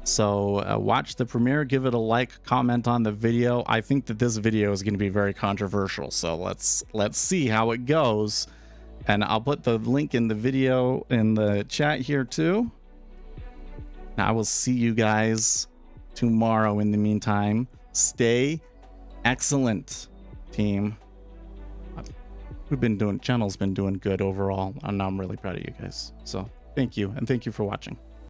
So watch the premiere, give it a like, comment on the video. I think that this video is going to be very controversial. So let's see how it goes. And I'll put the link in the video in the chat here too. Now I will see you guys tomorrow. In the meantime, stay excellent, team. Channel's been doing good overall, and I'm really proud of you guys. So thank you, and thank you for watching.